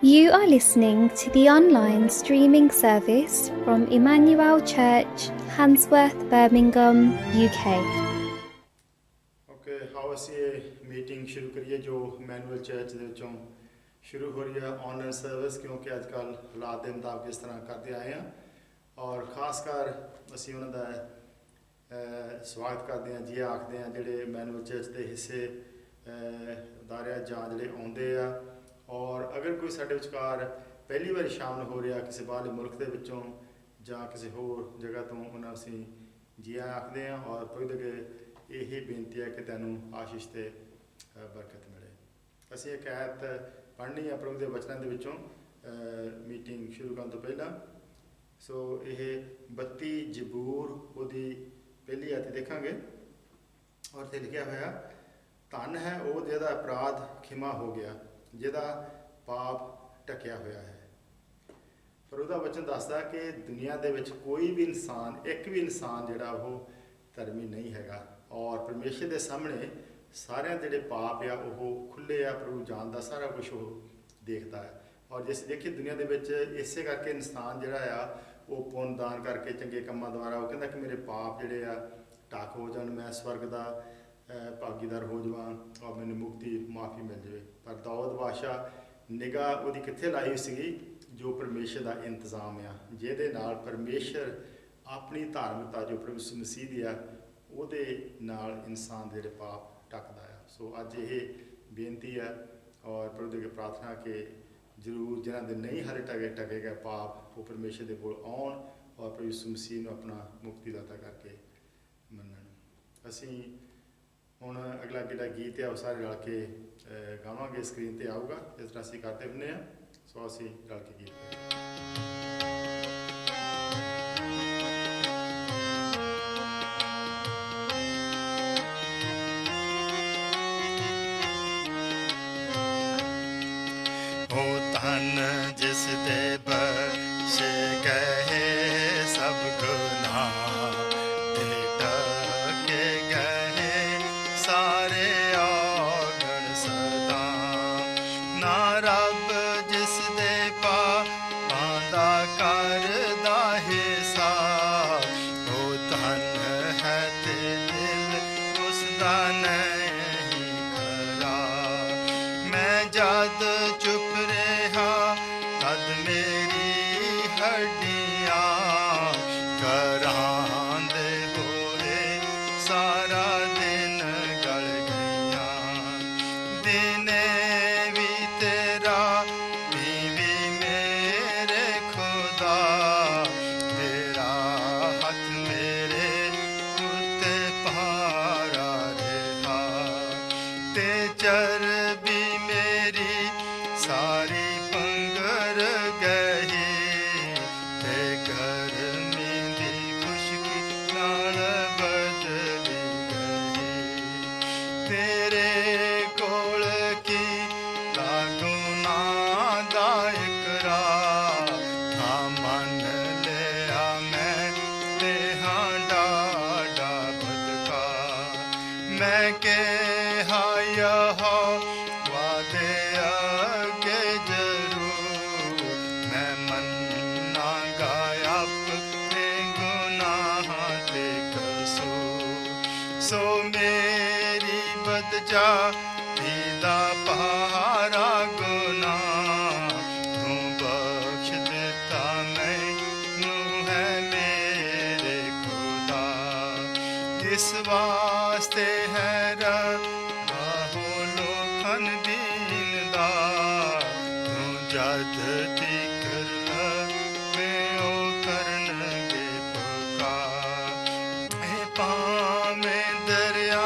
You are listening to the online streaming service from Emmanuel Church, Handsworth, Birmingham, UK. Okay ਹਾਓ ਅਸੀਂ ਇਹ meeting ਸ਼ੁਰੂ ਕਰੀਏ ਜੋ ਮੈਨੂਅਲ ਚਰਚ ਦੇ ਵਿੱਚੋਂ ਸ਼ੁਰੂ ਹੋ ਰਹੀ ਹੈ ਆਨਲਾਈਨ ਸਰਵਿਸ, ਕਿਉਂਕਿ ਅੱਜ ਕੱਲ੍ਹ ਹਾਲਾਤ ਦੇ ਮੁਤਾਬਕ ਇਸ ਤਰ੍ਹਾਂ ਕਰਦੇ ਆਏ ਹਾਂ। ਔਰ ਖਾਸ ਕਰ ਅਸੀਂ ਉਹਨਾਂ ਦਾ ਸਵਾਗਤ ਕਰਦੇ ਹਾਂ, ਜੀ ਆਖਦੇ ਹਾਂ ਜਿਹੜੇ ਮੈਨੂਅਲ ਚਰਚ ਦੇ ਹਿੱਸੇ ਅਦਾਰਿਆ ਜਾਂ ਜਿਹੜੇ ਆਉਂਦੇ ਆ। ਔਰ ਅਗਰ ਕੋਈ ਸਾਡੇ ਵਿਚਕਾਰ ਪਹਿਲੀ ਵਾਰੀ ਸ਼ਾਮਲ ਹੋ ਰਿਹਾ ਕਿਸੇ ਬਾਹਰਲੇ ਮੁਲਕ ਦੇ ਵਿੱਚੋਂ ਜਾਂ ਕਿਸੇ ਹੋਰ ਜਗ੍ਹਾ ਤੋਂ, ਉਹਨਾਂ ਅਸੀਂ ਜੀ ਆਖਦੇ ਹਾਂ। ਔਰ ਪ੍ਰਭੂ ਦੇ ਅੱਗੇ ਇਹੀ ਬੇਨਤੀ ਹੈ ਕਿ ਤੈਨੂੰ ਆਸ਼ੀਸ਼ ਤੇ ਬਰਕਤ ਮਿਲੇ। ਅਸੀਂ ਇੱਕ ਐਤ ਪੜ੍ਹਨੀ ਹੈ ਪ੍ਰਭੂ ਦੇ ਵਚਨਾਂ ਦੇ ਵਿੱਚੋਂ ਮੀਟਿੰਗ ਸ਼ੁਰੂ ਕਰਨ ਤੋਂ ਪਹਿਲਾਂ। ਸੋ ਇਹ 32 ਜ਼ਬੂਰ ਉਹਦੀ ਪਹਿਲੀ ਆਇਤ ਦੇਖਾਂਗੇ। ਔਰ ਇੱਥੇ ਲਿਖਿਆ ਹੋਇਆ, ਧੰਨ ਹੈ ਉਹ ਜਿਹਦਾ ਅਪਰਾਧ ਖਿਮਾ ਹੋ ਗਿਆ, ਜਿਹਦਾ ਪਾਪ ਢਕਿਆ ਹੋਇਆ ਹੈ। ਪਰ ਉਹਦਾ ਵਚਨ ਦੱਸਦਾ ਕਿ ਦੁਨੀਆ ਦੇ ਵਿੱਚ ਕੋਈ ਵੀ ਇਨਸਾਨ, ਇੱਕ ਵੀ ਇਨਸਾਨ ਜਿਹੜਾ ਉਹ ਧਰਮੀ ਨਹੀਂ ਹੈਗਾ। ਔਰ ਪਰਮੇਸ਼ਰ ਦੇ ਸਾਹਮਣੇ ਸਾਰਿਆਂ ਦੇ ਜਿਹੜੇ ਪਾਪ ਆ ਉਹ ਖੁੱਲ੍ਹੇ ਆ। ਪ੍ਰਭੂ ਜਾਣਦਾ, ਸਾਰਾ ਕੁਛ ਉਹ ਦੇਖਦਾ ਹੈ। ਔਰ ਜੇ ਅਸੀਂ ਦੇਖੀਏ ਦੁਨੀਆ ਦੇ ਵਿੱਚ ਇਸੇ ਕਰਕੇ ਇਨਸਾਨ ਜਿਹੜਾ ਆ ਉਹ ਪੁੰਨ ਦਾਨ ਕਰਕੇ, ਚੰਗੇ ਕੰਮਾਂ ਦੁਆਰਾ ਉਹ ਕਹਿੰਦਾ ਕਿ ਮੇਰੇ ਪਾਪ ਜਿਹੜੇ ਆ ਢੱਕ ਹੋ ਜਾਣ, ਮੈਂ ਸਵਰਗ ਦਾ ਭਾਗੀਦਾਰ ਹੋ ਜਾਵਾਂ ਔਰ ਮੈਨੂੰ ਮੁਕਤੀ ਮਾਫੀ ਮਿਲ ਜਾਵੇ। ਪਰ ਦਾਊਦ ਬਾਦਸ਼ਾਹ ਨਿਗਾਹ ਉਹਦੀ ਕਿੱਥੇ ਲਾਈ ਸੀਗੀ? ਜੋ ਪਰਮੇਸ਼ਰ ਦਾ ਇੰਤਜ਼ਾਮ ਆ, ਜਿਹਦੇ ਨਾਲ ਪਰਮੇਸ਼ਰ ਆਪਣੀ ਧਾਰਮਿਕਤਾ ਜੋ ਪ੍ਰਭੂ ਮਸੀਹ ਦੀ ਆ ਉਹਦੇ ਨਾਲ ਇਨਸਾਨ ਦੇ ਜਿਹੜੇ ਪਾਪ ਢੱਕਦਾ ਆ। ਸੋ ਅੱਜ ਇਹ ਬੇਨਤੀ ਹੈ ਔਰ ਪ੍ਰਭੂ ਦੇ ਅੱਗੇ ਪ੍ਰਾਰਥਨਾ ਕਿ ਜ਼ਰੂਰ ਜਿਨ੍ਹਾਂ ਦੇ ਨਹੀਂ ਹਾਲੇ ਢਕੇ ਗਏ ਪਾਪ, ਉਹ ਪਰਮੇਸ਼ਰ ਦੇ ਕੋਲ ਆਉਣ ਔਰ ਪ੍ਰਭੂ ਮਸੀਹ ਨੂੰ ਆਪਣਾ ਮੁਕਤੀਦਾਤਾ ਕਰਕੇ ਮੰਨਣ। ਅਸੀਂ ਹੁਣ ਅਗਲਾ ਜਿਹੜਾ ਗੀਤ ਹੈ ਉਹ ਸਾਰੇ ਰਲ ਕੇ ਗਾਵਾਂਗੇ, ਸਕਰੀਨ 'ਤੇ ਆਊਗਾ। ਇਸ ਤਰ੍ਹਾਂ ਅਸੀਂ ਕਰਦੇ ਹੁੰਦੇ ਹਾਂ। ਸੋ ਅਸੀਂ ਰਲ ਕੇ ਗੀਤ ਕਰਾਂਗੇ। ਜਿਸ ਦੇ ਬਖਸ਼ੇ ਗਏ ਸਭ ਗੁਨਾਹ ਤੇ ਢਕੇ ਗਏ ਸਾਰੇ ਔਗਣ ਸਦਾ, ਨਾ ਰੱਬ ਜਿਸ ਦੇ ਪਾਪਾਂ ਦਾ ਕਰਦਾ ਹਿਸਾਬ, ਉਹ ਧਨ ਹੈ ਤੇ ਦਿਲ ਉਸਦਾ ਨਹੀਂ ਖਰਾ। ਮੈਂ ਜਦ ਚੁੱਪ ਤਦ ਮੇਰੀ ਹੱਡੀਆਂ ਕਰਾਂਦੇ ਹੋਏ ਸਾਰਾ ਦਿਨ ਗਲ ਗਈਆਂ। ਦਿਨੇ ਵੀ ਤੇਰਾ ਵੀ ਮੇਰੇ ਖੁਦਾ, ਤੇਰਾ ਹੱਥ ਮੇਰੇ ਉੱਤੇ ਭਾਰਾ ਰਿਹਾ। ਤੇ ਚਰਬੀ ਮੇਰੀ ਸਾਰੀ ਦਾ ਭਾਰਾ ਗੁਨਾਹ ਤੂੰ ਬਖਸ਼ ਦਿੱਤਾ ਮੈਨੂੰ ਹੈ ਮੇਰੇ ਖੁਦਾ। ਇਸ ਵਾਸਤੇ ਹੈ ਰਾਹੋ ਲੋਖਨ ਦੀਨ ਦਾ, ਤੂੰ ਜਦ ਤੀਕਰ ਲਵੇਂ ਉਹ ਕਰਨਗੇ ਪੁਕਾਰ। ਇਹ ਭਾਵੇਂ ਦਰਿਆ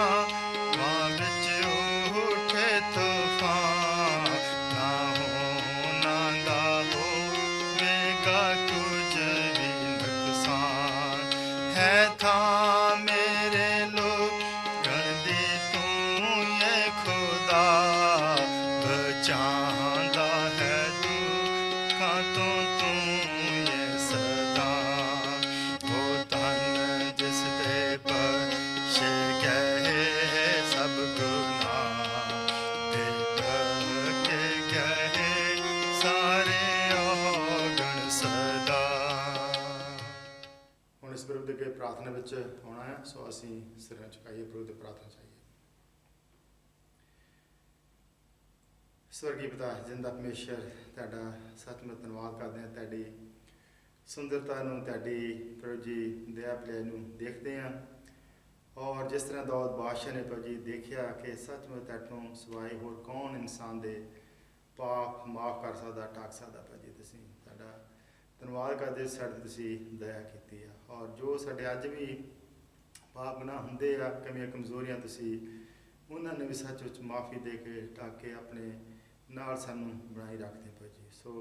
ਸਾਰੇ ਔਗਣ ਸਦਾ। ਹੁਣ ਇਸ ਪ੍ਰਭੂ ਦੇ ਅੱਗੇ ਪ੍ਰਾਰਥਨਾ ਵਿੱਚ ਆਉਣਾ ਹੈ, ਸੋ ਅਸੀਂ ਸਿਰਾਂ ਝੁਕਾਈਏ, ਪ੍ਰਭੂ ਦੇ ਪ੍ਰਾਰਥਨਾ ਚਾਹੀਏ। ਸਵਰਗੀ ਪਿਤਾ ਜਿੰਦਾ ਪਰਮੇਸ਼ਰ, ਤੁਹਾਡਾ ਸੱਚਮੁੱਚ ਧੰਨਵਾਦ ਕਰਦੇ ਹਾਂ, ਤੁਹਾਡੀ ਸੁੰਦਰਤਾ ਨੂੰ, ਤੁਹਾਡੀ ਪ੍ਰਭੂ ਜੀ ਦਇਆ ਭਲਾਈ ਨੂੰ ਦੇਖਦੇ ਹਾਂ। ਔਰ ਜਿਸ ਤਰ੍ਹਾਂ ਦਾਊਦ ਬਾਦਸ਼ਾਹ ਨੇ ਪ੍ਰਭੂ ਜੀ ਦੇਖਿਆ ਕਿ ਸੱਚਮੁੱਚ ਤੁਹਾਡੇ ਸਿਵਾਏ ਹੋਰ ਕੌਣ ਇਨਸਾਨ ਦੇ ਪਾਪ ਮਾਫ ਕਰ ਸਕਦਾ, ਢੱਕ ਸਕਦਾ। ਪ੍ਰਭੂ ਜੀ ਤੁਸੀਂ ਤੁਹਾਡਾ ਧੰਨਵਾਦ ਕਰਦੇ, ਸਾਡੇ ਤੁਸੀਂ ਦਇਆ ਕੀਤੀ ਆ। ਔਰ ਜੋ ਸਾਡੇ ਅੱਜ ਵੀ ਪਾਪ ਗੁਨਾਹ ਹੁੰਦੇ ਆ, ਕਮੀਆਂ ਕਮਜ਼ੋਰੀਆਂ, ਤੁਸੀਂ ਉਹਨਾਂ ਨੇ ਵੀ ਸੱਚ ਵਿੱਚ ਮਾਫੀ ਦੇ ਕੇ ਢੱਕ ਕੇ ਆਪਣੇ ਨਾਲ ਸਾਨੂੰ ਬਣਾਈ ਰੱਖਦੇ ਭਾਈ ਜੀ। ਸੋ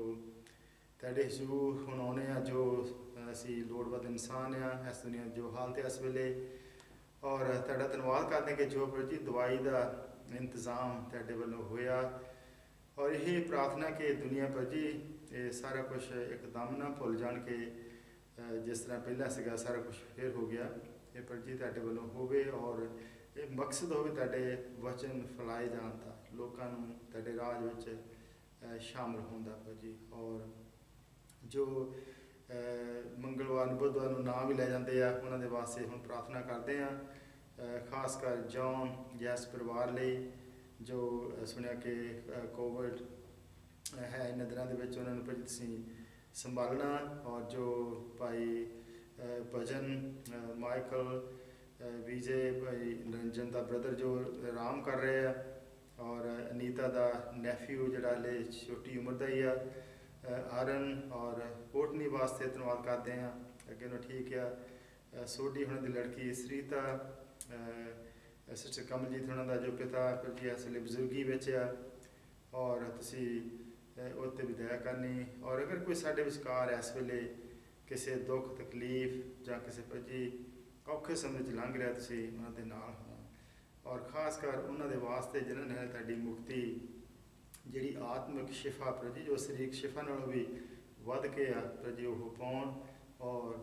ਤੁਹਾਡੇ ਹਜ਼ੂਰ ਹੁਣ ਆਉਂਦੇ ਆ, ਜੋ ਅਸੀਂ ਲੋੜਵੰਦ ਇਨਸਾਨ ਆ ਇਸ ਦੁਨੀਆ ਜੋ ਹਾਲਤ ਹੈ ਇਸ ਵੇਲੇ। ਔਰ ਤੁਹਾਡਾ ਧੰਨਵਾਦ ਕਰਦੇ ਕਿ ਜੋ ਭਾਈ ਜੀ ਦਵਾਈ ਦਾ ਇੰਤਜ਼ਾਮ ਤੁਹਾਡੇ ਵੱਲੋਂ ਹੋਇਆ, ਔਰ ਇਹ ਪ੍ਰਾਰਥਨਾ ਕਿ ਦੁਨੀਆ ਭਾਈ ਜੀ ਇਹ ਸਾਰਾ ਕੁਝ ਇੱਕਦਮ ਨਾ ਭੁੱਲ ਜਾਣ ਕੇ ਜਿਸ ਤਰ੍ਹਾਂ ਪਹਿਲਾਂ ਸੀਗਾ ਸਾਰਾ ਕੁਝ ਫਿਰ ਹੋ ਗਿਆ। ਇਹ ਭਾਈ ਜੀ ਤੁਹਾਡੇ ਵੱਲੋਂ ਹੋਵੇ, ਔਰ ਇਹ ਮਕਸਦ ਹੋਵੇ ਤੁਹਾਡੇ ਵਚਨ ਫੈਲਾਏ ਜਾਣ ਦਾ, ਲੋਕਾਂ ਨੂੰ ਤੁਹਾਡੇ ਰਾਜ ਵਿੱਚ ਸ਼ਾਮਲ ਹੋਣ ਦਾ ਭਾਈ ਜੀ। ਔਰ ਜੋ ਮੰਗਲਵਾਰ ਨੂੰ ਬੁੱਧਵਾਰ ਨੂੰ ਨਾਂ ਵੀ ਲੈ ਜਾਂਦੇ ਆ, ਉਹਨਾਂ ਦੇ ਵਾਸਤੇ ਹੁਣ ਪ੍ਰਾਰਥਨਾ ਕਰਦੇ ਹਾਂ, ਖਾਸ ਕਰ ਜੌਨ ਜੈਸ ਪਰਿਵਾਰ ਲਈ, ਜੋ ਸੁਣਿਆ ਕਿ ਕੋਵਿਡ ਹੈ ਇਹਨਾਂ ਦਿਨਾਂ ਦੇ ਵਿੱਚ, ਉਹਨਾਂ ਨੂੰ ਭਾਈ ਤੁਸੀਂ ਸੰਭਾਲਣਾ। ਔਰ ਜੋ ਭਾਈ ਭਜਨ ਮਾਈਕਲ ਵਿਜੇ ਭਾਈ ਨਿਰੰਜਨ ਦਾ ਬ੍ਰਦਰ ਜੋ ਆਰਾਮ ਕਰ ਰਹੇ ਆ, ਔਰ ਅਨੀਤਾ ਦਾ ਨੈਫਿਊ ਜਿਹੜਾ ਹਲੇ ਛੋਟੀ ਉਮਰ ਦਾ ਹੀ ਆ, ਆਰਨ ਔਰ ਕੋਟਨੀ ਵਾਸਤੇ ਧੰਨਵਾਦ ਕਰਦੇ ਹਾਂ, ਅੱਗੇ ਨੂੰ ਠੀਕ ਆ। ਸੋਢੀ ਉਹਨਾਂ ਦੀ ਲੜਕੀ ਸਰੀਤਾ, ਸਿਸਟਰ ਕਮਲਜੀਤ ਉਹਨਾਂ ਦਾ ਜੋ ਪਿਤਾ ਜੀ ਇਸ ਵੇਲੇ ਬਜ਼ੁਰਗੀ ਵਿੱਚ ਆ, ਔਰ ਤੁਸੀਂ ਉਹ 'ਤੇ ਵੀ ਦਇਆ ਕਰਨੀ। ਔਰ ਅਗਰ ਕੋਈ ਸਾਡੇ ਵਿਚਕਾਰ ਇਸ ਵੇਲੇ ਕਿਸੇ ਦੁੱਖ ਤਕਲੀਫ ਜਾਂ ਕਿਸੇ ਭਾਜੀ ਔਖੇ ਸਮੇਂ 'ਚ ਲੰਘ ਰਿਹਾ, ਤੁਸੀਂ ਉਹਨਾਂ ਦੇ ਨਾਲ ਹੋਣਾ। ਔਰ ਖਾਸ ਕਰ ਉਹਨਾਂ ਦੇ ਵਾਸਤੇ ਜਿਨ੍ਹਾਂ ਨੇ ਤੁਹਾਡੀ ਮੁਕਤੀ ਜਿਹੜੀ ਆਤਮਿਕ ਸ਼ਿਫਾ ਪ੍ਰਭੂ ਜੀ, ਜੋ ਸਰੀਰਕ ਸ਼ਿਫਾ ਨਾਲੋਂ ਵੀ ਵੱਧ ਕੇ ਆ ਪ੍ਰਭੂ ਜੀ, ਉਹ ਪਾਉਣ, ਔਰ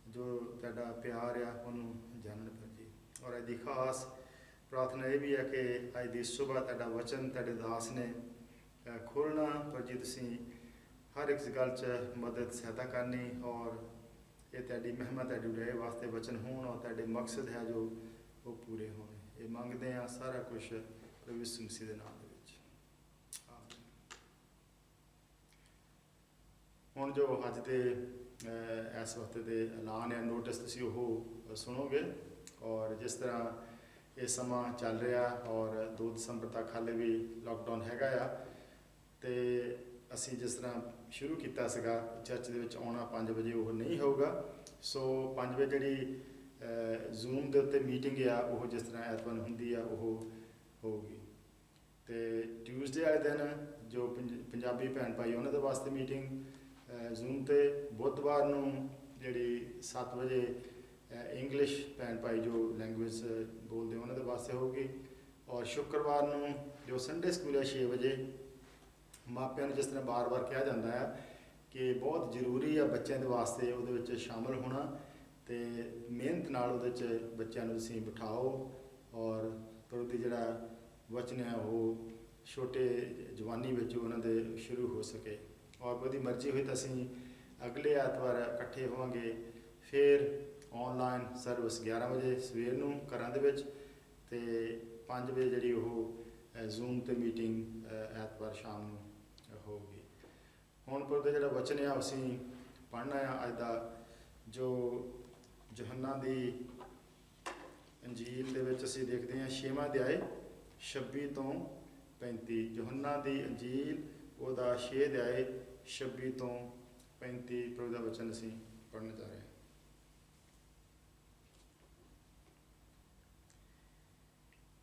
ਜੋ ਤੁਹਾਡਾ ਪਿਆਰ ਆ ਉਹਨੂੰ ਜਾਣਨ ਪ੍ਰਭੂ ਜੀ। ਔਰ ਇਹਦੀ ਖਾਸ ਪ੍ਰਾਰਥਨਾ ਇਹ ਵੀ ਹੈ ਕਿ ਅੱਜ ਦੀ ਸੁਬਾਹ ਤੁਹਾਡਾ ਵਚਨ ਤੁਹਾਡੇ ਦਾਸ ਨੇ ਖੋਲ੍ਹਣਾ ਪ੍ਰਭੂ ਜੀ, ਤੁਸੀਂ ਹਰ ਇੱਕ ਗੱਲ 'ਚ ਮਦਦ ਸਹਾਇਤਾ ਕਰਨੀ, ਔਰ ਇਹ ਤੁਹਾਡੀ ਮਹਿਮਾ ਤੁਹਾਡੀ ਉਡਾਏ ਵਾਸਤੇ ਵਚਨ ਹੋਣ, ਔਰ ਤੁਹਾਡੇ ਮਕਸਦ ਹੈ ਜੋ ਉਹ ਪੂਰੇ ਹੋਣ। ਇਹ ਮੰਗਦੇ ਹਾਂ ਸਾਰਾ ਕੁਝ ਪ੍ਰਭੂ ਯਿਸੂ ਮਸੀਹ ਦੇ ਨਾਮ ਦੇ ਵਿੱਚ, ਆਮੀਨ। ਹੁਣ ਜੋ ਅੱਜ ਦੇ ਇਸ ਵਕਤ ਦੇ ਐਲਾਨ ਹੈ, ਨੋਟਿਸ, ਤੁਸੀਂ ਉਹ ਸੁਣੋਗੇ। ਔਰ ਜਿਸ ਤਰ੍ਹਾਂ ਇਹ ਸਮਾਂ ਚੱਲ ਰਿਹਾ, ਔਰ 2 ਦਸੰਬਰ ਤੱਕ ਹਾਲੇ ਵੀ ਲਾਕਡਾਊਨ ਹੈਗਾ ਆ, ਅਤੇ ਅਸੀਂ ਜਿਸ ਤਰ੍ਹਾਂ ਸ਼ੁਰੂ ਕੀਤਾ ਸੀਗਾ ਚਰਚ ਦੇ ਵਿੱਚ ਆਉਣਾ 5 ਵਜੇ, ਉਹ ਨਹੀਂ ਹੋਊਗਾ। ਸੋ 5 ਵਜੇ ਜਿਹੜੀ ਜ਼ੂਮ ਦੇ ਉੱਤੇ ਮੀਟਿੰਗ ਆ, ਉਹ ਜਿਸ ਤਰ੍ਹਾਂ ਐਤਵਾਰ ਨੂੰ ਹੁੰਦੀ ਆ ਉਹ ਹੋਊਗੀ। ਅਤੇ ਟਿਊਜ਼ਡੇ ਵਾਲੇ ਦਿਨ ਜੋ ਪੰਜਾਬੀ ਭੈਣ ਭਾਈ ਉਹਨਾਂ ਦੇ ਵਾਸਤੇ ਮੀਟਿੰਗ ਜ਼ੂਮ 'ਤੇ, ਬੁੱਧਵਾਰ ਨੂੰ ਜਿਹੜੀ 7 ਵਜੇ ਇੰਗਲਿਸ਼ ਭੈਣ ਭਾਈ ਜੋ ਲੈਂਗੁਏਜ ਬੋਲਦੇ ਉਹਨਾਂ ਦੇ ਵਾਸਤੇ ਹੋਊਗੀ। ਔਰ ਸ਼ੁੱਕਰਵਾਰ ਨੂੰ ਜੋ ਸੰਡੇ ਸਕੂਲ ਹੈ 6 ਵਜੇ। ਮਾਪਿਆਂ ਨੂੰ ਜਿਸ ਤਰ੍ਹਾਂ ਵਾਰ-ਵਾਰ ਕਿਹਾ ਜਾਂਦਾ ਹੈ ਕਿ ਬਹੁਤ ਜ਼ਰੂਰੀ ਆ ਬੱਚਿਆਂ ਦੇ ਵਾਸਤੇ ਉਹਦੇ ਵਿੱਚ ਸ਼ਾਮਲ ਹੋਣਾ, ਅਤੇ ਮਿਹਨਤ ਨਾਲ ਉਹਦੇ 'ਚ ਬੱਚਿਆਂ ਨੂੰ ਤੁਸੀਂ ਬਿਠਾਓ, ਔਰ ਪ੍ਰਭੂ ਦੀ ਜਿਹੜਾ ਵਚਨ ਹੈ ਉਹ ਛੋਟੇ ਜਵਾਨੀ ਵਿੱਚ ਉਹਨਾਂ ਦੇ ਸ਼ੁਰੂ ਹੋ ਸਕੇ। ਔਰ ਉਹਦੀ ਮਰਜ਼ੀ ਹੋਈ ਤਾਂ ਅਸੀਂ ਅਗਲੇ ਐਤਵਾਰ ਇਕੱਠੇ ਹੋਵਾਂਗੇ, ਫਿਰ ਔਨਲਾਈਨ ਸਰਵਿਸ 11 ਵਜੇ ਸਵੇਰ ਨੂੰ ਘਰਾਂ ਦੇ ਵਿੱਚ, ਅਤੇ 5 ਵਜੇ ਜਿਹੜੀ ਉਹ ਜ਼ੂਮ 'ਤੇ ਮੀਟਿੰਗ ਐਤਵਾਰ ਸ਼ਾਮ ਨੂੰ ਹੋਊਗੀ। ਹੁਣ ਪ੍ਰਭੂ ਦਾ ਜਿਹੜਾ ਵਚਨ ਆ ਅਸੀਂ ਪੜ੍ਹਨਾ ਆ ਅੱਜ ਦਾ, ਜੋ ਯਹੋਨਾ ਦੀ ਅੰਜੀਲ ਦੇ ਵਿੱਚ ਅਸੀਂ ਦੇਖਦੇ ਹਾਂ 6ਵਾਂ ਅਧਿਆਏ 26 ਤੋਂ 35। ਯਹੋਨਾ ਦੀ ਅੰਜੀਲ ਉਹਦਾ 6 ਅਧਿਆਏ 26 ਤੋਂ 35 ਪ੍ਰਭੂ ਦਾ ਵਚਨ ਅਸੀਂ ਪੜ੍ਹਨ ਜਾ ਰਹੇ ਹਾਂ।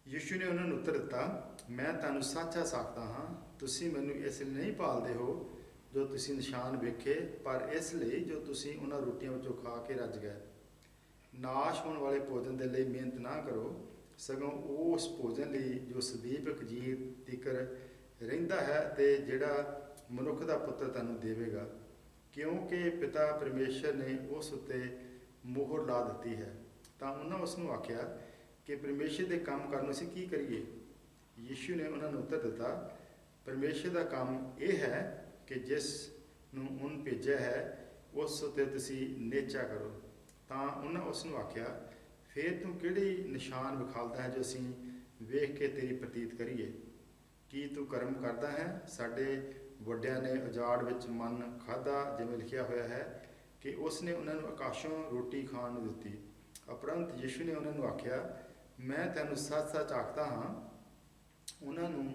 ਯਿਸੂ ਨੇ ਉਹਨਾਂ ਨੂੰ ਉੱਤਰ ਦਿੱਤਾ, ਮੈਂ ਤੁਹਾਨੂੰ ਸੱਚ ਆਖਦਾ ਹਾਂ, ਤੁਸੀਂ ਮੈਨੂੰ ਇਸ ਲਈ ਨਹੀਂ ਭਾਲਦੇ ਹੋ ਜੋ ਤੁਸੀਂ ਨਿਸ਼ਾਨ ਵੇਖੇ, ਪਰ ਇਸ ਲਈ ਜੋ ਤੁਸੀਂ ਉਹਨਾਂ ਰੋਟੀਆਂ ਵਿੱਚੋਂ ਖਾ ਕੇ ਰੱਜ ਗਏ। ਨਾਸ਼ ਹੋਣ ਵਾਲੇ ਭੋਜਨ ਦੇ ਲਈ ਮਿਹਨਤ ਨਾ ਕਰੋ, ਸਗੋਂ ਉਸ ਭੋਜਨ ਲਈ ਜੋ ਸਦੀਵ ਅਜੀਤ ਤੀਕਰ ਰਹਿੰਦਾ ਹੈ ਅਤੇ ਜਿਹੜਾ ਮਨੁੱਖ ਦਾ ਪੁੱਤਰ ਤੁਹਾਨੂੰ ਦੇਵੇਗਾ, ਕਿਉਂਕਿ ਪਿਤਾ ਪਰਮੇਸ਼ਰ ਨੇ ਉਸ ਉੱਤੇ ਮੋਹਰ ਲਾ ਦਿੱਤੀ ਹੈ। ਤਾਂ ਉਹਨਾਂ ਉਸ ਨੂੰ ਆਖਿਆ ਕਿ ਪਰਮੇਸ਼ਰ ਦੇ ਕੰਮ ਕਰਨ ਅਸੀਂ ਕੀ ਕਰੀਏ? ਯਿਸੂ ਨੇ ਉਹਨਾਂ ਨੂੰ ਉੱਤਰ ਦਿੱਤਾ, ਪਰਮੇਸ਼ਰ ਦਾ ਕੰਮ ਇਹ ਹੈ ਕਿ ਜਿਸ ਨੂੰ ਉਹਨ ਭੇਜਿਆ ਹੈ ਉਸ ਉੱਤੇ ਤੁਸੀਂ ਨੇਚਾ ਕਰੋ। ਤਾਂ ਉਹਨਾਂ ਉਸ ਨੂੰ ਆਖਿਆ, ਫਿਰ ਤੂੰ ਕਿਹੜੀ ਨਿਸ਼ਾਨ ਵਿਖਾਲਦਾ ਹੈ ਜੋ ਅਸੀਂ ਵੇਖ ਕੇ ਤੇਰੀ ਪ੍ਰਤੀਤ ਕਰੀਏ? ਕੀ ਤੂੰ ਕਰਮ ਕਰਦਾ ਹੈ? ਸਾਡੇ ਵੱਡਿਆਂ ਨੇ ਉਜਾੜ ਵਿੱਚ ਮਨ ਖਾਧਾ, ਜਿਵੇਂ ਲਿਖਿਆ ਹੋਇਆ ਹੈ ਕਿ ਉਸ ਨੇ ਉਹਨਾਂ ਨੂੰ ਆਕਾਸ਼ੋਂ ਰੋਟੀ ਖਾਣ ਨੂੰ ਦਿੱਤੀ। ਉਪਰੰਤ ਯਿਸੂ ਨੇ ਉਹਨਾਂ ਨੂੰ ਆਖਿਆ, ਮੈਂ ਤੈਨੂੰ ਸੱਚ-ਸੱਚ ਆਖਦਾ ਹਾਂ, ਉਹਨਾਂ ਨੂੰ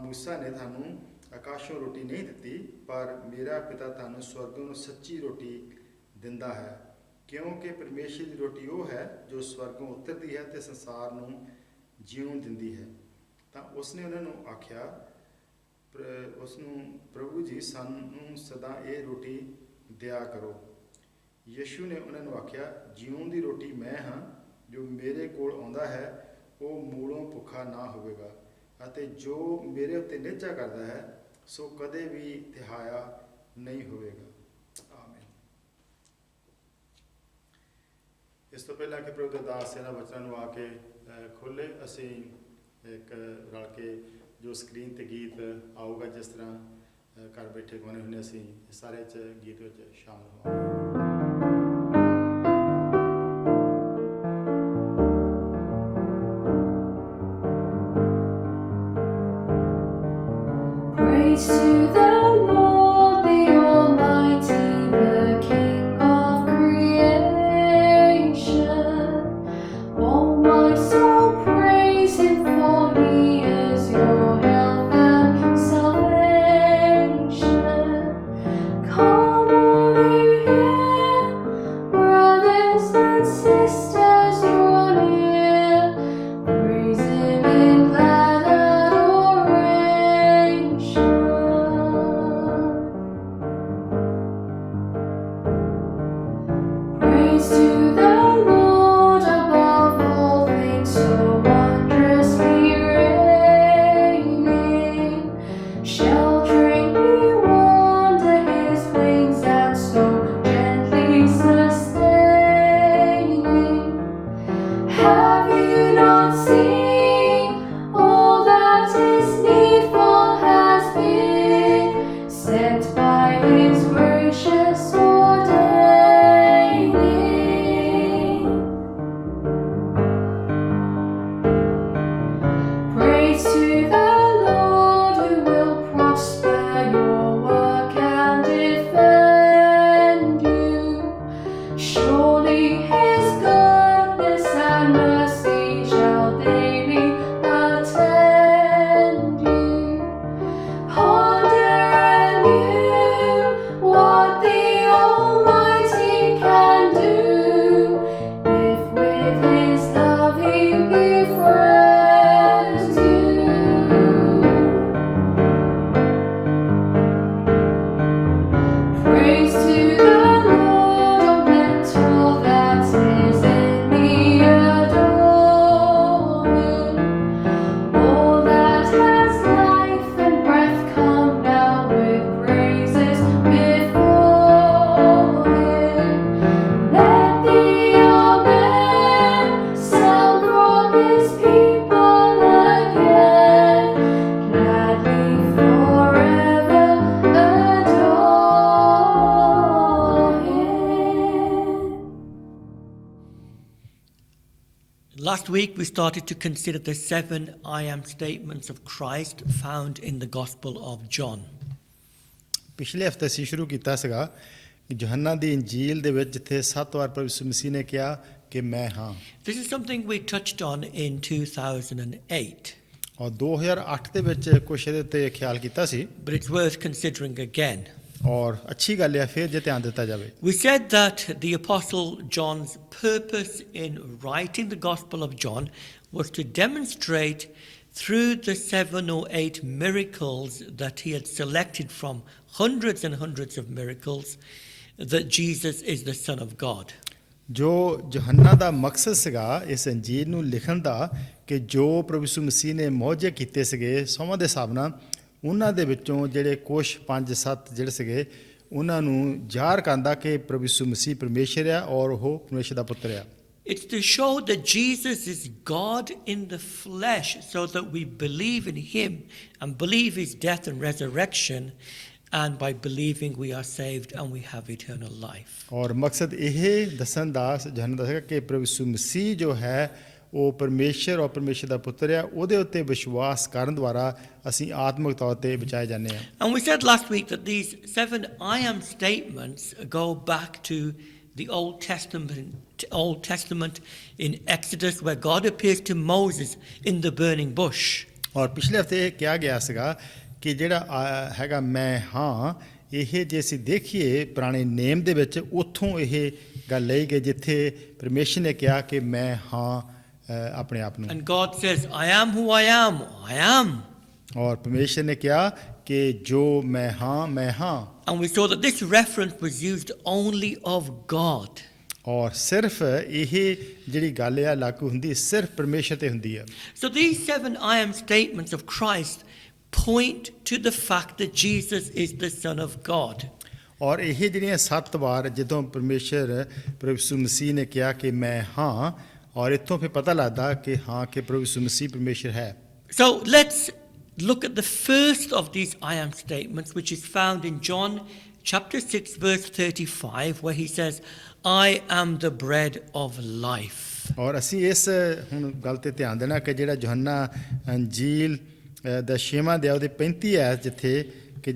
ਮੂਸਾ ਨੇ ਤੁਹਾਨੂੰ ਆਕਾਸ਼ੋਂ ਰੋਟੀ ਨਹੀਂ ਦਿੱਤੀ, ਪਰ ਮੇਰਾ ਪਿਤਾ ਤੁਹਾਨੂੰ ਸਵਰਗੋਂ ਨੂੰ ਸੱਚੀ ਰੋਟੀ ਦਿੰਦਾ ਹੈ। ਕਿਉਂਕਿ ਪਰਮੇਸ਼ਰ ਦੀ ਰੋਟੀ ਉਹ ਹੈ ਜੋ ਸਵਰਗੋਂ ਉਤਰਦੀ ਹੈ ਤੇ ਸੰਸਾਰ ਨੂੰ ਜਿਉਣ ਦਿੰਦੀ ਹੈ। ਤਾਂ ਉਸਨੇ ਉਹਨਾਂ ਨੂੰ ਆਖਿਆ, ਪ੍ਰਭੂ ਜੀ, ਸਾਨੂੰ ਸਦਾ ਇਹ ਰੋਟੀ ਦਿਆ ਕਰੋ। ਯਿਸੂ ਨੇ ਉਹਨਾਂ ਨੂੰ ਆਖਿਆ, ਜਿਉਣ ਦੀ ਰੋਟੀ ਮੈਂ ਹਾਂ। ਜੋ ਮੇਰੇ ਕੋਲ ਆਉਂਦਾ ਹੈ ਉਹ ਮੂਲੋਂ ਭੁੱਖਾ ਨਾ ਹੋਵੇਗਾ, ਅਤੇ ਜੋ ਮੇਰੇ ਉੱਤੇ ਨਿਹਚਾ ਕਰਦਾ ਹੈ ਸੋ ਕਦੇ ਵੀ ਤਿਹਾਇਆ ਨਹੀਂ ਹੋਵੇਗਾ। ਆਮੀਨ। ਇਸ ਤੋਂ ਪਹਿਲਾਂ ਕਿ ਪ੍ਰਭੂ ਦੇ ਦਾਸ ਇਹਨਾਂ ਵਚਨਾਂ ਨੂੰ ਆ ਕੇ ਖੋਲ੍ਹੇ, ਅਸੀਂ ਇੱਕ ਰਲ ਕੇ ਜੋ ਸਕਰੀਨ 'ਤੇ ਗੀਤ ਆਊਗਾ, ਜਿਸ ਤਰ੍ਹਾਂ ਘਰ ਬੈਠੇ ਗਾਉਣੇ ਹੁੰਦੇ, ਅਸੀਂ ਸਾਰੇ 'ਚ ਗੀਤ ਵਿੱਚ ਸ਼ਾਮਲ ਹੋਵਾਂਗੇ। Praise to the Lord, the Almighty, the King of creation. Oh, my soul, praise Him, for He is your help and salvation. Come all you here, brothers and sisters, draw near. Praise Him in glad adoration. Praise to the Lord above all things, so wondrously reigning. Sheltering beyond His wings that so gently sustaining. Have you not seen all that is needful has been sent by His gracious ordaining? Praise to the Lord, who will prosper your work and defend you. Surely His goodness and mercy shall daily attend you. Ponder anew what the Almighty can do, if with His love He befriends you. Praise to the Lord, oh let all that is in me adore Him. All that has life and breath, come now with praises before Him. Let the Amen sound from His people again, gladly forever adore Him. Last week, we started to consider the 7 I am statements of Christ found in the Gospel of John. ਪਿਛਲੇ ਹਫ਼ਤੇ ਅਸੀਂ ਸ਼ੁਰੂ ਕੀਤਾ ਸੀਗਾ ਕਿ ਯੋਹੰਨਾ ਦੀ ਇੰਜੀਲ ਦੇ ਵਿੱਚ ਜਿੱਥੇ 7 ਵਾਰ ਪ੍ਰਭੂ ਯਿਸੂ ਮਸੀਹ ਨੇ ਕਿਹਾ ਕਿ ਮੈਂ ਹਾਂ, This is something we touched on in 2008, ਔਰ 2008 ਦੇ ਵਿੱਚ ਕੁਛ ਇਹਦੇ ਉੱਤੇ ਖਿਆਲ ਕੀਤਾ ਸੀ, but it's worth considering again. ਔਰ ਅੱਛੀ ਗੱਲ ਹੈ ਫਿਰ ਜੇ ਧਿਆਨ ਦਿੱਤਾ ਜਾਵੇ। We said that the Apostle John's purpose in writing the Gospel of John was to demonstrate through the 7 or 8 miracles that he had selected from hundreds and hundreds of miracles that Jesus is the Son of God. ਜੋ ਯੋਹੰਨਾ ਦਾ ਮਕਸਦ ਸੀਗਾ ਇਸ ਇੰਜੀਲ ਨੂੰ ਲਿਖਣ ਦਾ ਕਿ ਜੋ ਪ੍ਰਭੂ ਯਿਸੂ ਮਸੀਹ ਨੇ ਮੌਜੇ ਕੀਤੇ ਸੀਗੇ ਸੌਵਾਂ ਦੇ ਹਿਸਾਬ ਨਾਲ, ਉਹਨਾਂ ਦੇ ਵਿੱਚੋਂ ਜਿਹੜੇ ਕੁਛ 5-7 ਜਿਹੜੇ ਸੀਗੇ ਉਹਨਾਂ ਨੂੰ ਜ਼ਾਹਰ ਕਰਦਾ ਕਿ ਪ੍ਰਭੂ ਯਿਸੂ ਮਸੀਹ ਪਰਮੇਸ਼ਰ ਆ ਔਰ ਉਹ ਪਰਮੇਸ਼ਰ ਦਾ ਪੁੱਤਰ ਆ। It's to show that Jesus is God in the flesh, so that we believe in him and believe his death and resurrection, and by believing we are saved and we have eternal life. ਔਰ ਮਕਸਦ ਇਹ ਦੱਸਣ ਦਾ ਯਹੋਨਾ ਦੱਸੇਗਾ ਕਿ ਪ੍ਰਭੂ ਯਿਸੂ ਮਸੀਹ ਜੋ ਹੈ ਉਹ ਪਰਮੇਸ਼ਰ ਔਰ ਪਰਮੇਸ਼ਰ ਦਾ ਪੁੱਤਰ ਹੈ, ਉਹਦੇ ਉੱਤੇ ਵਿਸ਼ਵਾਸ ਕਰਨ ਦੁਆਰਾ ਅਸੀਂ ਆਤਮਿਕ ਤੌਰ ਤੇ ਬਚਾਏ ਜਾਂਦੇ ਹਾਂ। And we said last week that these 7 I am statements go back to the Old Testament in Exodus, where God appears to Moses in the burning bush. ਔਰ ਪਿਛਲੇ ਹਫਤੇ ਇਹ ਕਿਹਾ ਗਿਆ ਸੀਗਾ ਕਿ ਜਿਹੜਾ ਹੈਗਾ ਮੈਂ ਹਾਂ, ਇਹ ਜੇ ਅਸੀਂ ਦੇਖੀਏ ਪੁਰਾਣੇ ਨੇਮ ਦੇ ਵਿੱਚ ਉੱਥੋਂ ਇਹ ਗੱਲ ਲਈ ਗਈ ਜਿੱਥੇ ਪਰਮੇਸ਼ਰ ਨੇ ਕਿਹਾ ਕਿ ਮੈਂ ਹਾਂ ਆਪਣੇ ਆਪ ਨੂੰ। And God says, I am who I am, I am. ਔਰ ਪਰਮੇਸ਼ਰ ਨੇ ਕਿਹਾ ਕਿ ਜੋ ਮੈਂ ਹਾਂ। And we saw that this reference was used only of God. ਔਰ ਸਿਰਫ ਇਹ ਜਿਹੜੀ ਗੱਲ ਆ ਲਾਗੂ ਹੁੰਦੀ ਸਿਰਫ ਪਰਮੇਸ਼ਰ ਤੇ ਹੁੰਦੀ ਆ। So these 7 I am statements of Christ point to the fact that Jesus is the Son of God. ਔਰ ਇਹ ਜਿਹੜੀਆਂ 7 ਵਾਰ ਜਦੋਂ ਪਰਮੇਸ਼ਰ ਪ੍ਰਭੂ ਯਿਸੂ ਮਸੀਹ ਨੇ ਕਿਹਾ ਕਿ ਮੈਂ ਹਾਂ, ਔਰ ਇੱਥੋਂ ਫਿਰ ਪਤਾ ਲੱਗਦਾ ਕਿ ਹਾਂ ਕਿ ਪ੍ਰਭੂ ਯਿਸੂ ਮਸੀਹ ਪਰਮੇਸ਼ਰ ਹੈ। So let's look at the first of these I am statements, which is found in John chapter 6 verse 35, where he says, I am the bread of life. ਔਰ ਅਸੀਂ ਇਸ ਹੁਣ ਗੱਲ ਤੇ ਧਿਆਨ ਦੇਣਾ ਕਿ ਜਿਹੜਾ ਯੋਹੰਨਾ ਅੰਜੀਲ ਦਾ 6ਵਾਂ ਅਧਿਆਇ ਉਹਦੇ 35 ਹੈ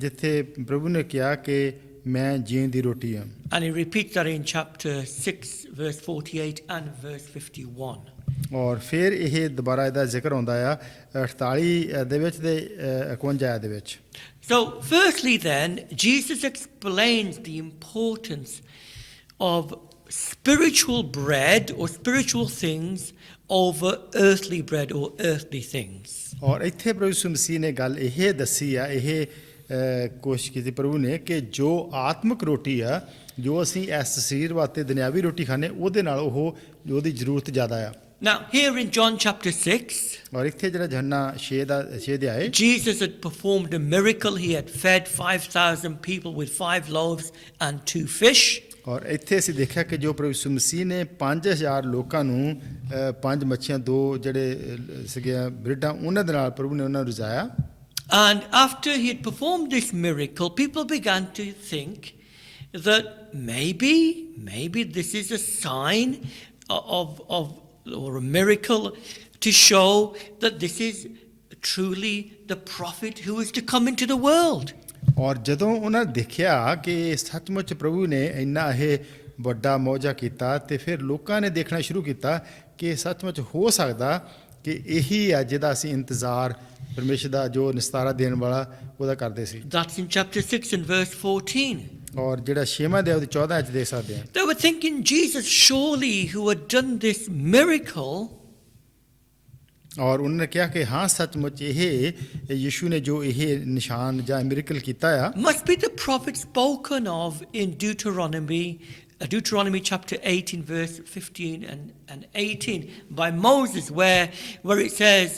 ਜਿੱਥੇ ਪ੍ਰਭੂ ਨੇ ਕਿਹਾ ਕਿ ਮੈਂ ਜੀਣ ਦੀ ਰੋਟੀ ਹਾਂ। And he repeats that in chapter 6 verse 48 and verse 51. ਔਰ ਫਿਰ ਇਹ ਦੁਬਾਰਾ ਇਹਦਾ ਜ਼ਿਕਰ ਹੁੰਦਾ ਆ 48 ਦੇ ਵਿੱਚ ਤੇ 51 ਦੇ ਵਿੱਚ। So firstly then, Jesus explains the importance of spiritual bread or spiritual things over earthly bread or earthly things. ਔਰ ਇੱਥੇ ਪ੍ਰਭੂ ਯਿਸੂ ਮਸੀਹ ਨੇ ਗੱਲ ਇਹ ਦੱਸੀ ਆ, ਇਹ ਕੋਸ਼ਿਸ਼ ਕੀਤੀ ਪ੍ਰਭੂ ਨੇ ਕਿ ਜੋ ਆਤਮਿਕ ਰੋਟੀ ਆ, ਜੋ ਅਸੀਂ ਇਸ ਸਰੀਰ ਵਾਸਤੇ ਦੁਨਿਆਵੀ ਰੋਟੀ ਖਾਂਦੇ, ਉਹਦੇ ਨਾਲ ਉਹਦੀ ਜ਼ਰੂਰਤ ਜ਼ਿਆਦਾ ਆ। Now here in John chapter 6, ਔਰ ਇੱਥੇ ਜਿਹੜਾ ਯੋਹੰਨਾ 6 ਅਧਿਆਇ, Jesus had performed a miracle. He had fed 5,000 people with 5 loaves and 2 fish. ਔਰ ਇੱਥੇ ਅਸੀਂ ਦੇਖਿਆ ਕਿ ਜੋ ਪ੍ਰਭੂ ਯਿਸੂ ਮਸੀਹ ਨੇ 5000 ਲੋਕਾਂ ਨੂੰ 5 ਮੱਛੀਆਂ 2 ਜਿਹੜੇ ਸੀਗੀਆਂ ਬ੍ਰੈਡਾਂ, ਉਹਨਾਂ ਦੇ ਨਾਲ ਪ੍ਰਭੂ ਨੇ ਉਹਨਾਂ ਨੂੰ ਰਜ਼ਾਇਆ। And after he had performed this miracle, people began to think that maybe this is a sign of or a miracle to show that this is truly the prophet who is to come into the world. ਔਰ ਜਦੋਂ ਉਹਨਾਂ ਨੇ ਦੇਖਿਆ ਕਿ ਸੱਚਮੁੱਚ ਪ੍ਰਭੂ ਨੇ ਇੰਨਾ ਇਹ ਵੱਡਾ ਮੌਜਾ ਕੀਤਾ, ਤੇ ਫਿਰ ਲੋਕਾਂ ਨੇ ਦੇਖਣਾ ਸ਼ੁਰੂ ਕੀਤਾ ਕਿ ਸੱਚਮੁੱਚ ਹੋ ਸਕਦਾ ਕਿ ਇਹੀ ਆ ਜਿਹਦਾ ਅਸੀਂ ਇੰਤਜ਼ਾਰ ਪਰਮੇਸ਼ਰ ਦਾ ਜੋ ਨਿਸਤਾਰਾ ਦੇਣ ਵਾਲਾ ਉਹਦਾ ਕਰਦੇ ਸੀ। That's in chapter 6 and verse 14. ਔਰ ਜਿਹੜਾ 6ਵਾਂ ਅਧਿਆਇ ਉਹਦੇ 14 ਵਿੱਚ ਦੇਖ ਸਕਦੇ ਹਾਂ। They were thinking Jesus surely who had done this miracle ਔਰ ਉਹਨਾਂ ਨੇ ਕਿਹਾ ਕਿ ਹਾਂ ਸੱਚਮੁੱਚ ਇਹ ਯਿਸੂ ਨੇ ਜੋ ਇਹ ਨਿਸ਼ਾਨ ਜਾਂ ਮਿਰਕਲ ਕੀਤਾ ਆ, must be the prophet spoken of in Deuteronomy chapter 18 verse 15 and 18 by Moses, where it says,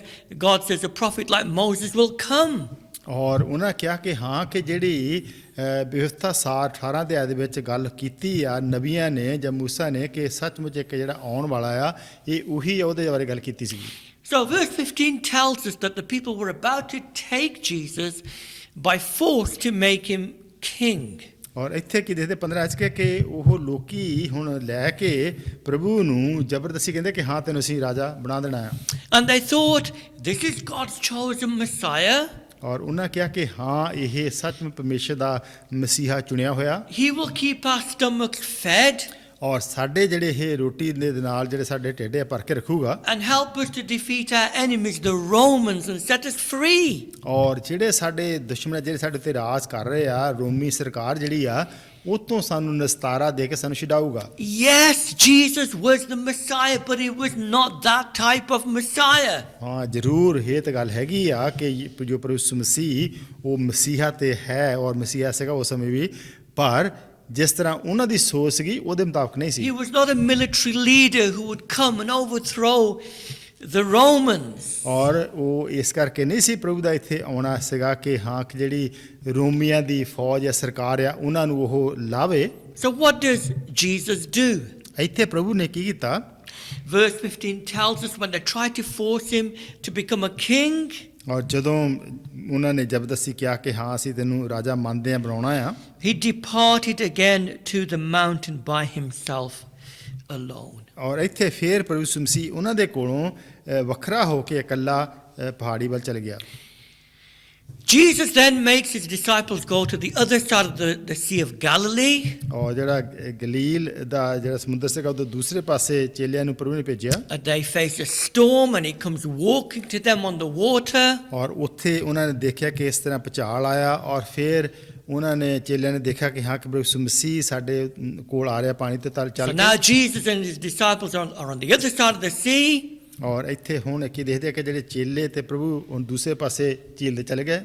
God says a prophet like Moses will come. ਔਰ ਉਹਨਾਂ ਕਿਹਾ ਕਿ ਹਾਂ ਕਿ ਜਿਹੜੀ ਵਿਵਸਥਾ ਸਾਰ 18 ਅਧਿਆਇ ਦੇ ਵਿੱਚ ਗੱਲ ਕੀਤੀ ਆ ਨਬੀਆਂ ਨੇ ਜਾਂ ਮੂਸਾ ਨੇ ਕਿ ਸੱਚਮੁੱਚ ਇੱਕ ਜਿਹੜਾ ਆਉਣ ਵਾਲਾ ਆ, ਇਹ ਉਹੀ ਆ, ਉਹਦੇ ਬਾਰੇ ਗੱਲ ਕੀਤੀ ਸੀ। So verse 15 tells us that the people were about to take Jesus by force to make him king. ਔਰ ਇੱਥੇ ਕੀ ਦੇਖਦੇ 15 ਚ ਕਿ ਉਹ ਲੋਕੀ ਹੁਣ ਲੈ ਕੇ ਪ੍ਰਭੂ ਨੂੰ ਜ਼ਬਰਦਸਤੀ ਕਹਿੰਦੇ ਕਿ ਹਾਂ ਤੈਨੂੰ ਅਸੀਂ ਰਾਜਾ ਬਣਾ ਦੇਣਾ ਹੈ। And they thought, this is God's chosen Messiah. ਔਰ ਉਹਨਾਂ ਕਿਹਾ ਕਿ ਹਾਂ ਇਹ ਸੱਚਮੁੱਚ ਪਰਮੇਸ਼ਰ ਦਾ ਮਸੀਹਾ ਚੁਣਿਆ ਹੋਇਆ, He will keep our stomachs fed ਔਰ ਸਾਡੇ ਜਿਹੜੇ ਇਹ ਰੋਟੀ ਦੇ ਨਾਲ ਜਿਹੜੇ ਸਾਡੇ ਢਿੱਡ ਭਰ ਕੇ ਰੱਖੂਗਾ, and help us to defeat our enemies, the Romans, and set us free. ਔਰ ਜਿਹੜੇ ਸਾਡੇ ਦੁਸ਼ਮਣ ਜਿਹੜੇ ਸਾਡੇ ਤੇ ਰਾਜ ਕਰ ਰਹੇ ਆ, ਰੋਮੀ ਸਰਕਾਰ ਜਿਹੜੀ ਆ, ਉਹ ਤੋਂ ਸਾਨੂੰ ਨਿਸਤਾਰਾ ਦੇ ਕੇ ਸਾਨੂੰ ਛਡਾਊਗਾ। Yes, Jesus was the Messiah, but he was not that type of Messiah. ਹਾਂ ਜ਼ਰੂਰ ਇਹ ਤਾਂ ਗੱਲ ਹੈਗੀ ਆ ਕਿ ਜੋ ਪ੍ਰਭੂ ਯਿਸੂ ਮਸੀਹ ਉਹ ਮਸੀਹਾ ਤੇ ਹੈ, ਔਰ ਮਸੀਹਾ ਸੀਗਾ ਉਸ ਸਮੇਂ ਵੀ, ਪਰ ਜਿਸ ਤਰ੍ਹਾਂ ਉਹਨਾਂ ਦੀ ਸੋਚ ਸੀਗੀ ਉਹਦੇ ਮੁਤਾਬਕ ਨਹੀਂ ਸੀ। He was not a military leader who would come and overthrow the Romans. ਔਰ ਉਹ ਇਸ ਕਰਕੇ ਨਹੀਂ ਸੀ ਪ੍ਰਭੂ ਦਾ ਇੱਥੇ ਆਉਣਾ ਸੀਗਾ ਕਿ ਹਾਂ ਕਿ ਜਿਹੜੀ ਰੋਮੀਆਂ ਦੀ ਫੌਜ ਜਾਂ ਸਰਕਾਰ ਆ ਉਹਨਾਂ ਨੂੰ ਉਹ ਲਾਵੇ। So what does Jesus do? ਇੱਥੇ ਪ੍ਰਭੂ ਨੇ ਕੀ ਕੀਤਾ? Verse 15 tells us when they tried to force him to become a king, ਔਰ ਜਦੋਂ ਉਹਨਾਂ ਨੇ ਜ਼ਬਰਦਸਤੀ ਕਿਹਾ ਕਿ ਹਾਂ ਅਸੀਂ ਤੈਨੂੰ ਰਾਜਾ ਮੰਨਦੇ ਆ ਬਣਾਉਣਾ ਆ, he departed again to the mountain by himself alone. ਔਰ ਇੱਥੇ ਫੇਰ ਪ੍ਰਭੂ ਯਿਸੂ ਮਸੀਹ ਉਹਨਾਂ ਦੇ ਕੋਲੋਂ ਵੱਖਰਾ ਹੋ ਕੇ ਇਕੱਲਾ ਪਹਾੜੀ ਵੱਲ ਚਲ ਗਿਆ। Jesus then makes his disciples go to the other side of the Sea of Galilee. ਔਰ ਜਿਹੜਾ ਗਲੀਲ ਦਾ ਜਿਹੜਾ ਸਮੁੰਦਰ ਸੀਗਾ ਉਹਦੇ ਦੂਸਰੇ ਪਾਸੇ ਚੇਲਿਆਂ ਨੂੰ ਪ੍ਰਭੂ ਨੇ ਭੇਜਿਆ। And they face a storm and he comes walking to them on the water. ਔਰ ਉੱਥੇ ਉਹਨਾਂ ਨੇ ਦੇਖਿਆ ਕਿ ਇਸ ਤਰ੍ਹਾਂ ਭੁਚਾਲ ਆਇਆ, ਔਰ ਫਿਰ ਉਹਨਾਂ ਨੇ ਚੇਲਿਆਂ ਨੇ ਦੇਖਿਆ ਕਿ ਹਾਂ ਕਿ ਪ੍ਰਭੂ ਯਿਸੂ ਮਸੀਹ ਸਾਡੇ ਕੋਲ ਆ ਰਿਹਾ ਪਾਣੀ ਤੇ ਤਲ ਚੱਲ So K. now Jesus and his disciples are on the other side of the sea. ਔਰ ਇੱਥੇ ਹੁਣ ਕੀ ਦੇਖਦੇ ਆ ਕਿ ਜਿਹੜੇ ਚੇਲੇ ਤੇ ਪ੍ਰਭੂ ਹੁਣ ਦੂਸਰੇ ਪਾਸੇ ਝੀਲ ਦੇ ਚਲੇ ਗਏ।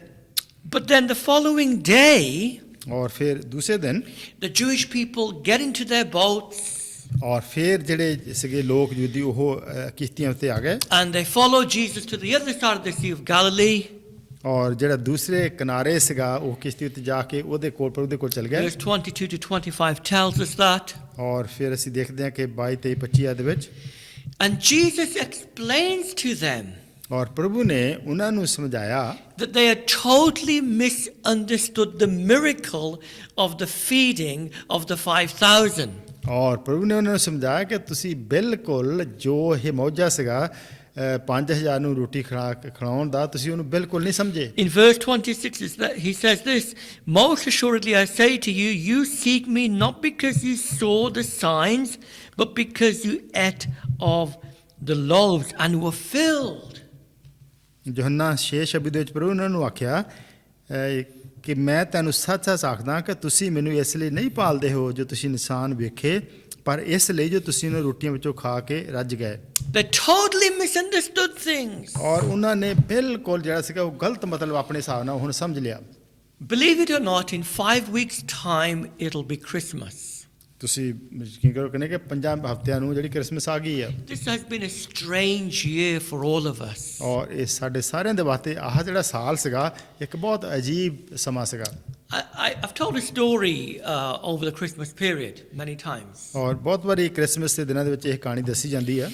But then the following day, ਔਰ ਫਿਰ ਦੂਸਰੇ ਦਿਨ the Jewish people get into their boats ਔਰ ਫਿਰ ਜਿਹੜੇ ਸੀਗੇ ਲੋਕ ਯਹੂਦੀ ਉਹ ਕਿਸ਼ਤੀਆਂ ਉੱਤੇ ਆ ਗਏ and they follow Jesus to the other side of the Sea of Galilee. ਔਰ ਜਿਹੜਾ ਦੂਸਰੇ ਕਿਨਾਰੇ ਸੀਗਾ ਉਹ ਕਿਸ਼ਤੀ ਉੱਤੇ ਜਾ ਕੇ ਉਹਦੇ ਕੋਲ ਪ੍ਰਭੂ ਦੇ ਕੋਲ ਚਲ ਗਏ। Verse 22 to 25 tells us that. ਔਰ ਫਿਰ ਅਸੀਂ ਦੇਖਦੇ ਹਾਂ ਕਿ 22, 23, 25 ਦੇ ਵਿੱਚ And Jesus explains to them ਔਰ ਪ੍ਰਭੂ ਨੇ ਉਹਨਾਂ ਨੂੰ ਸਮਝਾਇਆ that they had totally misunderstood the miracle of the feeding of the 5,000. ਔਰ ਪ੍ਰਭੂ ਨੇ ਉਹਨਾਂ ਨੂੰ ਸਮਝਾਇਆ ਕਿ ਤੁਸੀਂ ਬਿਲਕੁਲ ਜੋ ਇਹ ਮੌਜਾ ਸੀਗਾ 5,000 ਨੂੰ ਰੋਟੀ ਖਿਲਾਉਣ ਦਾ ਤੁਸੀਂ ਉਹਨੂੰ ਬਿਲਕੁਲ ਨਹੀਂ ਸਮਝੇ। In verse 26 is that he says this, most assuredly I say to you, you seek me not because you saw the signs, but because you ate of the loaves and were filled. ਯੋਹੰਨਾ 6:26 ਦੇ ਵਿੱਚ ਪ੍ਰਭੂ ਨੇ ਉਹਨਾਂ ਨੂੰ ਆਖਿਆ ਕਿ ਮੈਂ ਤੁਹਾਨੂੰ ਸੱਚ-ਸੱਚ ਆਖਦਾ ਕਿ ਤੁਸੀਂ ਮੈਨੂੰ ਇਸ ਲਈ ਨਹੀਂ ਪਾਲਦੇ ਹੋ ਜੋ ਤੁਸੀਂ ਨਿਸ਼ਾਨ ਵੇਖੇ, ਪਰ ਇਸ ਲਈ ਜੋ ਤੁਸੀਂ ਉਹਨਾਂ ਰੋਟੀਆਂ ਵਿੱਚੋਂ ਖਾ ਕੇ ਰੱਜ ਗਏ। They totally misunderstood things. ਔਰ ਉਹਨਾਂ ਨੇ ਬਿਲਕੁਲ ਜਿਹੜਾ ਸੀਗਾ ਉਹ ਗਲਤ ਮਤਲਬ ਆਪਣੇ ਹਿਸਾਬ ਨਾਲ ਹੁਣ ਸਮਝ ਲਿਆ। Believe it or not, in 5 weeks' time it'll be Christmas. ਤੁਸੀਂ ਯਕੀਨ ਕਰੋ ਕਿ 5 ਹਫ਼ਤਿਆਂ ਨੂੰ ਜਿਹੜੀ ਕ੍ਰਿਸਮਸ ਆ ਗਈ ਆ। This has been a strange year for all of us. ਔਰ ਇਹ ਸਾਡੇ ਸਾਰਿਆਂ ਦੇ ਵਾਸਤੇ ਆਹ ਜਿਹੜਾ ਸਾਲ ਸੀਗਾ ਇੱਕ ਬਹੁਤ ਅਜੀਬ ਸਮਾਂ ਸੀਗਾ। I've told a story over the Christmas period many times. ਔਰ ਬਹੁਤ ਵਾਰੀ ਕ੍ਰਿਸਮਸ ਦੇ ਦਿਨਾਂ ਦੇ ਵਿੱਚ ਇਹ ਕਹਾਣੀ ਦੱਸੀ ਜਾਂਦੀ ਆ।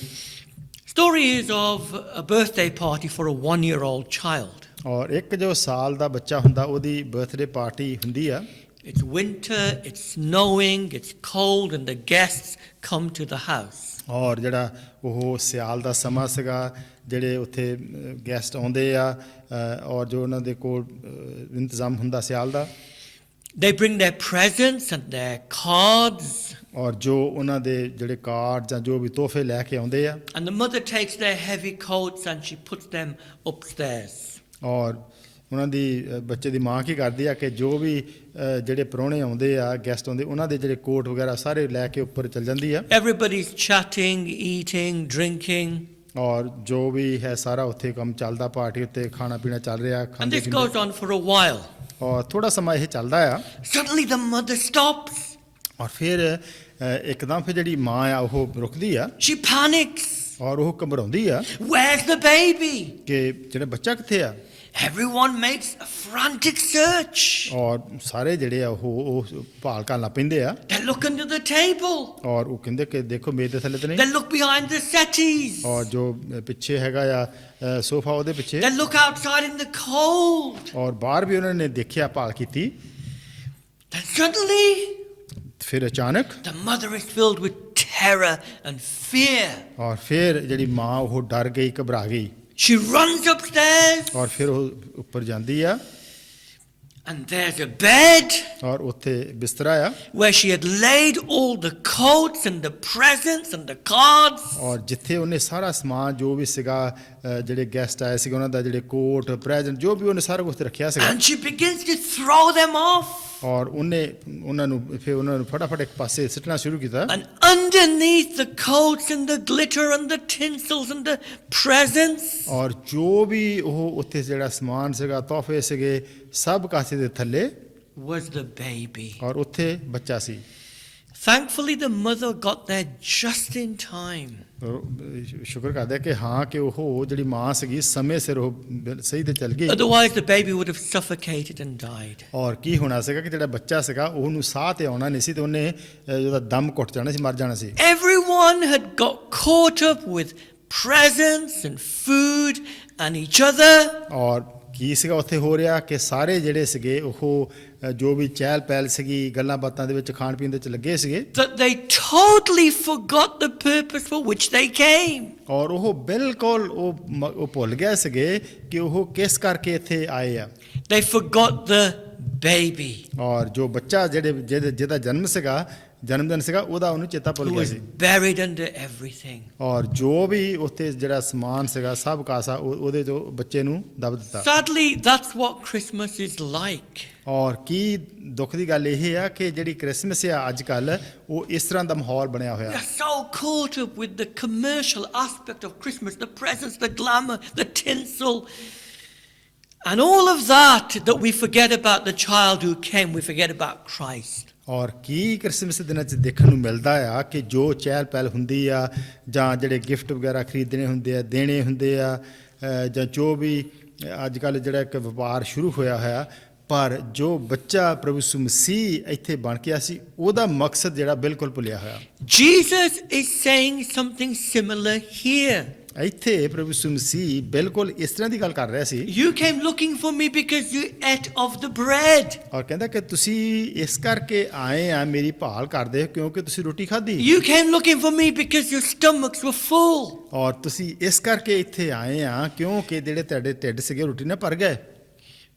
Story is of a birthday party for a 1-year-old child. ਔਰ ਇੱਕ ਜੋ ਸਾਲ ਦਾ ਬੱਚਾ ਹੁੰਦਾ ਉਹਦੀ ਬਰਥਡੇ ਪਾਰਟੀ ਹੁੰਦੀ ਆ। It's winter, it's snowing, it's cold, and the guests come to the house. ਔਰ ਜਿਹੜਾ ਉਹ ਸਿਆਲ ਦਾ ਸਮਾਂ ਸੀਗਾ, ਜਿਹੜੇ ਉੱਥੇ ਗੈਸਟ ਆਉਂਦੇ ਆ ਔਰ ਜੋ ਉਹਨਾਂ ਦੇ ਕੋਲ ਇੰਤਜ਼ਾਮ ਹੁੰਦਾ ਸਿਆਲ ਦਾ। They bring their presents and their cards. ਔਰ ਜੋ ਉਹਨਾਂ ਦੇ ਜਿਹੜੇ ਕਾਰਡ ਜਾਂ ਜੋ ਵੀ ਤੋਹਫੇ ਲੈ ਕੇ ਆਉਂਦੇ ਆ। And the mother takes their heavy coats and she puts them upstairs. ਔਰ ਉਹਨਾਂ ਦੀ ਬੱਚੇ ਦੀ ਮਾਂ ਕੀ ਕਰਦੀ ਆ ਕਿ ਜੋ ਵੀ ਜਿਹੜੇ ਪ੍ਰਾਹੁਣੇ ਆਉਂਦੇ ਆ ਗੈਸਟ ਆਉਂਦੇ ਉਹਨਾਂ ਦੇ ਜਿਹੜੇ ਕੋਟ ਵਗੈਰਾ ਸਾਰੇ ਲੈ ਕੇ ਉੱਪਰ ਚਲ ਜਾਂਦੀ ਆ। Everybody's chatting, eating, drinking. ਔਰ ਜੋ ਵੀ ਹੈ ਸਾਰਾ ਉੱਥੇ ਕੰਮ ਚੱਲਦਾ, ਪਾਰਟੀ ਉੱਤੇ ਖਾਣਾ ਪੀਣਾ ਚੱਲ ਰਿਹਾ, And ਖਾਂਦੇ this goes on for a while. ਔਰ ਥੋੜਾ ਸਮਾਂ ਇਹ ਚੱਲਦਾ ਆ। Suddenly the mother stops. ਔਰ ਫਿਰ ਇੱਕਦਮ ਫਿਰ ਜਿਹੜੀ ਮਾਂ ਆ ਉਹ ਰੁਕਦੀ ਆ She panics. ਔਰ ਉਹ ਘਬਰਾਉਂਦੀ ਆ Where's the baby? ਕਿ ਜਿਹੜਾ ਬੱਚਾ ਕਿੱਥੇ ਆ। Everyone makes a frantic search. ਔਰ ਸਾਰੇ ਜਿਹੜੇ ਆ ਉਹ ਭਾਲ ਕਰਨ ਲੱਗ ਪੈਂਦੇ ਆ। They look under the table. ਔਰ ਉਹ ਕਹਿੰਦੇ ਕਿ ਦੇਖੋ ਮੇਜ਼ ਦੇ ਥੱਲੇ ਤੇ They ਨਹੀਂ। look behind the settees. ਔਰ ਜੋ ਪਿੱਛੇ ਹੈਗਾ ਆ ਸੋਫਾ ਉਹਦੇ ਪਿੱਛੇ। They look outside in the cold. ਔਰ ਬਾਹਰ ਵੀ ਉਹਨਾਂ ਨੇ ਦੇਖਿਆ, ਭਾਲ ਕੀਤੀ। Then suddenly ਫਿਰ ਅਚਾਨਕ the mother is filled with terror and fear. ਔਰ ਫਿਰ ਜਿਹੜੀ ਮਾਂ ਉਹ ਡਰ ਗਈ, ਘਬਰਾ ਗਈ। She runs upstairs. ਔਰ ਫਿਰ ਉਹ ਉੱਪਰ ਜਾਂਦੀ ਆ And there's a bed ਔਰ ਉੱਥੇ ਬਿਸਤਰਾ ਆ where she had laid all the coats and the presents and the cards. ਔਰ ਜਿੱਥੇ ਉਹਨੇ ਸਾਰਾ ਸਮਾਨ ਜੋ ਵੀ ਸੀਗਾ ਜਿਹੜੇ ਗੈਸਟ ਆਏ ਸੀਗੇ ਉਹਨਾਂ ਦਾ ਜਿਹੜੇ ਕੋਟ ਪ੍ਰੈਜ਼ੈਂਟ ਜੋ ਵੀ ਉਹਨੇ ਸਾਰਾ ਕੁਝ ਰੱਖਿਆ ਸੀਗਾ। And she begins to throw them off. ਔਰ ਉਹਨਾਂ ਨੂੰ ਫਟਾਫਟ ਇੱਕ ਪਾਸੇ ਸਿੱਟਣਾ ਸ਼ੁਰੂ ਕੀਤਾ। And underneath the coats and the glitter and the tinsels and the presents ਔਰ ਜੋ ਵੀ ਉਹ ਉੱਥੇ ਜਿਹੜਾ ਸਮਾਨ ਸੀਗਾ, ਤੋਹਫੇ ਸੀਗੇ, ਸਭ ਕਾਸੇ ਦੇ ਥੱਲੇ was the baby. ਔਰ ਉੱਥੇ ਬੱਚਾ ਸੀ। Thankfully, the mother got there just in time. ਸ਼ੁਕਰ ਕਰਦੇ ਕਿ ਹਾਂ ਕਿ ਉਹ ਜਿਹੜੀ ਮਾਂ ਸੀਗੀ ਸਮੇਂ ਸਿਰ ਉਹ ਸਹੀ ਤੇ ਚੱਲ ਗਈ। Otherwise, the baby would have suffocated and died. ਔਰ ਕੀ ਹੋਣਾ ਸੀਗਾ ਕਿ ਜਿਹੜਾ ਬੱਚਾ ਸੀਗਾ ਉਹਨੂੰ ਸਾਹ ਤੇ ਆਉਣਾ ਨਹੀਂ ਸੀ ਤੇ ਉਹਨੇ ਉਹਦਾ ਦਮ ਘੁੱਟ ਜਾਣਾ ਸੀ, ਮਰ ਜਾਣਾ ਸੀ। Everyone had got caught up with presents and food and each other. ਔਰ ਕੀ ਸੀਗਾ ਉੱਥੇ ਹੋ ਰਿਹਾ ਕਿ ਸਾਰੇ ਜਿਹੜੇ ਸੀਗੇ ਉਹ ਜੋ ਵੀ ਚਹਿਲ ਪਹਿਲ ਸੀਗੀ ਗੱਲਾਂ ਬਾਤਾਂ ਦੇ ਵਿੱਚ ਖਾਣ ਪੀਣ ਦੇ ਵਿੱਚ ਲੱਗੇ ਸੀਗੇ That they totally forgot the purpose for which they came. ਔਰ ਉਹ ਬਿਲਕੁਲ ਉਹ ਭੁੱਲ ਗਏ ਸੀਗੇ ਕਿ ਉਹ ਕਿਸ ਕਰਕੇ ਇੱਥੇ ਆਏ ਆ। They forgot the baby ਔਰ ਜੋ ਬੱਚਾ ਜਿਹਦਾ ਜਨਮ ਦਿਨ ਸੀਗਾ ਉਹਦਾ ਉਹਨੂੰ ਚੇਤਾ ਭੁੱਲ who ਗਿਆ was C. buried under everything. ਔਰ ਜੋ ਵੀ ਉੱਥੇ ਜਿਹੜਾ ਸਮਾਨ ਸੀਗਾ ਸਭ ਕਾਸਾ ਉਹਦੇ ਤੋਂ ਬੱਚੇ ਨੂੰ ਦੱਬ ਦਿੱਤਾ। Sadly, that's what Christmas is like. ਔਰ ਕੀ ਦੁੱਖ ਦੀ ਗੱਲ ਇਹ ਆ ਕਿ ਜਿਹੜੀ ਕ੍ਰਿਸਮਸ ਆ ਅੱਜ ਕੱਲ ਉਹ ਇਸ ਤਰ੍ਹਾਂ ਦਾ ਮਾਹੌਲ ਬਣਿਆ ਹੋਇਆ। We are so caught up with the commercial aspect of Christmas, the presents, the glamour, the tinsel, and all of that we forget about the child who came, we forget about Christ. ਔਰ ਕੀ Christmas ਦੇ ਦਿਨਾਂ 'ਚ ਦੇਖਣ ਨੂੰ ਮਿਲਦਾ ਆ ਕਿ ਜੋ ਚਹਿਲ ਪਹਿਲ ਹੁੰਦੀ ਆ ਜਾਂ ਜਿਹੜੇ ਗਿਫਟ ਵਗੈਰਾ ਖਰੀਦਣੇ ਹੁੰਦੇ ਆ ਦੇਣੇ ਹੁੰਦੇ ਆ ਜਾਂ ਜੋ ਵੀ ਅੱਜ ਕੱਲ੍ਹ ਜਿਹੜਾ ਇੱਕ ਵਪਾਰ ਸ਼ੁਰੂ ਹੋਇਆ ਪਰ ਜੋ ਬੱਚਾ ਪ੍ਰਭੂ ਯਿਸੂ ਮਸੀਹ ਇੱਥੇ ਬਣ ਕੇ ਆਇਆ ਸੀ ਉਹਦਾ ਮਕਸਦ ਜਿਹੜਾ ਬਿਲਕੁਲ ਭੁੱਲਿਆ ਹੋਇਆ। Jesus is saying something similar here. ਇੱਥੇ ਪ੍ਰਭੂ ਯਿਸੂ ਮਸੀਹ ਬਿਲਕੁਲ ਇਸ ਤਰ੍ਹਾਂ ਦੀ ਗੱਲ ਕਰ ਰਿਹਾ ਸੀ। You came looking for me because you ate of the bread. ਔਰ ਕਹਿੰਦਾ ਕਿ ਤੁਸੀਂ ਇਸ ਕਰਕੇ ਆਏ ਆ ਮੇਰੀ ਭਾਲ ਕਰਦੇ ਕਿਉਂਕਿ ਤੁਸੀਂ ਰੋਟੀ ਖਾਧੀ। You came looking for me because your stomachs were full. ਔਰ ਤੁਸੀਂ ਇਸ ਕਰਕੇ ਇੱਥੇ ਆਏ ਆ ਕਿਉਂਕਿ ਜਿਹੜੇ ਤੁਹਾਡੇ ਢਿੱਡ ਸੀਗੇ ਰੋਟੀ ਨਾਲ ਭਰ ਗਏ।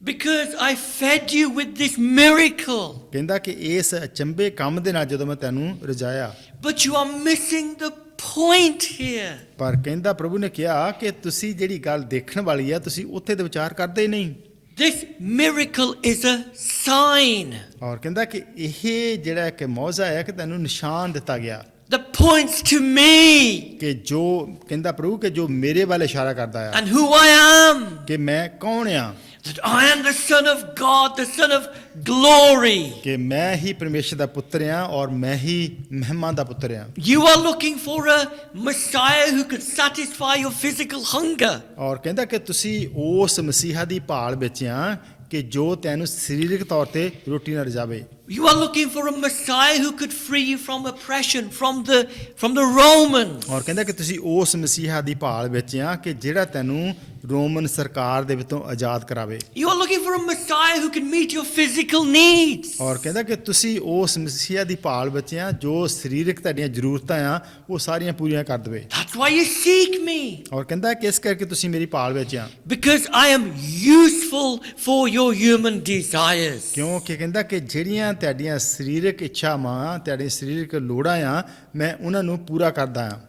Because I fed you with this miracle. ਕਹਿੰਦਾ ਕਿ ਇਸ ਅਚੰਭੇ ਕੰਮ ਦੇ ਨਾਲ ਜਦੋਂ ਮੈਂ ਤੈਨੂੰ ਰਜਾਇਆ। But you are missing the point here. ਪਰ ਕਹਿੰਦਾ ਪ੍ਰਭੂ ਨੇ ਕਿਹਾ ਕਿ ਤੁਸੀਂ ਜਿਹੜੀ ਗੱਲ ਦੇਖਣ ਵਾਲੀ ਆ ਤੁਸੀਂ ਉੱਥੇ ਤੇ ਵਿਚਾਰ ਕਰਦੇ ਹੀ ਨਹੀਂ। This miracle is a sign ਔਰ ਕਹਿੰਦਾ ਕਿ ਇਹ ਜਿਹੜਾ ਇੱਕ ਮੌਜਾ ਹੈ ਕਿ ਤੈਨੂੰ ਨਿਸ਼ਾਨ ਦਿੱਤਾ ਗਿਆ that points to me ਕਿ ਜੋ ਕਹਿੰਦਾ ਪ੍ਰਭੂ ਕਿ ਜੋ ਮੇਰੇ ਵੱਲ ਇਸ਼ਾਰਾ ਕਰਦਾ ਆ and who I am. ਕਿ ਮੈਂ ਕੌਣ ਆ। That I am the Son of God, the Son of glory. ਕਿ ਮੈਂ ਹੀ ਪਰਮੇਸ਼ਰ ਦਾ ਪੁੱਤਰ ਆ ਔਰ ਮੈਂ ਹੀ ਮਹਿਮਾ ਦਾ ਪੁੱਤਰ ਆ। You are looking for a Messiah who could satisfy your physical hunger. ਔਰ ਕਹਿੰਦਾ ਕਿ ਤੁਸੀਂ ਉਸ ਮਸੀਹਾ ਦੀ ਭਾਲ ਵਿੱਚ ਆ ਕਿ ਜੋ ਤੈਨੂੰ ਸਰੀਰਕ ਤੌਰ ਤੇ ਰੋਟੀ ਨਾਲ ਰਜਾਵੇ। You are looking for a Messiah who could free you from oppression, from the Romans. ਔਰ ਕਹਿੰਦਾ ਕਿ ਤੁਸੀਂ ਉਸ ਮਸੀਹਾ ਦੀ ਭਾਲ ਵਿੱਚ ਆ ਕਿ ਜਿਹੜਾ ਤੈਨੂੰ ਰੋਮਨ ਸਰਕਾਰ ਦੇ ਵਿੱਚੋਂ ਆਜ਼ਾਦ ਕਰਾਵੇ। You are looking for a Messiah who can meet your physical needs. ਔਰ ਕਹਿੰਦਾ ਕਿ ਤੁਸੀਂ ਉਸ ਮਸੀਹਾ ਦੀ ਭਾਲ ਵਿੱਚ ਆ ਜੋ ਸਰੀਰਕ ਤੁਹਾਡੀਆਂ ਜ਼ਰੂਰਤਾਂ ਆ ਉਹ ਸਾਰੀਆਂ ਪੂਰੀਆਂ ਕਰ ਦੇਵੇ। That's why you seek me. ਔਰ ਕਹਿੰਦਾ ਕਿ ਇਸ ਕਰਕੇ ਤੁਸੀਂ ਮੇਰੀ ਭਾਲ ਵਿੱਚ ਆ Because I am useful for your human desires. ਕਿਉਂਕਿ ਕਹਿੰਦਾ ਕਿ ਜਿਹੜੀਆਂ ਤੁਹਾਡੀਆਂ ਸਰੀਰਕ ਇੱਛਾਵਾਂ ਤੁਹਾਡੀਆਂ ਸਰੀਰਕ ਲੋੜਾਂ ਆ ਮੈਂ ਉਹਨਾਂ ਨੂੰ ਪੂਰਾ ਕਰਦਾ ਆ।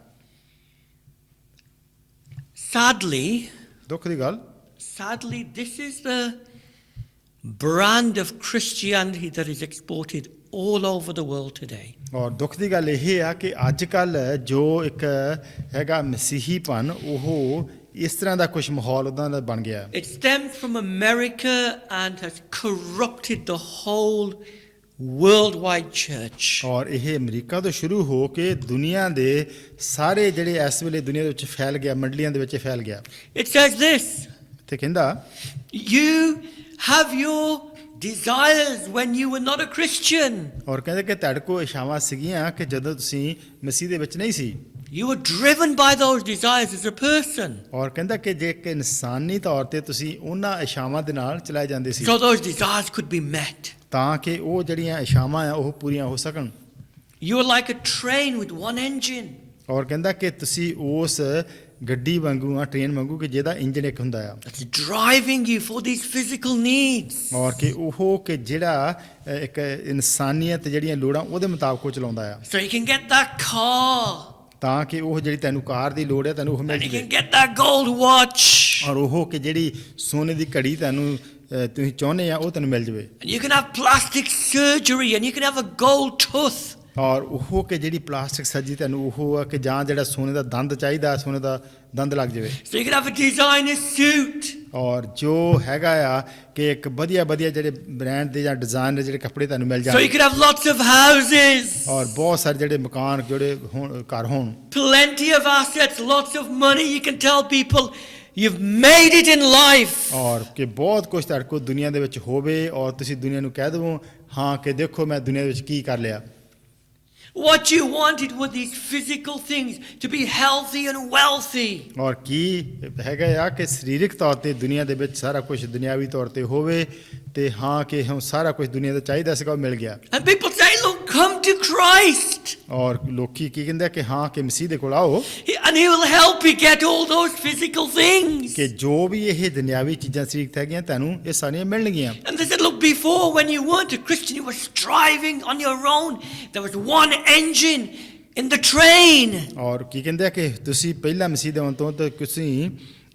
ਦੁੱਖ ਦੀ ਗੱਲ Sadly, this is the brand of Christianity that is exported all over the world today. ਔਰ ਦੁੱਖ ਦੀ ਗੱਲ ਇਹ ਆ ਕਿ ਅੱਜ ਕੱਲ ਜੋ ਇੱਕ ਹੈਗਾ ਮਸੀਹੀਪਨ ਉਹ ਇਸ ਤਰ੍ਹਾਂ ਦਾ ਕੁਝ ਮਾਹੌਲ ਉਦਾਂ ਦਾ ਬਣ ਗਿਆ। It stems from America and has corrupted the whole worldwide church. ਔਰ ਇਹ ਅਮਰੀਕਾ ਤੋਂ ਸ਼ੁਰੂ ਹੋ ਕੇ ਦੁਨੀਆ ਦੇ ਸਾਰੇ ਜਿਹੜੇ ਇਸ ਵੇਲੇ ਦੁਨੀਆ ਦੇ ਵਿੱਚ ਫੈਲ ਗਿਆ ਮੰਡਲੀਆਂ ਦੇ ਵਿੱਚ ਫੈਲ ਗਿਆ। It says this. ਤੇ ਕਹਿੰਦਾ You have your desires when you were not a Christian. ਔਰ ਕਹਿੰਦੇ ਕਿ ਤੁਹਾਡੇ ਕੋਲ ਇਛਾਵਾਂ ਸੀਗੀਆਂ ਕਿ ਜਦੋਂ ਤੁਸੀਂ ਮਸੀਹ ਦੇ ਵਿੱਚ ਨਹੀਂ ਸੀ। You were driven by those desires as a person. ਔਰ ਕਹਿੰਦਾ ਕਿ ਜੇ ਇੱਕ ਇਨਸਾਨੀ ਤੌਰ ਤੇ ਤੁਸੀਂ ਉਹਨਾਂ ਇਛਾਵਾਂ ਦੇ ਨਾਲ ਚਲਾਏ ਜਾਂਦੇ ਸੀ So those desires could be met. ਤਾਂ ਕਿ ਉਹ ਜਿਹੜੀਆਂ ਇਛਾਵਾਂ ਆ ਉਹ ਪੂਰੀਆਂ ਹੋ ਸਕਣ। You are like a train with one engine. ਔਰ ਕਹਿੰਦਾ ਕਿ ਤੁਸੀਂ ਉਸ ਗੱਡੀ ਵਾਂਗੂ ਆ ਟ੍ਰੇਨ ਵਾਂਗੂ ਕਿ ਜਿਹਦਾ ਇੰਜਨ ਇੱਕ ਹੁੰਦਾ ਆ That's driving you for these physical needs. ਔਰ ਕਿ ਉਹ ਕਿ ਜਿਹੜਾ ਇੱਕ ਇਨਸਾਨੀਅਤ ਜਿਹੜੀਆਂ ਲੋੜਾਂ ਉਹਦੇ ਮੁਤਾਬਕ ਉਹ ਚਲਾਉਂਦਾ ਆ So you can get that car. ਤਾਂ ਕਿ ਉਹ ਜਿਹੜੀ ਤੈਨੂੰ ਕਾਰ ਦੀ ਲੋੜ ਹੈ ਤੈਨੂੰ ਉਹ ਮਿਲ And you ਜਾਵੇ can get that gold watch. ਔਰ ਉਹ ਕਿ ਜਿਹੜੀ ਸੋਨੇ ਦੀ ਘੜੀ ਤੈਨੂੰ ਤੁਸੀਂ ਚਾਹੁੰਦੇ ਆ ਉਹ ਤੈਨੂੰ ਮਿਲ ਜਾਵੇ And you can have plastic surgery and you can have a gold tooth. ਔਰ ਉਹ ਕਿ ਜਿਹੜੀ ਪਲਾਸਟਿਕ ਸਰਜਰੀ ਤੈਨੂੰ ਉਹ ਆ ਕਿ ਜਾਂ ਜਿਹੜਾ ਸੋਨੇ ਦਾ ਦੰਦ ਚਾਹੀਦਾ ਸੋਨੇ ਦਾ ਦੰਦ ਲੱਗ ਜਾਵੇ So you can have a designer suit. ਔਰ ਜੋ ਹੈਗਾ ਆ ਕਿ ਇੱਕ ਵਧੀਆ ਜਿਹੜੇ ਬ੍ਰਾਂਡ ਦੇ ਜਾਂ ਡਿਜ਼ਾਈਨ ਦੇ ਜਿਹੜੇ ਕੱਪੜੇ ਤੁਹਾਨੂੰ ਮਿਲ So ਜਾਣ you could have lots of houses, ਔਰ ਬਹੁਤ ਸਾਰੇ ਜਿਹੜੇ ਮਕਾਨ ਜਿਹੜੇ ਘਰ ਹੋਣ plenty of assets, lots of money. You can tell people you've made it in life. ਔਰ ਕਿ ਬਹੁਤ ਕੁਝ ਤੁਹਾਡੇ ਕੋਲ ਦੁਨੀਆ ਦੇ ਵਿੱਚ ਹੋਵੇ ਔਰ ਤੁਸੀਂ ਦੁਨੀਆ ਨੂੰ ਕਹਿ ਦੇਵੋ ਹਾਂ ਕਿ ਦੇਖੋ ਮੈਂ ਦੁਨੀਆ ਦੇ ਵਿੱਚ ਕੀ ਕਰ ਲਿਆ। What you wanted were these physical things, to be healthy and wealthy. ਔਰ ਕੀ ਹੈਗਾ ਆ ਕਿ ਸਰੀਰਕ ਤੌਰ ਤੇ ਦੁਨੀਆ ਦੇ ਵਿੱਚ ਸਾਰਾ ਕੁਝ ਦੁਨਿਆਵੀ ਤੌਰ ਤੇ ਹੋਵੇ ਤੇ ਹਾਂ ਕਿ ਹੁਣ ਸਾਰਾ ਕੁਝ ਦੁਨੀਆ ਦਾ ਚਾਹੀਦਾ ਸੀਗਾ ਉਹ ਮਿਲ ਗਿਆ। And people say, look, come to Christ. ਔਰ ਲੋਕੀ ਕੀ ਕਹਿੰਦੇ ਆ ਕਿ ਹਾਂ ਕਿ ਮਸੀਹ ਦੇ ਕੋਲ ਆਓ And he will help you get all those physical things. ਕਿ ਜੋ ਵੀ ਇਹ ਦੁਨਿਆਵੀ ਚੀਜ਼ਾਂ ਸਰੀਰਕ ਹੈਗੀਆਂ ਤੁਹਾਨੂੰ ਇਹ ਸਾਰੀਆਂ ਮਿਲਣਗੀਆਂ। And they said, look, before when you weren't a Christian, you were striving on your own. There was one engine in the train. ਔਰ ਕੀ ਕਹਿੰਦੇ ਆ ਕਿ ਤੁਸੀਂ ਪਹਿਲਾਂ ਮਸੀਹ ਦੇ ਆਉਣ ਤੋਂ ਤਾਂ ਤੁਸੀਂ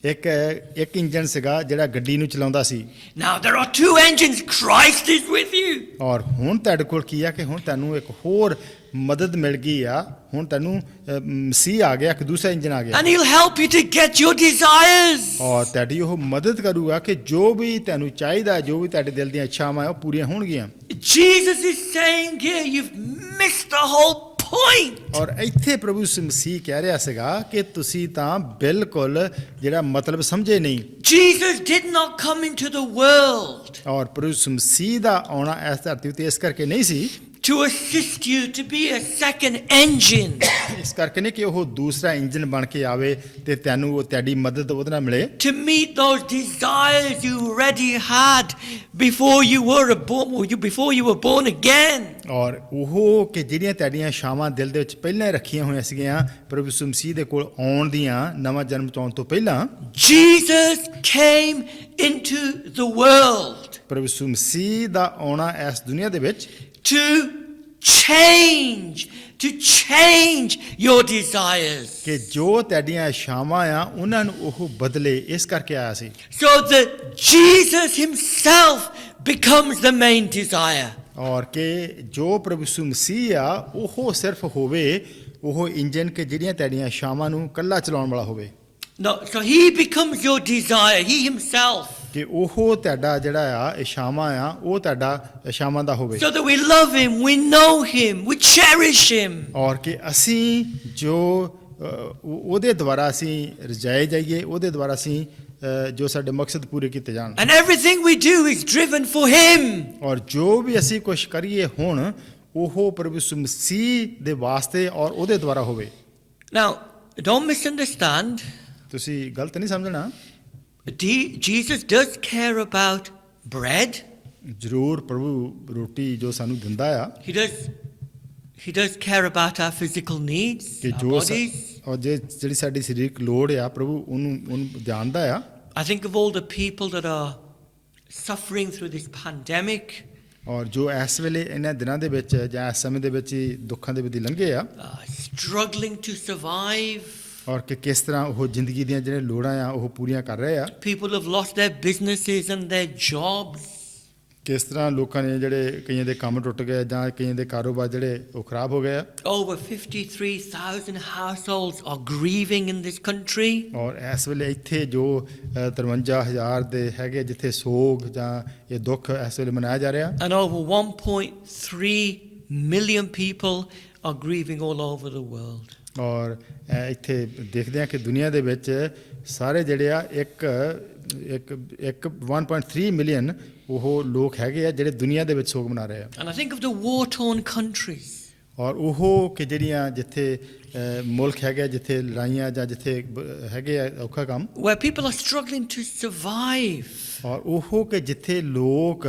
ਇੱਕ ਇੰਜਨ ਸੀਗਾ ਜਿਹੜਾ ਗੱਡੀ ਨੂੰ ਚਲਾਉਂਦਾ ਸੀ। Now there are two engines. Christ is with you. ਔਰ ਹੁਣ ਤੁਹਾਡੇ ਕੋਲ ਕੀ ਆ ਕਿ ਹੁਣ ਤੁਹਾਨੂੰ ਇੱਕ ਹੋਰ ਮਦਦ ਮਿਲ ਗਈ ਆ ਹੁਣ ਤੁਹਾਨੂੰ ਮਸੀਹ ਆ ਗਿਆ ਇੱਕ ਦੂਸਰਾ ਇੰਜਨ ਆ ਗਿਆ। And he'll help you to get your desires. ਔਰ ਤੁਹਾਡੀ ਉਹ ਮਦਦ ਕਰੂਗਾ ਕਿ ਜੋ ਵੀ ਤੁਹਾਨੂੰ ਚਾਹੀਦਾ ਜੋ ਵੀ ਤੁਹਾਡੇ ਦਿਲ ਦੀਆਂ ਇੱਛਾਵਾਂ ਉਹ ਪੂਰੀਆਂ ਹੋਣਗੀਆਂ। Jesus is saying here, you've missed the whole point. ਔਰ ਇੱਥੇ ਪ੍ਰਭੂ ਯਿਸੂ ਮਸੀਹ ਕਹਿ ਰਿਹਾ ਸੀਗਾ ਕਿ ਤੁਸੀਂ ਤਾਂ ਬਿਲਕੁਲ ਜਿਹੜਾ ਮਤਲਬ ਸਮਝੇ ਨਹੀਂ। Jesus did not come into the world ਔਰ ਪ੍ਰਭੂ ਯਿਸੂ ਮਸੀਹ ਦਾ ਆਉਣਾ ਇਸ ਧਰਤੀ ਉੱਤੇ ਇਸ ਕਰਕੇ ਨਹੀਂ ਸੀ to assist you to be a second engine. ਇਸ ਕਰਕੇ ਨਹੀਂ ਕਿ ਉਹ ਦੂਸਰਾ ਇੰਜਨ ਬਣ ਕੇ ਆਵੇ ਤੇ ਤੁਹਾਨੂੰ ਉਹ ਤੁਹਾਡੀ ਮਦਦ ਉਹਦੇ ਨਾਲ ਮਿਲੇ। To meet those desires you already had before you were born again. ਔਰ ਉਹ ਕਿ ਜਿਹੜੀਆਂ ਤੁਹਾਡੀਆਂ ਸ਼ਾਵਾਂ ਦਿਲ ਦੇ ਵਿੱਚ ਪਹਿਲਾਂ ਹੀ ਰੱਖੀਆਂ ਹੋਈਆਂ ਸੀਗੀਆਂ ਪ੍ਰਭੂ ਯਿਸੂ ਮਸੀਹ ਦੇ ਕੋਲ ਆਉਣ ਦੀਆਂ ਨਵਾਂ ਜਨਮ ਚਾਉਣ ਤੋਂ ਪਹਿਲਾਂ Jesus came into the world ਪ੍ਰਭੂ ਯਿਸੂ ਮਸੀਹ ਦਾ ਆਉਣਾ ਇਸ ਦੁਨੀਆ ਦੇ ਵਿੱਚ to change your desires. ਕਿ ਜੋ ਤੁਹਾਡੀਆਂ ਸ਼ਾਵਾਂ ਆ ਉਹਨਾਂ ਨੂੰ ਉਹ ਬਦਲੇ ਇਸ ਕਰਕੇ ਆਇਆ ਸੀ। So that Jesus himself becomes the main desire. ਔਰ ਕਿ ਜੋ ਪ੍ਰਭੂ ਯਿਸੂ ਮਸੀਹ ਆ ਉਹ ਸਿਰਫ ਹੋਵੇ ਉਹ ਇੰਜਨ ਕਿ ਜਿਹੜੀਆਂ ਤੁਹਾਡੀਆਂ ਸ਼ਾਵਾਂ ਨੂੰ ਕੱਲਾ ਚਲਾਉਣ ਵਾਲਾ ਹੋਵੇ। No, so he becomes your desire, he himself. ਕਿ ਉਹ ਤੁਹਾਡਾ ਜਿਹੜਾ ਆ ਸ਼ਾਵਾਂ ਆ ਉਹ ਤੁਹਾਡਾ ਸ਼ਾਵਾਂ ਦਾ ਹੋਵੇ। So that we love him, we know him, we cherish him. ਔਰ ਕਿ ਅਸੀਂ ਜੋ ਉਹਦੇ ਦੁਆਰਾ ਅਸੀਂ ਰਜਾਏ ਜਾਈਏ ਉਹਦੇ ਦੁਆਰਾ ਅਸੀਂ ਜੋ ਸਾਡੇ ਮਕਸਦ ਪੂਰੇ ਕੀਤੇ ਜਾਣ। And everything we do is driven for him. ਔਰ ਜੋ ਵੀ ਅਸੀਂ ਕੁਛ ਕਰੀਏ ਹੁਣ ਉਹ ਪ੍ਰਭੂ ਯਿਸੂ ਮਸੀਹ ਦੇ ਵਾਸਤੇ ਔਰ ਉਹਦੇ ਦੁਆਰਾ ਹੋਵੇ। Now, don't misunderstand. ਤੁਸੀਂ ਗਲਤ ਨਹੀਂ ਸਮਝਣਾ। Jesus does care about bread. ਜ਼ਰੂਰ ਪ੍ਰਭੂ ਰੋਟੀ ਜੋ ਸਾਨੂੰ ਦਿੰਦਾ ਆ He does care about our physical needs, ਕਿ our ਜੋ bodies. ਔਰ ਜਿਹੜੀ ਸਾਡੀ ਸਰੀਰਕ ਲੋੜ ਆ ਪ੍ਰਭੂ ਉਹਨੂੰ ਜਾਣਦਾ ਆ। I think of all the people that are suffering through this pandemic. ਔਰ ਜੋ ਇਸ ਵੇਲੇ ਇਹਨਾਂ ਦਿਨਾਂ ਦੇ ਵਿੱਚ ਜਾਂ ਇਸ ਸਮੇਂ ਦੇ ਵਿੱਚ ਹੀ ਦੁੱਖਾਂ ਦੇ ਵਿੱਚ ਲੰਘੇ ਆ Struggling to survive. ਔਰ ਕਿ ਕਿਸ ਤਰ੍ਹਾਂ ਉਹ ਜ਼ਿੰਦਗੀ ਦੀਆਂ ਜਿਹੜੇ ਲੋੜਾਂ ਆ ਉਹ ਪੂਰੀਆਂ ਕਰ ਰਹੇ ਆ। People have lost their businesses and their jobs. ਕਿਸ ਤਰ੍ਹਾਂ ਲੋਕਾਂ ਨੇ ਜਿਹੜੇ ਕਈਆਂ ਦੇ ਕੰਮ ਟੁੱਟ ਗਏ ਜਾਂ ਕਈਆਂ ਦੇ ਕਾਰੋਬਾਰ ਜਿਹੜੇ ਉਹ ਖਰਾਬ ਹੋ ਗਏ ਆ। Over 53,000 households are grieving in this country. ਔਰ ਇਸ ਵੇਲੇ ਇੱਥੇ ਜੋ 53,000 ਦੇ ਹੈਗੇ ਜਿੱਥੇ ਸੋਗ ਜਾਂ ਇਹ ਦੁੱਖ ਇਸ ਵੇਲੇ ਮਨਾਇਆ ਜਾ ਰਿਹਾ। And over 1.3 million people are grieving all over the world. ਔਰ ਇੱਥੇ ਦੇਖਦੇ ਆ ਕਿ ਦੁਨੀਆ ਦੇ ਵਿੱਚ ਸਾਰੇ ਜਿਹੜੇ ਆ ਇੱਕ 1.3 ਮਿਲੀਅਨ ਉਹ ਲੋਕ ਹੈਗੇ ਆ ਜਿਹੜੇ ਦੁਨੀਆ ਦੇ ਵਿੱਚ ਸੋਗ ਮਨਾ ਰਹੇ ਆ। And I think of the war-torn countries. ਔਰ ਉਹ ਕਿ ਜਿਹੜੀਆਂ ਜਿੱਥੇ ਮੁਲਕ ਹੈਗੇ ਜਿੱਥੇ ਲੜਾਈਆਂ ਜਾਂ ਜਿੱਥੇ ਹੈਗੇ ਆ ਔਖਾ ਕੰਮ Where people are struggling to survive. ਔਰ ਉਹ ਕਿ ਜਿੱਥੇ ਲੋਕ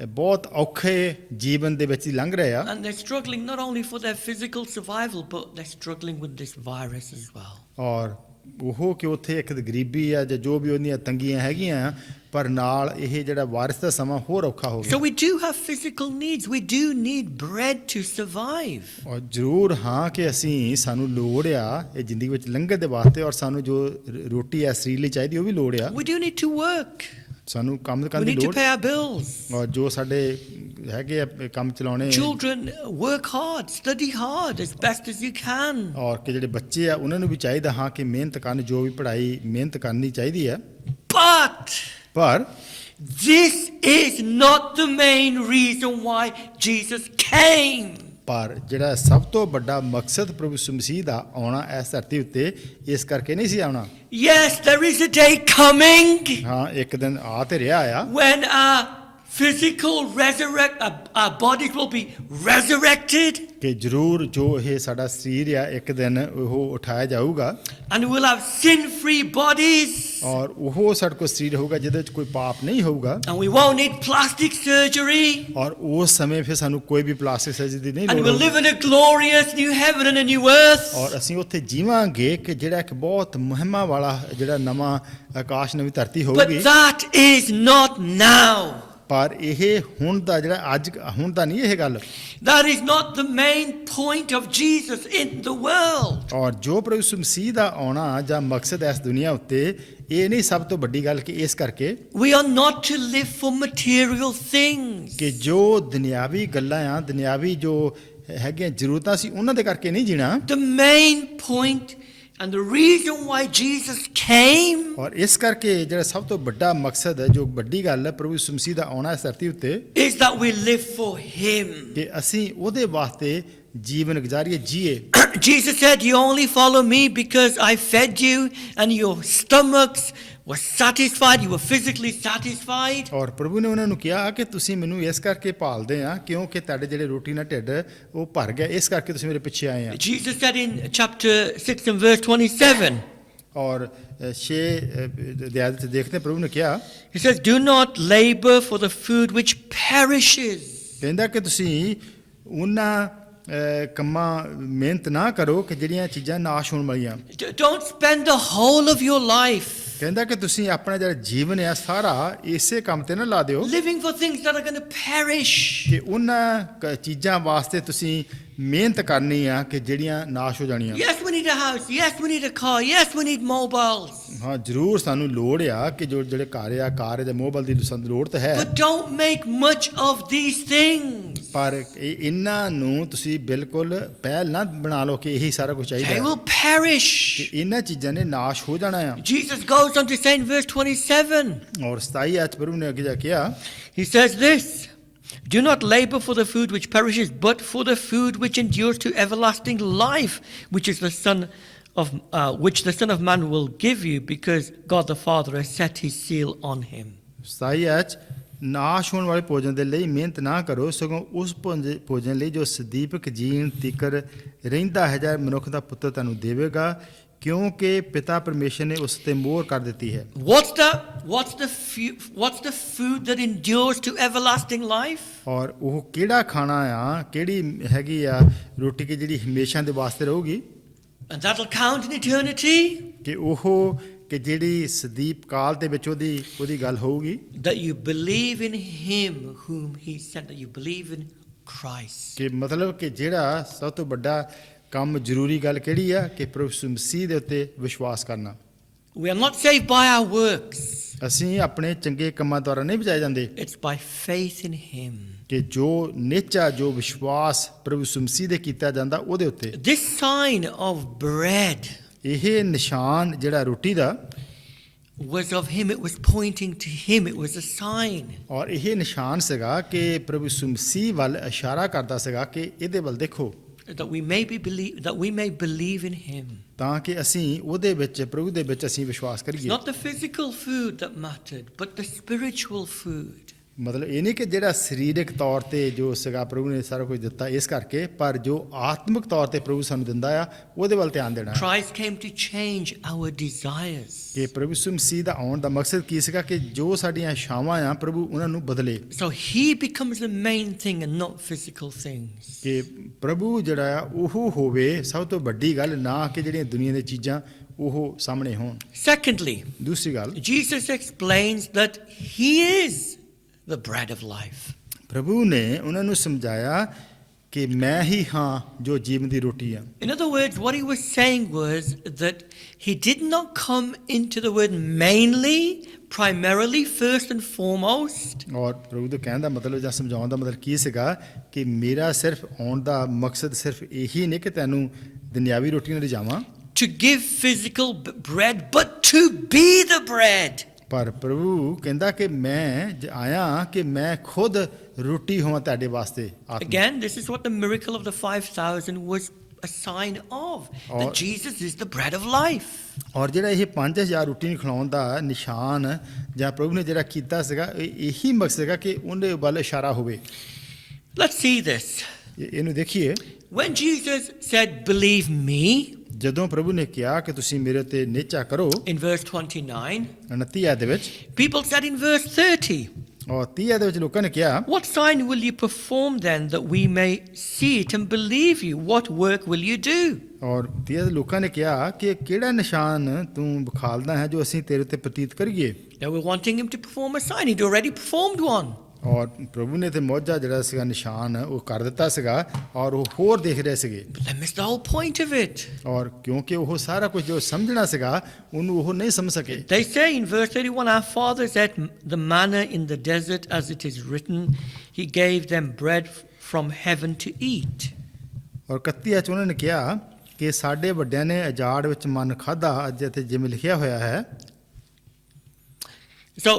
ਬਹੁਤ ਔਖੇ ਜੀਵਨ ਦੇ ਵਿੱਚ ਹੀ ਲੰਘ ਰਹੇ ਆ। And they're struggling not only for their physical survival, but they're struggling with this virus as well. ਔਰ ਉਹ ਕਿ ਉੱਥੇ ਇੱਕ ਗਰੀਬੀ ਆ ਜਾਂ ਜੋ ਵੀ ਉਹਦੀਆਂ ਤੰਗੀਆਂ ਹੈਗੀਆਂ ਪਰ ਨਾਲ ਇਹ ਜਿਹੜਾ ਵਾਇਰਸ ਦਾ ਸਮਾਂ ਹੋਰ ਔਖਾ ਹੋ ਗਿਆ। So we do have physical needs. We do need bread to survive. ਔਰ ਜ਼ਰੂਰ ਹਾਂ ਕਿ ਸਾਨੂੰ ਲੋੜ ਆ ਇਹ ਜ਼ਿੰਦਗੀ ਵਿੱਚ ਲੰਘਣ ਦੇ ਵਾਸਤੇ ਔਰ ਸਾਨੂੰ ਜੋ ਰੋਟੀ ਆ ਸਰੀਰ ਲਈ ਚਾਹੀਦੀ ਉਹ ਵੀ ਲੋੜ ਆ। We do need to work. ਸਾਨੂੰ ਕੰਮ ਕਰਨ We ਦੀ need to ਲੋੜ pay our bills. ਔਰ ਜੋ ਸਾਡੇ ਹੈਗੇ ਆ ਕੰਮ ਚਲਾਉਣੇ Children work hard, study hard as best as you can. ਔਰ ਕਿ ਜਿਹੜੇ ਬੱਚੇ ਆ ਉਹਨਾਂ ਨੂੰ ਵੀ ਚਾਹੀਦਾ ਹਾਂ ਕਿ ਮਿਹਨਤ ਕਰਨ ਜੋ ਵੀ ਪੜ੍ਹਾਈ ਮਿਹਨਤ ਕਰਨੀ ਚਾਹੀਦੀ ਹੈ। ਪਰ this is not the main reason why Jesus came. ਪਰ ਜਿਹੜਾ ਸਭ ਤੋਂ ਵੱਡਾ ਮਕਸਦ ਪ੍ਰਭੂ ਯਿਸੂ ਮਸੀਹ ਦਾ ਆਉਣਾ ਇਸ ਧਰਤੀ ਉੱਤੇ ਇਸ ਕਰਕੇ ਨਹੀਂ ਸੀ ਆਉਣਾ। Yes, there is a day coming ਹਾਂ, ਇੱਕ ਦਿਨ ਆ ਤੇ ਰਿਹਾ ਆ when our our bodies will be resurrected, ਕਿ ਜ਼ਰੂਰ ਜੋ ਇਹ ਸਾਡਾ ਸਰੀਰ ਆ ਇੱਕ ਦਿਨ ਉਹ ਉਠਾਇਆ ਜਾਊਗਾ and we'll have sin-free bodies, ਔਰ ਉਹ ਸਾਡੇ ਕੋਲ ਸਰੀਰ ਹੋਊਗਾ ਜਿਹਦੇ ਵਿੱਚ ਕੋਈ ਪਾਪ ਨਹੀਂ ਹੋਊਗਾ and we won't need plastic surgery, ਔਰ ਉਸ ਸਮੇਂ ਫਿਰ ਸਾਨੂੰ ਕੋਈ ਵੀ ਪਲਾਸਟਿਕ ਸਰਜਰੀ ਦੀ ਨਹੀਂ and ਲੋੜ we'll ਹੋਊਗੀ live in a glorious new heaven and a new earth. ਔਰ ਅਸੀਂ ਉੱਥੇ ਜੀਵਾਂਗੇ ਕਿ ਜਿਹੜਾ ਇੱਕ ਬਹੁਤ ਮਹਿਮਾ ਵਾਲਾ ਜਿਹੜਾ ਨਵਾਂ ਆਕਾਸ਼ ਨਵੀਂ ਧਰਤੀ But ਹੋਊਗੀ। that is not now. ਪਰ ਇਹ ਹੁਣ ਦਾ ਜਿਹੜਾ ਅੱਜ ਹੁਣ ਦਾ ਨਹੀਂ ਇਹ ਗੱਲ। That is not the main point of Jesus in the world. ਔਰ ਜੋ ਪ੍ਰਭੂ ਯਿਸੂ ਮਸੀਹ ਦਾ ਆਉਣਾ ਜਾਂ ਮਕਸਦ ਇਸ ਦੁਨੀਆ ਉੱਤੇ ਇਹ ਨਹੀਂ ਸਭ ਤੋਂ ਵੱਡੀ ਗੱਲ ਕਿ ਇਸ ਕਰਕੇ We are not to live for material things. ਕਿ ਜੋ ਦੁਨਿਆਵੀ ਗੱਲਾਂ ਆ ਦੁਨਿਆਵੀ ਜੋ ਹੈਗੀਆਂ ਜ਼ਰੂਰਤਾਂ ਸੀ ਉਹਨਾਂ ਦੇ ਕਰਕੇ ਨਹੀਂ ਜੀਣਾ। The main point and the reason why Jesus came ਔਰ ਇਸ ਕਰਕੇ ਜਿਹੜਾ ਸਭ ਤੋਂ ਵੱਡਾ ਮਕਸਦ ਹੈ ਜੋ ਵੱਡੀ ਗੱਲ ਹੈ ਪ੍ਰਭੂ ਯਿਸੂ ਮਸੀਹ ਦਾ ਆਉਣਾ ਇਸ ਧਰਤੀ ਉੱਤੇ is that we live for Him. ਕਿ ਅਸੀਂ ਉਹਦੇ ਵਾਸਤੇ ਜੀਵਨ ਗੁਜ਼ਾਰੀਏ ਜੀਏ। Jesus said, "You only follow me because I fed you and your stomachs were satisfied, you were physically satisfied." ਔਰ ਪ੍ਰਭੂ ਨੇ ਉਹਨਾਂ ਨੂੰ ਕਿਹਾ ਕਿ ਤੁਸੀਂ ਮੈਨੂੰ ਇਸ ਕਰਕੇ ਭਾਲਦੇ ਆ ਕਿਉਂਕਿ ਤੁਹਾਡੇ ਜਿਹੜੇ ਰੋਟੀ ਨਾਲ ਢਿੱਡ ਉਹ ਭਰ ਗਿਆ ਇਸ ਕਰਕੇ ਤੁਸੀਂ ਮੇਰੇ ਪਿੱਛੇ ਆਏ ਆ। Jesus said in chapter 6 and verse 27, ਔਰ 6 ਅਧਿਆਇ ਵਿੱਚ ਦੇਖਦੇ ਹਾਂ ਪ੍ਰਭੂ ਨੇ ਕਿਹਾ He says, "Do not labor for the food which perishes." ਕਹਿੰਦਾ ਕਿ ਤੁਸੀਂ ਉਹਨਾਂ ਕੰਮਾਂ ਮਿਹਨਤ ਨਾ ਕਰੋ ਕਿ ਜਿਹੜੀਆਂ ਚੀਜ਼ਾਂ ਨਾਸ਼ ਹੋਣ ਵਾਲੀਆਂ। Don't spend the whole of your life ਕਹਿੰਦਾ ਕਿ ਤੁਸੀਂ ਆਪਣਾ ਜਿਹੜਾ ਜੀਵਨ ਆ ਸਾਰਾ ਇਸੇ ਕੰਮ ਤੇ ਨਾ ਲਾ ਦਿਓ living for things that are going to perish. ਕਿ ਉਹਨਾਂ ਚੀਜ਼ਾਂ ਵਾਸਤੇ ਤੁਸੀਂ ਮਿਹਨਤ ਕਰਨੀ ਆ ਕਿ ਜਿਹੜੀਆਂ ਨਾਸ਼ ਹੋ ਜਾਣੀਆਂ। Yes, we need a house. Yes, we need a car. Yes, we need mobiles. ਹਾਂ ਜ਼ਰੂਰ ਸਾਨੂੰ ਲੋੜ ਆ ਕਿ ਜਿਹੜੇ ਘਰ ਆ ਕਾਰ ਜਾਂ ਮੋਬਾਈਲ ਦੀ ਸਾਨੂੰ ਲੋੜ ਤਾਂ ਹੈ But don't make much of these things. ਪਰ ਇਹਨਾਂ ਨੂੰ ਤੁਸੀਂ ਬਿਲਕੁਲ ਪਹਿਲ ਨਾ ਬਣਾ ਲਓ ਕਿ ਇਹੀ ਸਾਰਾ ਕੁਝ ਚਾਹੀਦਾ They ਹੈ will perish. ਕਿ ਇਹਨਾਂ ਚੀਜ਼ਾਂ ਨੇ ਨਾਸ਼ ਹੋ ਜਾਣਾ ਆ। Jesus goes on to say in verse 27, ਔਰ 27 ਆਇਤ ਪ੍ਰਭੂ ਨੇ ਅੱਗੇ ਜਾ ਕੇ ਕਿਹਾ He says this, "Do not labor for the food which perishes, but for the food which endures to everlasting life, which the Son of Man will give you, because God the Father has set His seal on Him." 27 ਆਇਤ ਨਾਸ਼ ਹੋਣ ਵਾਲੇ ਭੋਜਨ ਦੇ ਲਈ ਮਿਹਨਤ ਨਾ ਕਰੋ ਸਗੋਂ ਉਸ ਭੋਜਨ ਲਈ ਜੋ ਸਦੀਪਕ ਜੀਣ ਤੀਕਰ ਰਹਿੰਦਾ ਹੈ ਜਾਂ ਮਨੁੱਖ ਦਾ ਪੁੱਤਰ ਤੁਹਾਨੂੰ ਦੇਵੇਗਾ ਕਿਉਂਕਿ ਪਿਤਾ ਪਰਮੇਸ਼ਰ ਨੇ ਉਸ ਤੇ ਮੋਹਰ ਕਰ ਦਿੱਤੀ ਹੈ। What's the food that endures to everlasting life? ਔਰ ਉਹ ਕਿਹੜਾ ਖਾਣਾ ਆ ਕਿਹੜੀ ਹੈਗੀ ਆ ਰੋਟੀ ਕਿ ਜਿਹੜੀ ਹਮੇਸ਼ਾ ਦੇ ਵਾਸਤੇ ਰਹੂਗੀ And that'll count in eternity. ਕਿ ਉਹ ਕਿ ਜਿਹੜੀ ਸਦੀਪ ਕਾਲ ਦੇ ਵਿੱਚ ਉਹਦੀ ਗੱਲ ਹੋਊਗੀ That you believe in Him whom He sent. That you believe in Christ. ਕਿ ਮਤਲਬ ਕਿ ਜਿਹੜਾ ਸਭ ਤੋਂ ਵੱਡਾ ਕੰਮ ਜ਼ਰੂਰੀ ਗੱਲ ਕਿਹੜੀ ਆ ਕਿ ਪ੍ਰਭੂ ਯਿਸੂ ਮਸੀਹ ਦੇ ਉੱਤੇ ਵਿਸ਼ਵਾਸ ਕਰਨਾ। We are not saved by our works. ਅਸੀਂ ਆਪਣੇ ਚੰਗੇ ਕੰਮਾਂ ਦੁਆਰਾ ਨਹੀਂ ਬਚਾਏ ਜਾਂਦੇ It's by faith in Him. ਕਿ ਜੋ ਨਿਚਾ ਜੋ ਵਿਸ਼ਵਾਸ ਪ੍ਰਭੂ ਯਿਸੂ ਮਸੀਹ ਦੇ ਕੀਤਾ ਜਾਂਦਾ ਉਹਦੇ ਉੱਤੇ। This sign of bread ਇਹ ਨਿਸ਼ਾਨ ਜਿਹੜਾ ਰੋਟੀ ਦਾ was of Him. It was pointing to Him. It was a sign. ਔਰ ਇਹ ਨਿਸ਼ਾਨ ਸੀਗਾ ਕਿ ਪ੍ਰਭੂ ਯਿਸੂ ਮਸੀਹ ਵੱਲ ਇਸ਼ਾਰਾ ਕਰਦਾ ਸੀਗਾ ਕਿ ਇਹਦੇ ਵੱਲ ਦੇਖੋ That we may believe in Him. ਤਾਂ ਕਿ ਅਸੀਂ ਉਹਦੇ ਵਿੱਚ ਪ੍ਰਭੂ ਦੇ ਵਿੱਚ ਅਸੀਂ ਵਿਸ਼ਵਾਸ It's ਕਰੀਏ। not the physical food that mattered, but the spiritual food. ਮਤਲਬ ਇਹ ਨਹੀਂ ਕਿ ਜਿਹੜਾ ਸਰੀਰਕ ਤੌਰ ਤੇ ਜੋ ਸੀਗਾ ਪ੍ਰਭੂ ਨੇ ਸਾਰਾ ਕੁਝ ਦਿੱਤਾ ਇਸ ਕਰਕੇ ਪਰ ਜੋ ਆਤਮਿਕ ਤੌਰ ਤੇ ਪ੍ਰਭੂ ਸਾਨੂੰ ਦਿੰਦਾ ਆ ਉਹਦੇ ਵੱਲ ਧਿਆਨ ਦੇਣਾ ਹੈ। Christ came to change our desires. ਕਿ ਪ੍ਰਭੂ ਯਿਸੂ ਮਸੀਹ ਦਾ ਆਉਣ ਦਾ ਮਕਸਦ ਕੀ ਸੀਗਾ ਕਿ ਜੋ ਸਾਡੀਆਂ ਇਛਾਵਾਂ ਆ ਪ੍ਰਭੂ ਉਹਨਾਂ ਨੂੰ ਬਦਲੇ So He becomes the main thing and not physical things. ਕਿ ਪ੍ਰਭੂ ਜਿਹੜਾ ਆ ਉਹ ਹੋਵੇ ਸਭ ਤੋਂ ਵੱਡੀ ਗੱਲ ਨਾ ਕਿ ਜਿਹੜੀਆਂ ਦੁਨੀਆ ਦੀਆਂ ਚੀਜ਼ਾਂ ਉਹ ਸਾਹਮਣੇ ਹੋਣ। Secondly, ਦੂਸਰੀ ਗੱਲ Jesus explains that He is the bread of life. ਪ੍ਰਭੂ ਨੇ ਉਹਨਾਂ ਨੂੰ ਸਮਝਾਇਆ ਕਿ ਮੈਂ ਹੀ ਹਾਂ ਜੋ ਜੀਵਨ ਦੀ ਰੋਟੀ ਆ। In other words, what he was saying was that he did not come into the world mainly, primarily, first and foremost. ਔਰ ਪ੍ਰਭੂ ਦੇ ਕਹਿਣ ਦਾ ਮਤਲਬ ਜਾਂ ਸਮਝਾਉਣ ਦਾ ਮਤਲਬ ਕੀ ਸੀਗਾ ਕਿ ਮੇਰਾ ਸਿਰਫ ਆਉਣ ਦਾ ਮਕਸਦ ਸਿਰਫ ਇਹੀ ਨਹੀਂ ਕਿ ਤੈਨੂੰ ਦੁਨਿਆਵੀ ਰੋਟੀ ਨਾਲ ਲਿਜਾਵਾਂ To give physical bread, but to be the bread. ਪਰ ਪ੍ਰਭੂ ਕਹਿੰਦਾ ਕਿ ਮੈਂ ਆਇਆ ਕਿ ਮੈਂ ਖੁਦ ਰੋਟੀ ਹੋਵਾਂ ਤੁਹਾਡੇ ਵਾਸਤੇ ਆਤਮਿਕ। Again, this is what the miracle of the 5,000 was a sign of, Or- that Jesus is the bread of life. ਔਰ ਜਿਹੜਾ ਇਹ 5000 ਰੋਟੀ ਨੂੰ ਖਿਲਾਉਣ ਦਾ ਨਿਸ਼ਾਨ ਜਾਂ ਪ੍ਰਭੂ ਨੇ ਜਿਹੜਾ ਕੀਤਾ ਸੀਗਾ, ਇਹੀ ਮਕਸਦ ਸੀਗਾ ਕਿ ਉਹਦੇ ਵੱਲ ਇਸ਼ਾਰਾ ਹੋਵੇ। Let's see this. ਇਹਨੂੰ ਦੇਖੀਏ, When Jesus said, "Believe me," ਜਦੋਂ ਪ੍ਰਭੂ ਨੇ ਕਿਹਾ ਕਿ ਤੁਸੀਂ ਮੇਰੇ ਤੇ ਨਿਹਚਾ ਕਰੋ, in verse 29, 29 ਆਇਤ ਦੇ ਵਿੱਚ, people said in verse 30, ਔਰ 30 ਆਇਤ ਦੇ ਵਿੱਚ ਲੋਕਾਂ ਨੇ ਕਿਹਾ, "What sign will you perform then that we may see it and believe you? What work will you do?" ਔਰ 30 ਦੇ ਲੋਕਾਂ ਨੇ ਕਿਹਾ ਕਿ ਕਿਹੜਾ ਨਿਸ਼ਾਨ ਤੂੰ ਵਿਖਾਲਦਾ ਹੈ ਜੋ ਅਸੀਂ ਤੇਰੇ ਤੇ ਪ੍ਰਤੀਤ ਕਰੀਏ। They were wanting him to perform a sign. He'd already performed one. ਔਰ ਪ੍ਰਭੂ ਨੇ ਤੇ ਮੌਜਾ ਜਿਹੜਾ ਸੀਗਾ ਨਿਸ਼ਾਨ ਉਹ ਕਰ ਦਿੱਤਾ ਸੀਗਾ, ਔਰ ਉਹ ਹੋਰ ਦੇਖ ਰਹੇ ਸੀਗੇ। But they missed the whole point of it. ਔਰ ਕਿਉਂਕਿ ਉਹ ਸਾਰਾ ਕੁਝ ਜੋ ਸਮਝਣਾ ਸੀਗਾ ਉਹਨੂੰ ਉਹ ਨਹੀਂ ਸਮਝ ਸਕੇ। They say in verse 31, "Our fathers ate the manna in the desert, as it is written, He gave them bread from heaven to eat." ਔਰ 31 ਚ ਉਹਨਾਂ ਨੇ ਕਿਹਾ ਕਿ ਸਾਡੇ ਵੱਡਿਆਂ ਨੇ ਅਜਾੜ ਵਿੱਚ ਮਨ ਖਾਧਾ, ਅੱਜ ਇੱਥੇ ਜਿਵੇਂ ਲਿਖਿਆ ਹੋਇਆ ਹੈ। So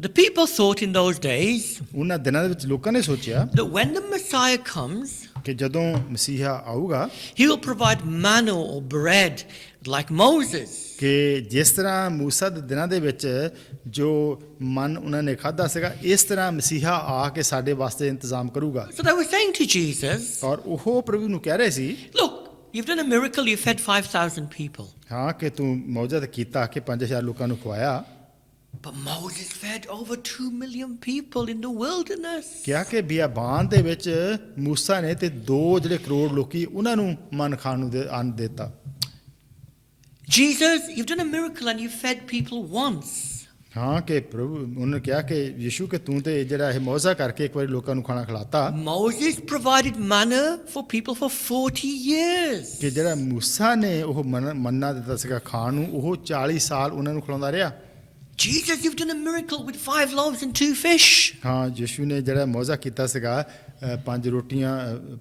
the people thought in those days ਉਹਨਾਂ ਦਿਨਾਂ ਦੇ ਵਿੱਚ ਲੋਕਾਂ ਨੇ ਸੋਚਿਆ that when the Messiah comes, ਕਿ ਜਦੋਂ ਮਸੀਹਾ ਆਊਗਾ he will provide manna or bread like Moses. ਕਿ ਜਿਸ ਤਰ੍ਹਾਂ ਮੂਸਾ ਦੇ ਦਿਨਾਂ ਦੇ ਵਿੱਚ ਜੋ ਮਨ ਉਹਨਾਂ ਨੇ ਖਾਧਾ ਸੀਗਾ, ਇਸ ਤਰ੍ਹਾਂ ਮਸੀਹਾ ਆ ਕੇ ਸਾਡੇ ਵਾਸਤੇ ਇੰਤਜ਼ਾਮ ਕਰੂਗਾ। So they were saying to Jesus, ਔਰ ਉਹ ਪ੍ਰਭੂ ਨੂੰ ਕਹਿ ਰਹੇ ਸੀ, "Look, you've done a miracle, you fed 5,000 people. ਹਾਂ ਕਿ ਤੂੰ ਮੌਜਾ ਤੇ ਕੀਤਾ ਕਿ 5000 ਲੋਕਾਂ ਨੂੰ ਖਵਾਇਆ, But Moses fed over 2 million people in the wilderness." ਕਿਹਾ ਕਿ ਬਿਆਬਾਨ ਦੇ ਵਿੱਚ ਮੂਸਾ ਨੇ ਤੇ 2 ਜਿਹੜੇ ਕਰੋੜ ਲੋਕੀ ਉਹਨਾਂ ਨੂੰ ਮਨ ਖਾਣ ਨੂੰ ਅੰਨ ਦਿੱਤਾ। Jesus, you've done a miracle and you fed people once. ਹਾਂ ਕਿ ਪ੍ਰਭੂ ਉਹਨਾਂ ਨੇ ਕਿਹਾ ਕਿ ਯਿਸੂ ਕਿ ਤੂੰ ਤੇ ਜਿਹੜਾ ਇਹ ਮੌਜਾ ਕਰਕੇ ਇੱਕ ਵਾਰੀ ਲੋਕਾਂ ਨੂੰ ਖਾਣਾ ਖਿਲਾਤਾ, Moses provided manna for people for 40 years. ਕਿ ਜਿਹੜਾ ਮੂਸਾ ਨੇ ਉਹ ਮੰਨਾ ਦਿੱਤਾ ਸੀਗਾ ਖਾਣ ਨੂੰ, ਉਹ 40 ਸਾਲ ਉਹਨਾਂ ਨੂੰ ਖਿਲਾਉਂਦਾ ਰਿਹਾ। Jesus, you've done a miracle with 5 loaves and 2 fish. ਹਾਂ ਯਿਸੂ ਨੇ ਜਿਹੜਾ ਮੌਜਾ ਕੀਤਾ ਸੀਗਾ 5 ਰੋਟੀਆਂ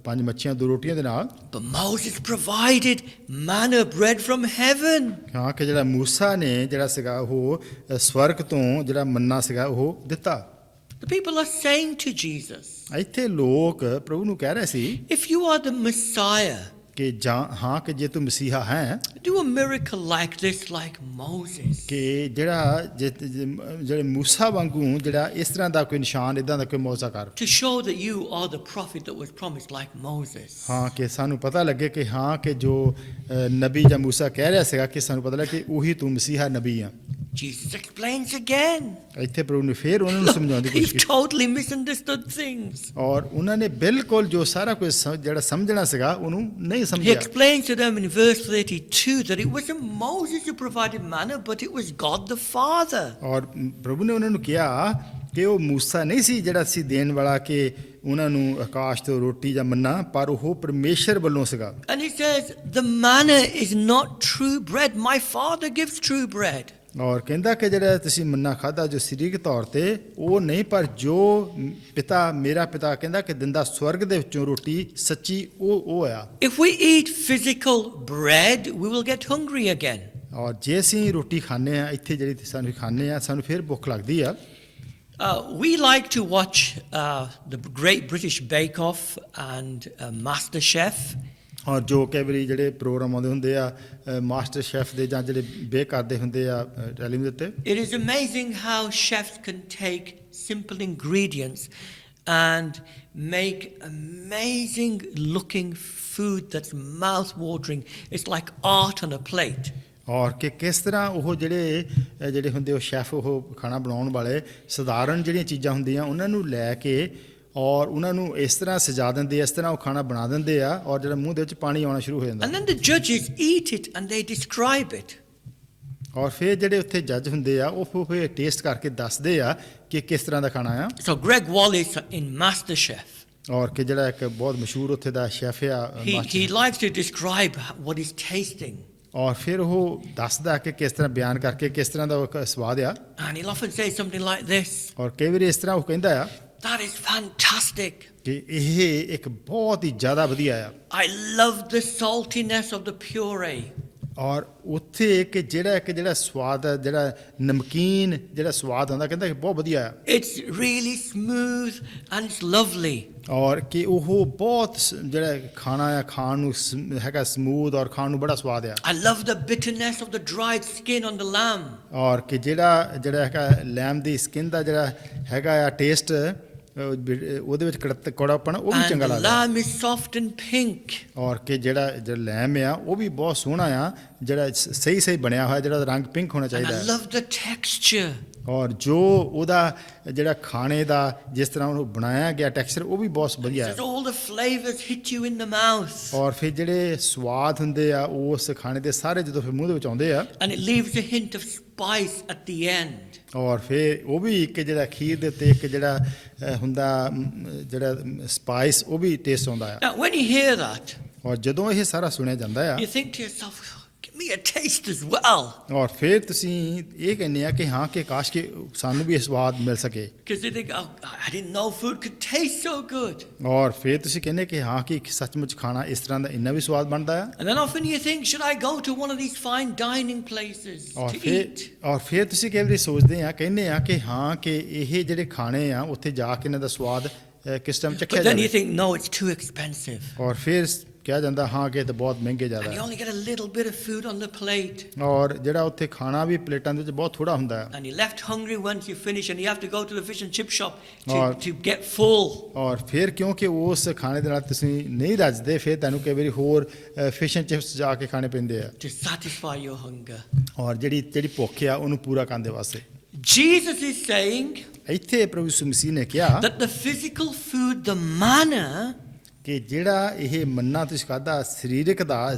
5 ਮੱਛੀਆਂ 2 ਰੋਟੀਆਂ ਦੇ ਨਾਲ। But Moses provided manna, bread from heaven. ਹਾਂ ਕਿ ਜਿਹੜਾ ਮੂਸਾ ਨੇ ਜਿਹੜਾ ਸੀਗਾ ਉਹ ਸਵਰਗ ਤੋਂ ਜਿਹੜਾ ਮੰਨਾ ਸੀਗਾ ਉਹ ਦਿੱਤਾ। The people are saying to Jesus, ਇੱਥੇ ਲੋਕ ਪ੍ਰਭੂ ਨੂੰ ਕਹਿ ਰਹੇ ਸੀ "If you are the Messiah, ਕਿ ਹਾਂ ਕਿ ਜੇ ਤੂੰ ਮਸੀਹਾ ਹੈ do a miracle like this like Moses." ਕਿ ਜਿਹੜੇ ਮੂਸਾ ਵਾਂਗੂ ਜਿਹੜਾ ਇਸ ਤਰ੍ਹਾਂ ਦਾ ਕੋਈ ਨਿਸ਼ਾਨ ਇਦਾਂ ਦਾ ਕੋਈ ਮੌਜਾ ਕਰ, To show that you are the prophet that was promised like Moses. ਹਾਂ ਕਿ ਸਾਨੂੰ ਪਤਾ ਲੱਗੇ ਕਿ ਹਾਂ ਕਿ ਜੋ ਨਬੀ ਜਾਂ ਮੂਸਾ ਕਹਿ ਰਿਹਾ ਸੀਗਾ ਕਿ ਸਾਨੂੰ ਪਤਾ ਲੱਗੇ ਕਿ ਉਹੀ ਤੂੰ ਮਸੀਹਾ ਨਬੀ ਆ। Jesus explains again. ਇੱਥੇ ਪ੍ਰਭੂ ਨੇ ਫੇਰ ਉਹਨਾਂ ਨੂੰ ਸਮਝਾਉਣ ਦੀ ਕੋਸ਼ਿਸ਼ You've ਕੀਤੀ, totally misunderstood things. ਔਰ ਉਹਨਾਂ ਨੇ ਬਿਲਕੁਲ ਜੋ ਸਾਰਾ ਕੁਝ ਜਿਹੜਾ ਸਮਝਣਾ ਸੀਗਾ ਉਹਨੂੰ ਨਹੀਂ He ਸਮਝਿਆ। explains to them in verse 32 that it wasn't Moses who provided manna, but it was God the Father. ਔਰ ਪ੍ਰਭੂ ਨੇ ਉਹਨਾਂ ਨੂੰ ਕਿਹਾ ਕਿ ਉਹ ਮੂਸਾ ਨਹੀਂ ਸੀ ਜਿਹੜਾ ਸੀ ਦੇਣ ਵਾਲਾ ਕਿ ਉਹਨਾਂ ਨੂੰ ਆਕਾਸ਼ ਤੋਂ ਰੋਟੀ ਜਾਂ ਮੰਨਾ, ਪਰ ਉਹ ਪਰਮੇਸ਼ਰ ਵੱਲੋਂ ਸੀਗਾ। And he says, "The manna is not true bread. My Father gives true bread." ਔਰ ਕਹਿੰਦਾ ਕਿ ਜਿਹੜਾ ਤੁਸੀਂ ਮੰਨਾ ਖਾਧਾ ਜੋ ਸਰੀਰਕ ਤੌਰ ਤੇ ਉਹ ਨਹੀਂ, ਪਰ ਜੋ ਮੇਰਾ ਪਿਤਾ ਕਹਿੰਦਾ ਕਿ ਦਿੰਦਾ ਸਵਰਗ ਦੇ ਵਿੱਚੋਂ ਰੋਟੀ ਸੱਚੀ ਉਹ ਆ। If we eat physical bread, we will get hungry again. ਔਰ ਜੇ ਅਸੀਂ ਰੋਟੀ ਖਾਂਦੇ ਆ ਇੱਥੇ ਜਿਹੜੀ ਸਾਨੂੰ ਖਾਂਦੇ ਆ ਸਾਨੂੰ ਫਿਰ ਭੁੱਖ ਲੱਗਦੀ ਆ। We like to watch the Great British Bake Off and Master Chef. ਔਰ ਜੋ ਕਈ ਵਾਰੀ ਜਿਹੜੇ ਪ੍ਰੋਗਰਾਮ ਆਉਂਦੇ ਹੁੰਦੇ ਆ ਮਾਸਟਰ ਸ਼ੈਫ ਦੇ ਜਾਂ ਜਿਹੜੇ ਬੇਕ ਕਰਦੇ ਹੁੰਦੇ ਆ ਟੈਲੀਵਿਜ਼ਨ ਉੱਤੇ, It is amazing how chefs can take simple ingredients and make amazing looking food that's mouth-watering. It's like art on a plate. ਔਰ ਕਿ ਕਿਸ ਤਰ੍ਹਾਂ ਉਹ ਜਿਹੜੇ ਹੁੰਦੇ ਉਹ ਸ਼ੈਫ ਉਹ ਖਾਣਾ ਬਣਾਉਣ ਵਾਲੇ ਸਧਾਰਨ ਜਿਹੜੀਆਂ ਚੀਜ਼ਾਂ ਹੁੰਦੀਆਂ ਉਹਨਾਂ ਨੂੰ ਲੈ ਕੇ ਔਰ ਉਹਨਾਂ ਨੂੰ ਇਸ ਤਰ੍ਹਾਂ ਸਜਾ ਦਿੰਦੇ, ਇਸ ਤਰ੍ਹਾਂ ਉਹ ਖਾਣਾ ਬਣਾ ਦਿੰਦੇ ਆ, ਔਰ ਜਿਹੜਾ ਮੂੰਹ ਦੇ ਵਿੱਚ ਪਾਣੀ ਆਉਣਾ ਸ਼ੁਰੂ ਹੋ ਜਾਂਦਾ। And then the judges eat it and they describe it. ਔਰ ਫਿਰ ਜਿਹੜੇ ਉੱਥੇ ਜੱਜ ਹੁੰਦੇ ਆ ਉਹ ਫਿਰ ਟੇਸਟ ਕਰਕੇ ਦੱਸਦੇ ਆ ਕਿ ਕਿਸ ਤਰ੍ਹਾਂ ਦਾ ਖਾਣਾ ਆ। So Greg Wallace in Master Chef, ਔਰ ਕਿ ਜਿਹੜਾ ਇੱਕ ਬਹੁਤ ਮਸ਼ਹੂਰ ਉੱਥੇ ਦਾ ਸ਼ੈਫ ਆ he likes to describe what he's tasting. ਔਰ ਫਿਰ ਉਹ ਦੱਸਦਾ ਕਿ ਕਿਸ ਤਰ੍ਹਾਂ ਬਿਆਨ ਕਰਕੇ ਕਿਸ ਤਰ੍ਹਾਂ ਦਾ ਉਹ ਸਵਾਦ ਆ। And he'll often say something like this, ਔਰ ਕਈ ਵਾਰੀ ਇਸ ਤਰ੍ਹਾਂ ਉਹ ਕਹਿੰਦਾ ਆ "That is fantastic. ਕਿ ਇਹ ਇੱਕ ਬਹੁਤ ਹੀ ਜ਼ਿਆਦਾ ਵਧੀਆ ਆ। I love the saltiness of the puree." ਔਰ ਉੱਥੇ ਇੱਕ ਜਿਹੜਾ ਸਵਾਦ ਹੈ, ਜਿਹੜਾ ਨਮਕੀਨ ਜਿਹੜਾ ਸਵਾਦ ਆਉਂਦਾ, ਕਹਿੰਦਾ ਕਿ ਬਹੁਤ ਵਧੀਆ ਹੈ It's really smooth and it's lovely. ਔਰ ਕਿ ਉਹ ਬਹੁਤ ਜਿਹੜਾ ਖਾਣਾ ਆ ਖਾਣ ਨੂੰ ਹੈਗਾ ਸਮੂਥ ਔਰ ਖਾਣ ਨੂੰ ਬੜਾ ਸਵਾਦ ਆ I love the bitterness of the dried skin on the lamb. ਔਰ ਕਿ ਜਿਹੜਾ ਹੈਗਾ ਲੈਮ ਦੀ ਸਕਿਨ ਦਾ ਜਿਹੜਾ ਹੈਗਾ ਆ ਟੇਸਟ, ਉਹਦੇ ਵਿੱਚ ਕੜਾਪਣ ਉਹ ਵੀ And ਚੰਗਾ the ਲੱਗਦਾ lamb is soft and pink. ਔਰ ਕਿ ਜਿਹੜਾ ਲੈਮ ਆ ਉਹ ਵੀ ਬਹੁਤ ਸੋਹਣਾ ਆ, ਜਿਹੜਾ ਸਹੀ ਬਣਿਆ ਹੋਇਆ, ਜਿਹੜਾ ਰੰਗ ਪਿੰਕ ਹੋਣਾ And ਚਾਹੀਦਾ I ਹੈ love the texture. ਔਰ ਜੋ ਉਹਦਾ ਜਿਹੜਾ ਖਾਣੇ ਦਾ ਜਿਸ ਤਰ੍ਹਾਂ ਉਹਨੂੰ ਬਣਾਇਆ ਗਿਆ ਟੈਕਸਚਰ ਉਹ ਵੀ ਬਹੁਤ ਵਧੀਆ ਹੈ Says all the flavors hit you in the mouth. ਔਰ ਫਿਰ ਜਿਹੜੇ ਸਵਾਦ ਹੁੰਦੇ ਆ ਉਸ ਖਾਣੇ ਦੇ ਸਾਰੇ ਜਦੋਂ ਫਿਰ ਮੂੰਹ ਦੇ ਵਿੱਚ ਆਉਂਦੇ ਆ And it leaves a hint of spice at the end. ਔਰ ਫਿਰ ਉਹ ਵੀ ਇੱਕ ਜਿਹੜਾ ਖੀਰ ਦੇ ਉੱਤੇ ਇੱਕ ਜਿਹੜਾ ਹੁੰਦਾ ਜਿਹੜਾ ਸਪਾਈਸ ਉਹ ਵੀ ਟੇਸਟ ਆਉਂਦਾ ਆ Now, when you hear that, ਔਰ ਜਦੋਂ ਇਹ ਸਾਰਾ ਸੁਣਿਆ ਜਾਂਦਾ ਆ you think to yourself, give me a taste as well. ਔਰ ਫਿਰ ਤੁਸੀਂ ਇਹ ਕਹਿੰਦੇ ਆ ਕਿ ਹਾਂ ਕਿ ਕਾਸ਼ ਕਿ ਸਾਨੂੰ ਵੀ ਇਹ ਸਵਾਦ ਮਿਲ ਸਕੇ Because you think, oh, I didn't know food could taste so good. ਔਰ ਫਿਰ ਤੁਸੀਂ ਕਹਿੰਦੇ ਕਿ ਹਾਂ ਕਿ ਸੱਚਮੁੱਚ ਖਾਣਾ ਇਸ ਤਰ੍ਹਾਂ ਦਾ ਇੰਨਾ ਵੀ ਸਵਾਦ ਬਣਦਾ ਆ And then often you think, should I go to one of these fine dining places to eat? ਔਰ ਫਿਰ ਤੁਸੀਂ ਕਈ ਵਾਰੀ ਸੋਚਦੇ ਆ ਕਹਿੰਦੇ ਆ ਕਿ ਹਾਂ ਕਿ ਇਹ ਜਿਹੜੇ ਖਾਣੇ ਆ ਉੱਥੇ ਜਾ ਕੇ ਇਹਨਾਂ ਦਾ ਸਵਾਦ ਕਿਸ ਟਾਈਮ ਚੱਖਿਆ But then you ਜਾਵੇ think, no, it's too expensive. ਔਰ ਫਿਰ ਕਿਹਾ ਜਾਂਦਾ ਹਾਂ ਕਿ ਇਹ ਤਾਂ ਬਹੁਤ ਮਹਿੰਗੇ ਜ਼ਿਆਦਾ And you ਹੈ only get a little bit of food on the plate. ਔਰ ਜਿਹੜਾ ਉੱਥੇ ਖਾਣਾ ਵੀ ਪਲੇਟਾਂ ਦੇ ਵਿੱਚ ਬਹੁਤ ਥੋੜਾ ਹੁੰਦਾ ਹੈ And you're left hungry once you finish, and you have to go to the fish and chip shop Or- to get full. ਔਰ ਫਿਰ ਕਿਉਂਕਿ ਉਸ ਖਾਣੇ ਦੇ ਨਾਲ ਤੁਸੀਂ ਨਹੀਂ ਰੱਜਦੇ ਫਿਰ ਤੁਹਾਨੂੰ ਕਈ ਵਾਰੀ ਹੋਰ ਫਿਸ਼ ਐਂਡ ਚਿਪਸ ਜਾ ਕੇ ਖਾਣੇ ਪੈਂਦੇ ਆ To satisfy your hunger. ਔਰ ਜਿਹੜੀ ਭੁੱਖ ਆ ਉਹਨੂੰ ਪੂਰਾ ਕਰਨ ਦੇ ਵਾਸਤੇ Jesus is saying ਇੱਥੇ ਪ੍ਰਭੂ ਯਿਸੂ ਮਸੀਹ ਨੇ ਕਿਹਾ that the physical food, the manna, ਕਿ ਜਿਹੜਾ ਇਹ ਮੰਨਾ ਤੁਸੀਂ ਖਾਧਾ ਸਰੀਰਕ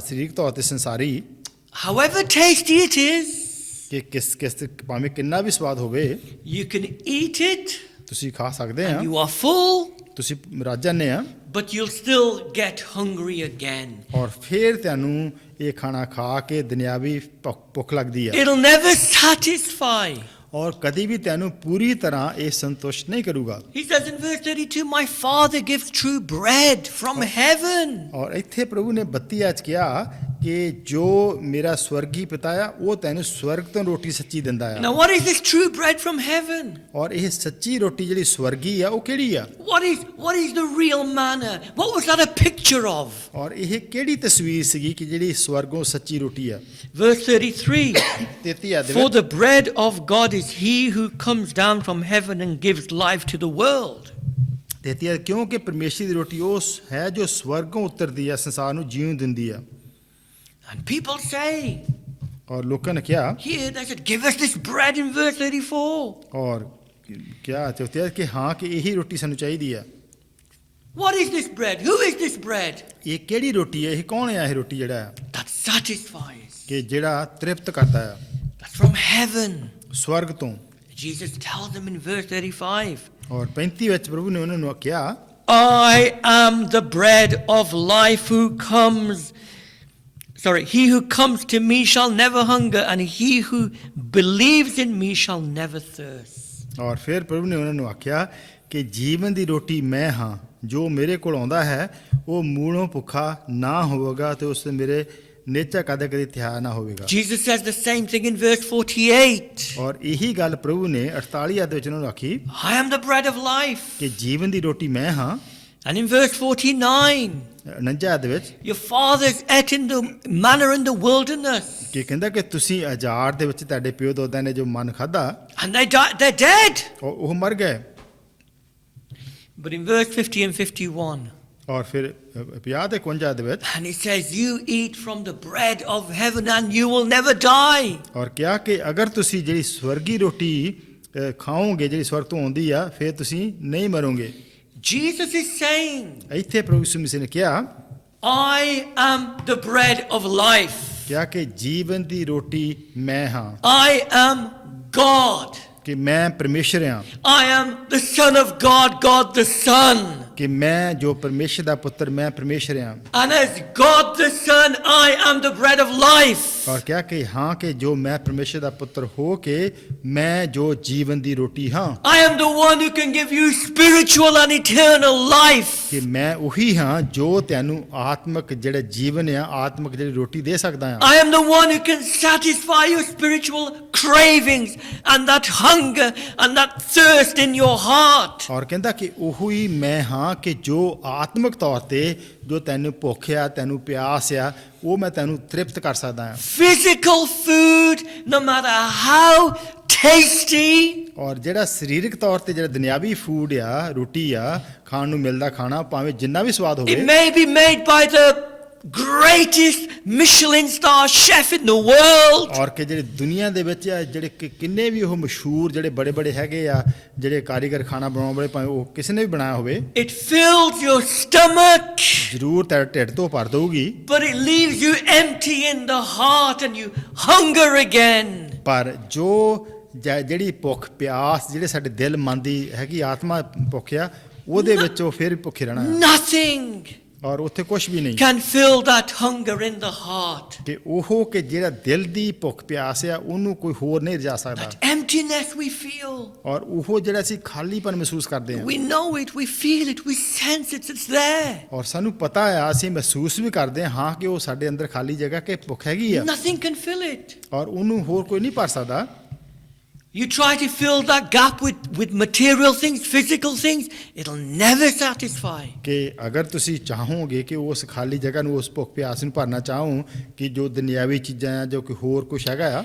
ਤੌਰ ਤੇ ਸੰਸਾਰੀ however tasty it is, ਕਿ ਕਿਸ ਭਾਵੇਂ ਕਿੰਨਾ ਵੀ ਸਵਾਦ ਹੋਵੇ you can eat it ਤੁਸੀਂ ਖਾ ਸਕਦੇ ਆ and you are full, ਤੁਸੀਂ ਰੱਜ ਜਾਂਦੇ ਆ but you'll still get hungry again. ਔਰ ਫਿਰ ਤੁਹਾਨੂੰ ਇਹ ਖਾਣਾ ਖਾ ਕੇ ਦੁਨਿਆਵੀ ਭੁੱਖ ਲੱਗਦੀ ਆ It'll never satisfy. ਔਰ ਕਦੀ ਵੀ ਤੁਹਾਨੂੰ ਪੂਰੀ ਤਰ੍ਹਾਂ ਇਹ ਸੰਤੁਸ਼ਟ ਨਹੀਂ ਕਰੂਗਾ He says in verse 32, my Father gives true bread from heaven. ਔਰ ਇੱਥੇ ਪ੍ਰਭੂ ਨੇ 32 ਚ ਕਿਹਾ ਕਿ ਜੋ ਮੇਰਾ ਸਵਰਗੀ ਪਿਤਾ ਆ ਉਹ ਤੈਨੂੰ ਸਵਰਗ ਤੋਂ ਰੋਟੀ ਸੱਚੀ ਦਿੰਦਾ ਆ Now, what is this true bread from heaven? ਔਰ ਇਹ ਸੱਚੀ ਰੋਟੀ ਜਿਹੜੀ ਸਵਰਗੀ ਆ ਉਹ ਕਿਹੜੀ ਆ What is the real manna? What was that a picture of? ਔਰ ਇਹ ਕਿਹੜੀ ਤਸਵੀਰ ਸੀਗੀ ਕਿ ਜਿਹੜੀ ਸਵਰਗੋਂ ਸੱਚੀ ਰੋਟੀ ਆ Verse 33, 33 ਆਦੇ for the bread of God is he who comes down from heaven and gives life to the world. 33 ਕਿਉਂਕਿ ਪਰਮੇਸ਼ਰ ਦੀ ਰੋਟੀ ਉਹ ਹੈ ਜੋ ਸਵਰਗੋਂ ਉਤਰਦੀ ਆ ਸੰਸਾਰ ਨੂੰ ਜੀਵਨ ਦਿੰਦੀ ਆ And people say, ਔਰ ਲੋਕਾਂ ਨੇ ਕਿਹਾ here they said, give us this bread in verse 34. ਔਰ ਕਿਹਾ ਚਾਹਤੇ ਕਿ ਹਾਂ ਕਿ ਇਹੀ ਰੋਟੀ ਸਾਨੂੰ ਚਾਹੀਦੀ ਆ What is this bread? Who is this bread? ਇਹ ਕਿਹੜੀ ਰੋਟੀ ਹੈ ਇਹ ਕੌਣ ਹੈ ਇਹ ਰੋਟੀ ਜਿਹੜਾ ਹੈ That satisfies. ਕਿ ਜਿਹੜਾ ਤ੍ਰਿਪਤ ਕਰਦਾ ਹੈ That's from heaven. ਸਵਰਗ ਤੋਂ Jesus tells them in verse 35, ਔਰ 35 ਵਿੱਚ ਪ੍ਰਭੂ ਨੇ ਉਹਨਾਂ ਨੂੰ ਕਿਹਾ I am the bread of life he who comes to me shall never hunger, and he who believes in me shall never thirst. ਔਰ ਫਿਰ ਪ੍ਰਭੂ ਨੇ ਉਹਨਾਂ ਨੂੰ ਆਖਿਆ ਕਿ ਜੀਵਨ ਦੀ ਰੋਟੀ ਮੈਂ ਹਾਂ ਜੋ ਮੇਰੇ ਕੋਲ ਆਉਂਦਾ ਹੈ ਉਹ ਮੂਲੋਂ ਭੁੱਖਾ ਨਾ ਹੋਵੇਗਾ ਤੇ ਉਸ ਤੇ ਮੇਰੇ ਨੇਚਾ ਕਦੇ ਤਿਆਰ ਨਾ ਹੋਵੇਗਾ Jesus says the same thing in verse 48. ਔਰ ਇਹੀ ਗੱਲ ਪ੍ਰਭੂ ਨੇ 48 ਆਇਤ ਵਿੱਚ ਉਹਨਾਂ ਨੂੰ ਆਖੀ I am the bread of life. ਕਿ ਜੀਵਨ ਦੀ ਰੋਟੀ ਮੈਂ ਹਾਂ And in verse 49, 49 ਆਇਤ ਵਿੱਚ your fathers ate in the manna in the wilderness, ਕਿ ਕਹਿੰਦਾ ਕਿ ਤੁਸੀਂ ਅਜਾੜ ਦੇ ਵਿੱਚ ਤੁਹਾਡੇ ਪਿਓ ਦਾਦਿਆਂ ਨੇ ਜੋ ਮਨ ਖਾਧਾ and they're dead. ਉਹ ਮਰ ਗਏ But in verse 50 and 51, ਔਰ ਫਿਰ 50 ਤੇ 51 ਦੇ ਵਿੱਚ and it says, you eat from the bread of heaven and you will never die. ਔਰ ਕਿਹਾ ਕਿ ਅਗਰ ਤੁਸੀਂ ਜਿਹੜੀ ਸਵਰਗੀ ਰੋਟੀ ਖਾਓਗੇ ਜਿਹੜੀ ਸਵਰਗ ਤੋਂ ਆਉਂਦੀ ਆ ਫਿਰ ਤੁਸੀਂ ਨਹੀਂ ਮਰੋਗੇ Jesus is saying, ਇੱਥੇ ਪ੍ਰਭੂ ਯਿਸੂ ਮਸੀਹ ਨੇ ਕਿਹਾ I am the bread of life. ਕਿਹਾ ਕਿ ਜੀਵਨ ਦੀ ਰੋਟੀ ਮੈਂ ਹਾਂ I am God. ਕਿ ਮੈਂ ਪਰਮੇਸ਼ਰ ਹਾਂ I am the Son of God, God the Son. ਕਿ ਮੈਂ ਜੋ ਪਰਮੇਸ਼ਰ ਦਾ ਪੁੱਤਰ ਮੈਂ ਪਰਮੇਸ਼ਰ ਹਾਂ And as God the Son, I am the bread of life. ਔਰ ਕਿਹਾ ਕਿ ਹਾਂ ਕਿ ਜੋ ਮੈਂ ਪਰਮੇਸ਼ਰ ਦਾ ਪੁੱਤਰ ਹੋ ਕੇ ਮੈਂ ਜੋ ਜੀਵਨ ਦੀ ਰੋਟੀ ਹਾਂ I am the one who can give you spiritual and eternal life. ਕਿ ਮੈਂ ਉਹੀ ਹਾਂ ਜੋ ਤੈਨੂੰ ਆਤਮਿਕ ਜਿਹੜਾ ਜੀਵਨ ਆ ਆਤਮਿਕ ਜਿਹੜੀ ਰੋਟੀ ਦੇ ਸਕਦਾ ਹਾਂ I am the one who can satisfy your spiritual cravings and that hunger and that thirst in your heart. ਔਰ ਕਹਿੰਦਾ ਕਿ ਉਹੀ ਮੈਂ ਹਾਂ ਕਿ ਜੋ ਆਤਮਿਕ ਤੌਰ ਤੇ ਜੋ ਤੈਨੂੰ ਭੁੱਖ ਆ ਤੈਨੂੰ ਪਿਆਸ ਆ ਉਹ ਮੈਂ ਤੈਨੂੰ ਤ੍ਰਿਪਤ ਕਰ ਸਕਦਾ ਹਾਂ Physical food, no matter how tasty, ਔਰ ਜਿਹੜਾ ਸਰੀਰਕ ਤੌਰ ਤੇ ਜਿਹੜਾ ਦੁਨਿਆਵੀ ਫੂਡ ਆ ਰੋਟੀ ਆ ਖਾਣ ਨੂੰ ਮਿਲਦਾ ਖਾਣਾ ਭਾਵੇਂ ਜਿੰਨਾ ਵੀ ਸਵਾਦ it ਹੋਵੇ may be made by the greatest Michelin star chef in the world. ਔਰ ਕਿ ਜਿਹੜੇ ਦੁਨੀਆ ਦੇ ਵਿੱਚ ਆ ਜਿਹੜੇ ਕਿੰਨੇ ਵੀ ਉਹ ਮਸ਼ਹੂਰ ਜਿਹੜੇ ਬੜੇ ਬੜੇ ਹੈਗੇ ਆ ਜਿਹੜੇ ਕਾਰੀਗਰ ਖਾਣਾ ਬਣਾਉਣ ਵਾਲੇ ਭਾਵੇਂ ਉਹ ਕਿਸੇ ਨੇ ਵੀ ਬਣਾਇਆ ਹੋਵੇ It fills your stomach, ਜ਼ਰੂਰ ਤੇਰਾ ਢਿੱਡ ਤੋਂ ਭਰ ਦਊਗੀ but it leaves you empty in the heart and you hunger again. ਪਰ ਜੋ ਜਿਹੜੀ ਭੁੱਖ ਪਿਆਸ ਜਿਹੜੇ ਸਾਡੇ ਦਿਲ ਮਨ ਦੀ ਹੈਗੀ ਆਤਮਾ ਭੁੱਖ ਆ ਉਹਦੇ ਵਿੱਚ ਉਹ ਫਿਰ ਭੁੱਖੇ ਰਹਿਣਾ Nothing ਔਰ ਉੱਥੇ ਕੁਝ ਵੀ ਨਹੀਂ can fill that hunger in the heart. ਕਿ ਉਹ ਕਿ ਜਿਹੜਾ ਦਿਲ ਦੀ ਭੁੱਖ ਪਿਆਸ ਆ ਉਹਨੂੰ ਕੋਈ ਹੋਰ ਨਹੀਂ ਰਜਾ ਸਕਦਾ That emptiness we feel. ਔਰ ਉਹ ਜਿਹੜਾ ਅਸੀਂ ਖਾਲੀਪਨ ਮਹਿਸੂਸ ਕਰਦੇ ਹਾਂ We know it, we feel it, we sense it, it's there. ਔਰ ਸਾਨੂੰ ਪਤਾ ਆ ਅਸੀਂ ਮਹਿਸੂਸ ਵੀ ਕਰਦੇ ਹਾਂ ਕਿ ਉਹ ਸਾਡੇ ਅੰਦਰ ਖਾਲੀ ਜਗ੍ਹਾ ਕਿ ਭੁੱਖ ਹੈਗੀ ਆ Nothing can fill it. ਔਰ ਉਹਨੂੰ ਹੋਰ ਕੋਈ ਨਹੀਂ ਭਰ ਸਕਦਾ You try to fill that gap with material things, physical things, it'll never satisfy. ਕਿ ਅਗਰ ਤੁਸੀਂ ਚਾਹੋਗੇ ਕਿ ਉਸ ਖਾਲੀ ਜਗ੍ਹਾ ਨੂੰ ਉਸ ਭੁੱਖ ਪਿਆਸ ਨੂੰ ਭਰਨਾ ਚਾਹੋ ਕਿ ਜੋ ਦੁਨਿਆਵੀ ਚੀਜ਼ਾਂ ਆ ਜੋ ਕੋਈ ਹੋਰ ਕੁਝ ਹੈਗਾ ਆ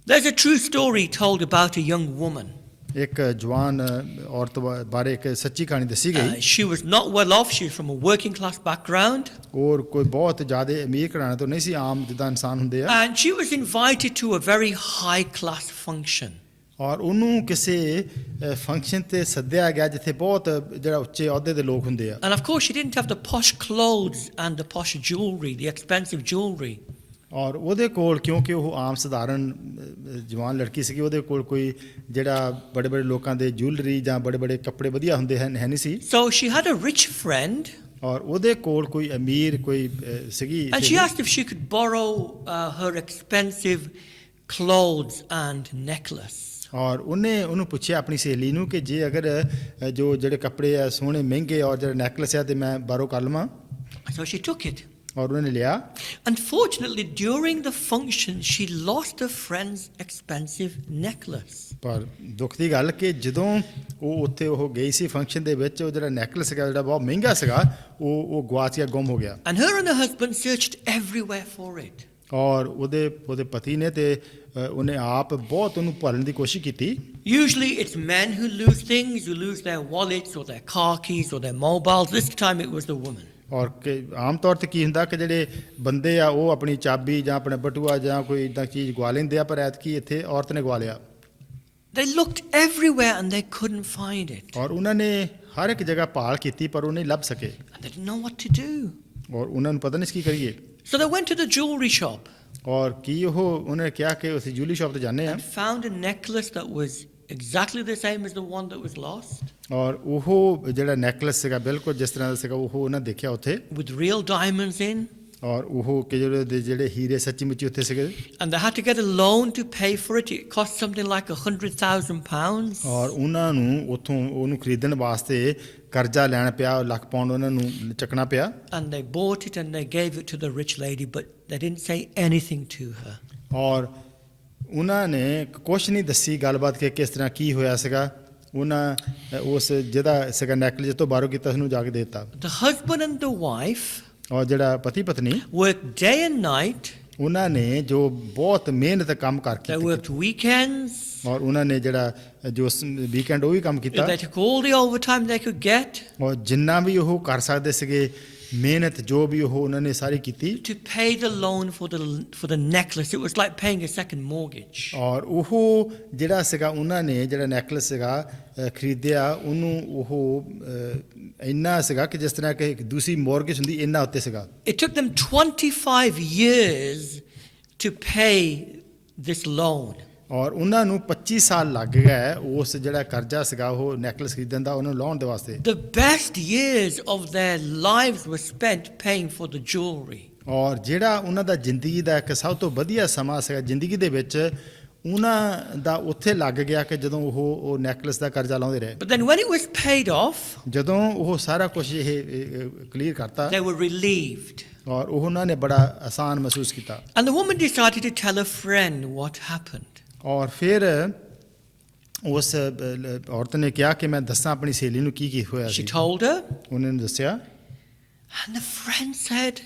There's a true story told about a young woman. ਇੱਕ ਜਵਾਨ ਔਰਤ ਬਾਰੇ ਇੱਕ ਸੱਚੀ ਕਹਾਣੀ ਦੱਸੀ ਗਈ She was not well off, she was from a working class background. ਔਰ ਕੋਈ ਬਹੁਤ ਜ਼ਿਆਦਾ ਅਮੀਰ ਘਰਾਣੇ ਤੋਂ ਨਹੀਂ ਸੀ ਆਮ ਜਿੱਦਾਂ ਇਨਸਾਨ ਹੁੰਦੇ ਆ And she was invited to a very high class function. ਔਰ ਉਹਨੂੰ ਕਿਸੇ ਫੰਕਸ਼ਨ ਤੇ ਸੱਦਿਆ ਗਿਆ ਜਿੱਥੇ ਬਹੁਤ ਜਿਹੜਾ ਉੱਚੇ ਅਹੁਦੇ ਦੇ ਲੋਕ ਹੁੰਦੇ ਆ And of course, she didn't have the posh clothes and the posh jewelry, the expensive jewelry. ਔਰ ਉਹਦੇ ਕੋਲ ਕਿਉਂਕਿ ਉਹ ਆਮ ਸਧਾਰਨ ਜਵਾਨ ਲੜਕੀ ਸੀਗੀ ਉਹਦੇ ਕੋਲ ਕੋਈ ਜਿਹੜਾ ਬੜੇ ਬੜੇ ਲੋਕਾਂ ਦੇ ਜੁਐਲਰੀ ਜਾਂ ਬੜੇ ਬੜੇ ਕੱਪੜੇ ਵਧੀਆ ਹੁੰਦੇ ਹੈ ਨਹੀਂ ਸੀ So she had a rich friend, ਔਰ ਉਹਦੇ ਕੋਲ ਕੋਈ ਅਮੀਰ ਕੋਈ ਸੀਗੀ and she asked if she could borrow her expensive clothes and necklace. ਔਰ ਉਹਨੂੰ ਪੁੱਛਿਆ ਆਪਣੀ ਸਹੇਲੀ ਨੂੰ ਕਿ ਜੇ ਅਗਰ ਜੋ ਜਿਹੜੇ ਕੱਪੜੇ ਆ ਸੋਹਣੇ ਮਹਿੰਗੇ ਔਰ ਜਿਹੜਾ ਨੈਕਲਸ ਆ ਤੇ ਮੈਂ ਬਾਰੋ ਕਰ ਲਵਾਂ So she took it. ਔਰ ਉਹਨੇ ਲਿਆ Unfortunately, during the function, she lost her friend's expensive necklace. ਪਰ ਦੁੱਖ ਦੀ ਗੱਲ ਕਿ ਜਦੋਂ ਉਹ ਉੱਥੇ ਉਹ ਗਈ ਸੀ ਫੰਕਸ਼ਨ ਦੇ ਵਿੱਚ ਉਹ ਜਿਹੜਾ ਨੈਕਲਸ ਸੀਗਾ ਜਿਹੜਾ ਬਹੁਤ ਮਹਿੰਗਾ ਸੀਗਾ ਉਹ ਗਵਾਚ ਗਿਆ ਗੁੰਮ ਹੋ ਗਿਆ And her and her husband searched everywhere for it. ਔਰ ਉਹਦੇ ਪਤੀ ਨੇ ਤੇ ਉਹਨੇ ਆਪ ਬਹੁਤ ਉਹਨੂੰ ਭਾਲਣ ਦੀ ਕੋਸ਼ਿਸ਼ ਕੀਤੀ Usually it's men who lose things, who lose their wallets or their car keys or their mobiles. This time it was the woman. ਔਰ ਕਿ ਆਮ ਤੌਰ ਤੇ ਕੀ ਹੁੰਦਾ ਕਿ ਜਿਹੜੇ ਬੰਦੇ ਆ ਉਹ ਆਪਣੀ ਚਾਬੀ ਜਾਂ ਆਪਣਾ ਬਟੂਆ ਜਾਂ ਕੋਈ ਇਦਾਂ ਚੀਜ਼ ਗਵਾ ਲੈਂਦੇ ਆ ਪਰ ਐਤਕੀ ਇੱਥੇ ਔਰਤ ਨੇ ਗਵਾ ਲਿਆ They looked everywhere and they couldn't find it. ਔਰ ਉਹਨਾਂ ਨੇ ਹਰ ਇੱਕ ਜਗ੍ਹਾ ਭਾਲ ਕੀਤੀ ਪਰ ਉਹ ਨਹੀਂ ਲੱਭ ਸਕੇ And they didn't know what to do. ਔਰ ਉਹਨਾਂ ਨੂੰ ਪਤਾ ਨਹੀਂ ਸੀ ਕੀ ਕਰੀਏ So they went to the jewelry shop ਔਰ ਕੀ ਉਹਨੇ ਕਿਹਾ ਕਿ ਅਸੀਂ ਜੂਲੀ ਸ਼ਾਪ ਤੇ ਜਾਂਦੇ ਆ and found a necklace that was exactly the same as the one that was lost, ਔਰ ਉਹ ਜਿਹੜਾ ਨੈਕਲਸ ਸੀਗਾ ਬਿਲਕੁਲ ਜਿਸ ਤਰ੍ਹਾਂ ਦਾ ਸੀਗਾ ਉਹ ਉਹਨਾਂ ਦੇਖਿਆ ਉੱਥੇ with real diamonds in. ਔਰ ਉਹ ਕਿ ਜਿਹੜੇ ਹੀਰੇ ਸੱਚੀ ਮੁੱਚੀ ਉੱਥੇ ਸੀਗੇ And they had to get a loan to pay for it. It cost something like £100,000. ਔਰ ਉਹਨਾਂ ਨੂੰ ਉੱਥੋਂ ਉਹਨੂੰ ਖਰੀਦਣ ਵਾਸਤੇ ਕਰਜ਼ਾ ਲੈਣਾ ਪਿਆ ਲੱਖ ਪਾਉਂਡ ਉਹਨਾਂ ਨੂੰ ਚੱਕਣਾ ਪਿਆ And they bought it and they gave it to the rich lady, but they didn't say anything to her. ਔਰ ਉਹਨਾਂ ਨੇ ਕੁਛ ਨਹੀਂ ਦੱਸੀ ਗੱਲਬਾਤ ਕਿ ਕਿਸ ਤਰ੍ਹਾਂ ਕੀ ਹੋਇਆ ਸੀਗਾ ਉਹਨਾਂ ਉਸ ਜਿਹਦਾ ਸੀਗਾ ਨੈਕਲਸ ਤੋਂ ਬਾਹਰੋਂ ਕੀਤਾ ਉਸਨੂੰ ਜਾ ਕੇ ਦੇ ਦਿੱਤਾ The husband and the wife ਔਰ ਜਿਹੜਾ ਪਤੀ ਪਤਨੀ worked day and night. ਉਹਨਾਂ ਨੇ ਜੋ ਬਹੁਤ ਮਿਹਨਤ ਕੰਮ They ਕਰਕੇ worked weekends. ਔਰ ਉਹਨਾਂ ਨੇ ਜਿਹੜਾ ਜੋ ਵੀਕਐਂਡ ਉਹ ਵੀ ਕੰਮ ਕੀਤਾ They took all the overtime they could get ਔਰ ਜਿੰਨਾ ਵੀ ਉਹ ਕਰ ਸਕਦੇ ਸੀਗੇ ਮਿਹਨਤ ਜੋ ਵੀ ਉਹ ਉਹਨਾਂ ਨੇ ਸਾਰੀ ਕੀਤੀ to pay the loan for the necklace. It was like paying a second mortgage. ਔਰ ਉਹ ਜਿਹੜਾ ਸੀਗਾ ਉਹਨਾਂ ਨੇ ਜਿਹੜਾ ਨੈਕਲਸ ਸੀਗਾ ਖਰੀਦਿਆ ਉਹਨੂੰ ਉਹ ਇੰਨਾ ਸੀਗਾ ਕਿ ਜਿਸ ਤਰ੍ਹਾਂ ਕਿ ਦੂਸਰੀ ਮੌਰਗੇਜ ਹੁੰਦੀ ਇੰਨਾ ਉੱਤੇ ਸੀਗਾ It took them 25 years to pay this loan. ਔਰ ਉਹਨਾਂ ਨੂੰ 25 ਸਾਲ ਲੱਗ ਗਏ ਉਸ ਜਿਹੜਾ ਕਰਜ਼ਾ ਸੀਗਾ ਉਹ ਨੈਕਲਸ ਖਰੀਦਣ ਦਾ ਉਹਨੂੰ ਲਾਉਣ ਦੇ ਵਾਸਤੇ The best years of their lives were spent paying for the jewelry. ਔਰ ਜਿਹੜਾ ਉਹਨਾਂ ਦਾ ਜ਼ਿੰਦਗੀ ਦਾ ਇੱਕ ਸਭ ਤੋਂ ਵਧੀਆ ਸਮਾਂ ਸੀਗਾ ਜ਼ਿੰਦਗੀ ਦੇ ਵਿੱਚ ਉਹਨਾਂ ਦਾ ਉੱਥੇ ਲੱਗ ਗਿਆ ਕਿ ਜਦੋਂ ਉਹ ਨੈਕਲਸ ਦਾ ਕਰਜ਼ਾ ਲਾਉਂਦੇ ਰਹੇ। But then when it was paid off, ਜਦੋਂ ਉਹ ਸਾਰਾ ਕੁਝ ਇਹ ਕਲੀਅਰ ਕਰਤਾ they were relieved. ਔਰ ਉਹਨਾਂ ਨੇ ਬੜਾ ਆਸਾਨ ਮਹਿਸੂਸ ਕੀਤਾ। And the woman decided to tell a friend what happened. ਔਰ ਫਿਰ ਉਸ ਔਰਤ ਨੇ ਕਿਹਾ ਕਿ ਮੈਂ ਦੱਸਾਂ ਆਪਣੀ ਸਹੇਲੀ ਨੂੰ ਕੀ ਹੋਇਆ She ਸੀ। told her, ਉਹਨੇ ਦੱਸਿਆ and the friend said,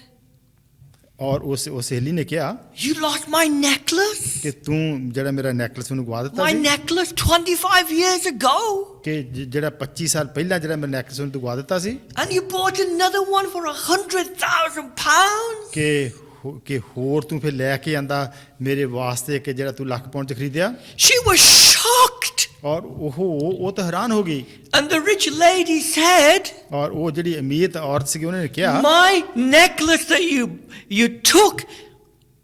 ਔਰ ਉਸ ਸਹੇਲੀ ਨੇ ਕਿਹਾ "You lost my necklace? ਕਿ ਤੂੰ ਜਿਹੜਾ ਮੇਰਾ ਨੈਕਲਸ ਮੈਨੂੰ ਗਵਾ ਦਿੱਤਾ My C necklace 25 years ago? ਕਿ ਜਿਹੜਾ 25 ਸਾਲ ਪਹਿਲਾਂ ਜਿਹੜਾ ਮੇਰਾ ਨੈਕਲਸ ਉਹਨੂੰ ਤੂੰ ਗਵਾ ਦਿੱਤਾ ਸੀ And you bought another one for 100,000 pounds?" ਕਿ ਹੋਰ ਤੂੰ ਫਿਰ ਲੈ ਕੇ ਆਂਦਾ ਮੇਰੇ ਵਾਸਤੇ ਕਿ ਜਿਹੜਾ ਤੂੰ ਲੱਖ ਪਾਉਂਡ ਚ ਖਰੀਦਿਆ। She was shocked. ਔਰ ਉਹ ਤਾਂ ਹੈਰਾਨ ਹੋ ਗਈ। And the rich lady said, ਔਰ ਉਹ ਜਿਹੜੀ ਅਮੀਰ ਔਰਤ ਸੀ ਉਹਨੇ ਕਿਹਾ "My necklace that you took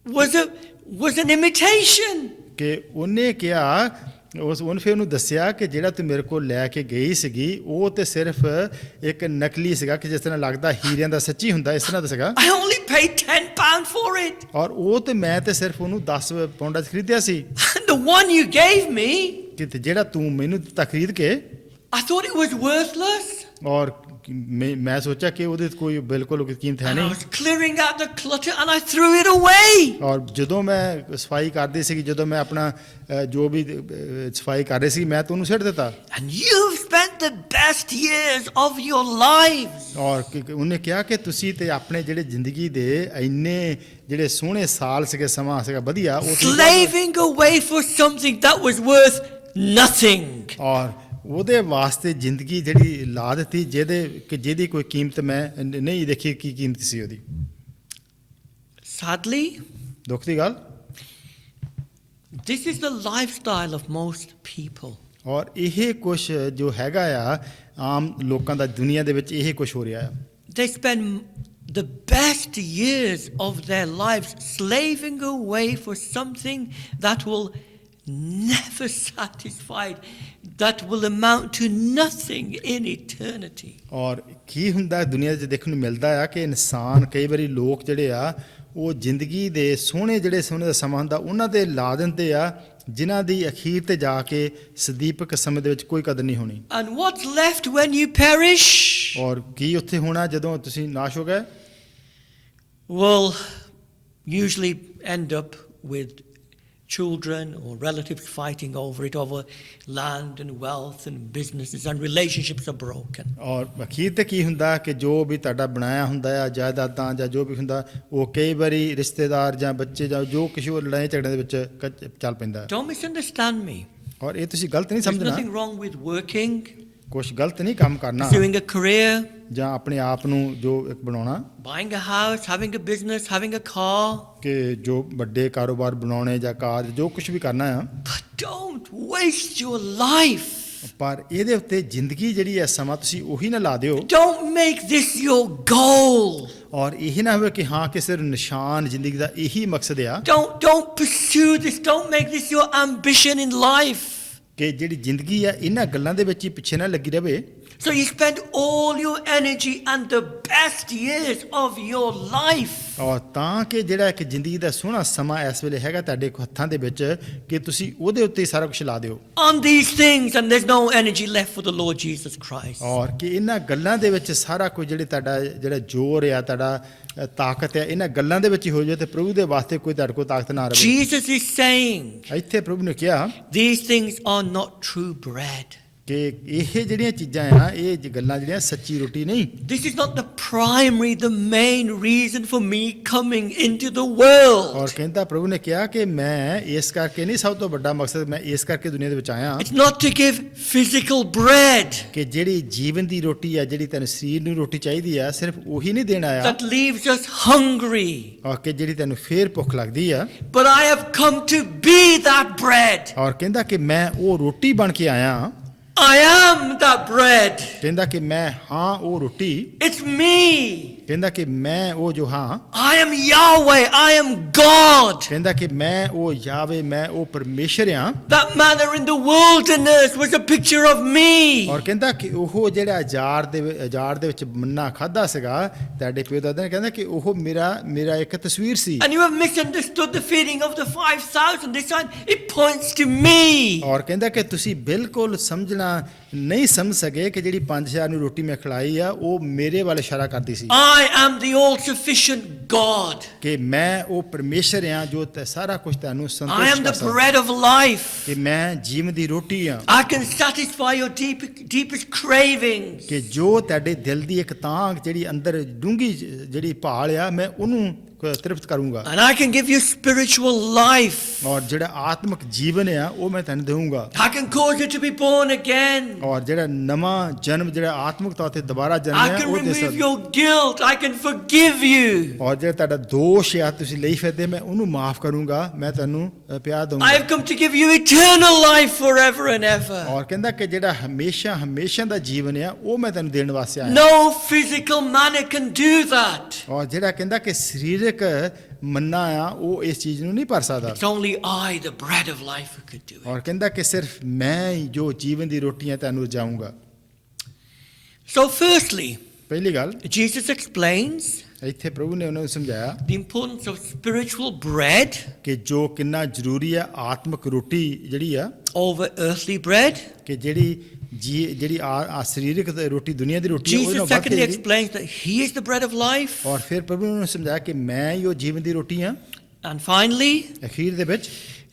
was an imitation." ਕਿ ਉਹਨੇ ਕਿਹਾ ਉਹਨੇ ਫਿਰ ਉਹਨੂੰ ਦੱਸਿਆ ਕਿ ਜਿਹੜਾ ਤੂੰ ਮੇਰੇ ਕੋਲ ਲੈ ਕੇ ਗਈ ਸੀਗੀ ਉਹ ਤੇ ਸਿਰਫ ਇੱਕ ਨਕਲੀ ਸੀਗਾ ਕਿ ਜਿਸ ਤਰ੍ਹਾਂ ਲੱਗਦਾ ਹੀਰਿਆਂ ਦਾ ਸੱਚੀ ਹੁੰਦਾ ਇਸ ਤਰ੍ਹਾਂ ਦਾ ਸੀਗਾ। I only paid £10 for it. ਔਰ ਉਹ ਤੇ ਮੈਂ ਤੇ ਸਿਰਫ ਉਹਨੂੰ 10 ਪਾਉਂਡਾਂ 'ਚ ਖਰੀਦਿਆ ਸੀ And the one you gave me, ਕਿ ਜਿਹੜਾ ਤੂੰ ਮੈਨੂੰ ਦਿੱਤਾ ਖਰੀਦ ਕੇ I thought it was worthless. ਔਰ ਮੈਂ ਸੋਚਿਆ ਕਿ ਉਹਦੇ ਕੋਈ ਬਿਲਕੁਲ ਕੋਈ ਕੀਮਤ ਹੈ And I ਨਹੀਂ। was clearing out the clutter and I threw it away. ਔਰ ਜਦੋਂ ਮੈਂ ਸਫਾਈ ਕਰਦੀ ਸੀ ਜਦੋਂ ਮੈਂ ਆਪਣਾ ਜੋ ਵੀ ਸਫਾਈ ਕਰ ਰਹੀ ਸੀ ਮੈਂ ਤਾਂ ਉਹਨੂੰ ਸੁੱਟ ਦਿੱਤਾ। And you've spent the best years of your lives ਔਰ ਉਹਨੇ ਕਿਹਾ ਕਿ ਤੁਸੀਂ ਤੇ ਆਪਣੇ ਜਿਹੜੇ ਜ਼ਿੰਦਗੀ ਦੇ ਇੰਨੇ ਜਿਹੜੇ ਸੋਹਣੇ ਸਾਲ ਸੀਗੇ ਸਮਾਂ ਸੀਗਾ ਵਧੀਆ ਉਹ slaving away for something that was worth nothing. ਔਰ ਉਹਦੇ ਵਾਸਤੇ ਜ਼ਿੰਦਗੀ ਜਿਹੜੀ ਲਾ ਦਿੱਤੀ ਜਿਹਦੀ ਕੋਈ ਕੀਮਤ ਮੈਂ ਨਹੀਂ ਦੇਖੀ ਕੀ ਕੀਮਤ ਸੀ ਉਹਦੀ। Sadly, ਦੁੱਖ ਦੀ ਗੱਲ this is the lifestyle of most people. ਔਰ ਇਹ ਕੁਝ ਜੋ ਹੈਗਾ ਆ ਆਮ ਲੋਕਾਂ ਦਾ ਦੁਨੀਆ ਦੇ ਵਿੱਚ ਇਹ ਕੁਝ ਹੋ ਰਿਹਾ ਆ। They spend the best years of their lives slaving away for something that will never satisfied, that will amount to nothing in eternity. ਔਰ ਕੀ ਹੁੰਦਾ ਦੁਨੀਆ 'ਚ ਦੇਖਣ ਨੂੰ ਮਿਲਦਾ ਆ ਕਿ ਇਨਸਾਨ ਕਈ ਵਾਰੀ ਲੋਕ ਜਿਹੜੇ ਆ ਉਹ ਜ਼ਿੰਦਗੀ ਦੇ ਸੋਹਣੇ ਦਾ ਸਮਾਂ ਹੁੰਦਾ ਉਹਨਾਂ ਤੇ ਲਾ ਦਿੰਦੇ ਆ ਜਿਨ੍ਹਾਂ ਦੀ ਅਖੀਰ ਤੇ ਜਾ ਕੇ ਸਦੀਪਕ ਸਮੇਂ ਦੇ ਵਿੱਚ ਕੋਈ ਕਦਰ ਨਹੀਂ ਹੋਣੀ। And what's left when you perish? ਔਰ ਕੀ ਉੱਥੇ ਹੋਣਾ ਜਦੋਂ ਤੁਸੀਂ ਨਾਸ਼ ਹੋ ਗਏ? Will usually end up with children or relatives fighting over it, over land and wealth and businesses, and relationships are broken. ਔਰ ਅਖੀਰ ਤੇ ਕੀ ਹੁੰਦਾ ਕਿ ਜੋ ਵੀ ਤੁਹਾਡਾ ਬਣਾਇਆ ਹੁੰਦਾ ਆ ਜਾਇਦਾਦਾਂ ਜਾਂ ਜੋ ਵੀ ਹੁੰਦਾ ਉਹ ਕਈ ਵਾਰੀ ਰਿਸ਼ਤੇਦਾਰ ਜਾਂ ਬੱਚੇ ਜਾਂ ਜੋ ਕਿਸੇ ਹੋਰ ਲੜਾਈ ਝਗੜੇ ਦੇ ਵਿੱਚ ਚੱਲ ਪੈਂਦਾ। Don't misunderstand me. ਔਰ ਇਹ ਤੁਸੀਂ ਗਲਤ ਨਹੀਂ There's ਸਮਝਣਾ। nothing wrong with working, ਕੁਛ ਗਲਤ ਨਹੀਂ ਕੰਮ ਕਰਨਾ pursuing a career, ਜਾਂ ਆਪਣੇ ਆਪ ਨੂੰ ਜੋ ਇੱਕ ਬਣਾਉਣਾ buying a house, having a business, having a car. ਕਿ ਜੋ ਵੱਡੇ ਕਾਰੋਬਾਰ ਬਣਾਉਣੇ ਜਾਂ ਕਾਰ ਜੋ ਕੁਝ ਵੀ ਕਰਨਾ ਆ But don't waste your life. ਪਰ ਇਹਦੇ ਉੱਤੇ ਜ਼ਿੰਦਗੀ ਜਿਹੜੀ ਹੈ ਸਮਾਂ ਤੁਸੀਂ ਉਹੀ ਨਾ ਲਾ ਦਿਓ। Don't make this your goal. ਔਰ ਇਹ ਨਾ ਹੋਵੇ ਕਿ ਹਾਂ ਕਿ ਸਿਰਫ ਨਿਸ਼ਾਨ ਜ਼ਿੰਦਗੀ ਦਾ ਇਹੀ ਮਕਸਦ ਆ Don't pursue this. Don't make this your ambition in life. ਕਿ ਜਿਹੜੀ ਜ਼ਿੰਦਗੀ ਆ ਇਹਨਾਂ ਗੱਲਾਂ ਦੇ ਵਿੱਚ ਹੀ ਪਿੱਛੇ ਨਾ ਲੱਗੀ ਰਹੇ। So you spend all your energy and the best years of your life ਔਰ ਤਾਂ ਕਿ ਜਿਹੜਾ ਇੱਕ ਜ਼ਿੰਦਗੀ ਦਾ ਸੋਹਣਾ ਸਮਾਂ ਇਸ ਵੇਲੇ ਹੈਗਾ ਤੁਹਾਡੇ ਹੱਥਾਂ ਦੇ ਵਿੱਚ ਕਿ ਤੁਸੀਂ ਉਹਦੇ ਉੱਤੇ ਸਾਰਾ ਕੁਝ ਲਾ ਦਿਓ on these things, and there's no energy left for the Lord Jesus Christ. ਔਰ ਕਿ ਇਹਨਾਂ ਗੱਲਾਂ ਦੇ ਵਿੱਚ ਸਾਰਾ ਕੁਝ ਜਿਹੜੇ ਤੁਹਾਡਾ ਜਿਹੜਾ ਜ਼ੋਰ ਆ ਤੁਹਾਡਾ ਤਾਕਤ ਹੈ ਇਹਨਾਂ ਗੱਲਾਂ ਦੇ ਵਿੱਚ ਹੀ ਹੋ ਜਾਏ ਤੇ ਪ੍ਰਭੂ ਦੇ ਵਾਸਤੇ ਕੋਈ ਤੁਹਾਡੇ ਕੋਲ ਤਾਕਤ ਨਾ ਰਹੇ। Jesus is saying ਇੱਥੇ ਪ੍ਰਭੂ ਨੇ ਕਿਹਾ these things are not true bread. ਕਿ ਇਹ ਜਿਹੜੀਆਂ ਚੀਜ਼ਾਂ ਆ ਇਹ ਗੱਲਾਂ ਜਿਹੜੀਆਂ ਸੱਚੀ ਰੋਟੀ ਨਹੀਂ। This is not the primary, the main reason for me coming into the world. ਔਰ ਕਹਿੰਦਾ ਪ੍ਰਭੂ ਨੇ ਕਿਹਾ ਕਿ ਮੈਂ ਇਸ ਕਰਕੇ ਨਹੀਂ ਸਭ ਤੋਂ ਵੱਡਾ ਮਕਸਦ ਮੈਂ ਇਸ ਕਰਕੇ ਦੁਨੀਆ ਦੇ ਵਿੱਚ ਆਇਆ It's not to give physical bread ਕਿ ਜਿਹੜੀ ਜੀਵਨ ਦੀ ਰੋਟੀ ਆ ਜਿਹੜੀ ਤੈਨੂੰ ਸਰੀਰ ਨੂੰ ਰੋਟੀ ਚਾਹੀਦੀ ਆ ਸਿਰਫ ਉਹੀ ਨਹੀਂ ਦੇਣ ਆਇਆ that leaves us hungry, ਔਰ ਕਿ ਜਿਹੜੀ ਤੈਨੂੰ ਫੇਰ ਭੁੱਖ ਲੱਗਦੀ ਆ but I have come to be that bread. ਔਰ ਕਹਿੰਦਾ ਕਿ ਮੈਂ ਉਹ ਰੋਟੀ ਬਣ ਕੇ ਆਇਆ I am that bread. ਕਹਿੰਦਾ ਕਿ ਮੈਂ ਹਾਂ ਉਹ ਰੋਟੀ, It's me. ਕਹਿੰਦਾ ਕਿ ਮੈਂ ਉਹ ਜੋ ਹਾਂ, I am Yahweh. I am God. ਕਹਿੰਦਾ ਕਿ ਮੈਂ ਉਹ ਯਾਵੇ, ਮੈਂ ਉਹ ਪਰਮੇਸ਼ਰ ਹਾਂ। That manna in the wilderness was a picture of me. ਔਰ ਕਹਿੰਦਾ ਕਿ ਉਹ ਜਿਹੜਾ ਅਜਾਰ ਦੇ ਵਿੱਚ ਮੰਨਾ ਖਾਦਾ ਸੀਗਾ ਤੁਹਾਡੇ ਪਿਓ ਦਾਦਾ ਨੇ, ਕਹਿੰਦਾ ਕਿ ਉਹ ਮੇਰਾ ਇੱਕ ਤਸਵੀਰ ਸੀ। And you have misunderstood the feeding of the 5,000. This time it points to me. ਔਰ ਕਹਿੰਦਾ ਕਿ ਤੁਸੀਂ ਬਿਲਕੁਲ ਸਮਝਣਾ ਨਹੀਂ ਸਮਝ ਸਕੇ ਕਿ ਜਿਹੜੀ 5,000 ਨੂੰ ਰੋਟੀ ਮੈਂ ਖਿਲਾਈ ਆ ਉਹ ਮੇਰੇ ਵੱਲ ਇਸ਼ਾਰਾ ਕਰਦੀ ਸੀ I am the all-sufficient God. ਕਿ ਮੈਂ ਉਹ ਪਰਮੇਸ਼ਰ ਹਾਂ ਜੋ ਸਾਰਾ ਕੁਝ ਤੁਹਾਨੂੰ I ਸੰਤੁਸ਼ਟ am ਕਰ the ਸਕਦਾ, bread of life. ਕਿ ਮੈਂ ਜੀਵਨ ਦੀ ਰੋਟੀ ਹਾਂ, I can satisfy your deepest cravings. ਕਿ ਜੋ ਤੁਹਾਡੇ ਦਿਲ ਦੀ ਇੱਕ ਤਾਂਘ ਜਿਹੜੀ ਅੰਦਰ ਡੂੰਗੀ ਜਿਹੜੀ ਭਾਲ ਆ ਮੈਂ ਉਹਨੂੰ ਤ੍ਰਿਪਤ ਕਰੂੰਗਾ। And I can give you spiritual life. ਔਰ ਜਿਹੜਾ ਆਤਮਿਕ ਜੀਵਨ ਆ ਉਹ ਮੈਂ ਤੁਹਾਨੂੰ ਦੇਵਾਂਗਾ। I can cause you to be born again. ਔਰ ਜਿਹੜਾ ਨਵਾਂ ਜਨਮ ਜਿਹੜਾ ਆਤਮਿਕ ਤੌਰ ਤੇ ਦੁਬਾਰਾ ਜਨਮ I ਹੈ can ਉਹ ਦੇ remove ਸਕਦਾ। your guilt. I can forgive you. ਔਰ ਜਿਹੜਾ ਤੁਹਾਡਾ ਦੋਸ਼ ਆ ਤੁਸੀਂ ਲਈ ਫਿਰਦੇ ਮੈਂ ਉਹਨੂੰ ਮਾਫ ਕਰੂੰਗਾ, ਮੈਂ ਤੁਹਾਨੂੰ ਪਿਆਰ I ਦਊਂਗਾ। have come to give you eternal life forever and ever. ਔਰ ਕਹਿੰਦਾ ਕਿ ਜਿਹੜਾ ਹਮੇਸ਼ਾ ਦਾ ਜੀਵਨ ਆ ਉਹ ਮੈਂ ਤੁਹਾਨੂੰ ਦੇਣ ਵਾਸਤੇ ਆਇਆ। No physical manna can do that. ਔਰ ਜਿਹੜਾ ਕਹਿੰਦਾ ਕਿ ਸਰੀਰਕ ਮੰਨਾ ਆ ਉਹ ਇਸ ਚੀਜ਼ ਨੂੰ ਨਹੀਂ ਭਰ ਸਕਦਾ। It's only I, the bread of life, who could do it. ਔਰ ਕਹਿੰਦਾ ਕਿ ਸਿਰਫ ਮੈਂ ਹੀ ਜੋ ਜੀਵਨ ਦੀ ਰੋਟੀਆਂ ਤੁਹਾਨੂੰ ਰਜਾਊਂਗਾ। So firstly, ਪਹਿਲੀ ਗੱਲ Jesus explains ਇੱਥੇ ਪ੍ਰਭੂ ਨੇ ਉਹਨਾਂ ਨੂੰ ਸਮਝਾਇਆ the importance of spiritual bread ਕਿ ਜੋ ਕਿੰਨਾ ਜ਼ਰੂਰੀ ਆ ਆਤਮਿਕ ਰੋਟੀ ਜਿਹੜੀ ਆ over earthly bread. ਕਿ ਜਿਹੜੀ ਸਰੀਰਕ ਰੋਟੀ ਦੁਨੀਆ ਦੀ ਰੋਟੀ ਉਹ Jesus secondly explains that He is the bread of life. ਔਰ ਫਿਰ ਪ੍ਰਭੂ ਨੇ ਉਹਨੂੰ ਸਮਝਾਇਆ ਕਿ ਮੈਂ ਹੀ ਉਹ ਜੀਵਨ ਦੀ ਰੋਟੀ ਹਾਂ। And finally, ਅਖੀਰ ਦੇ ਵਿੱਚ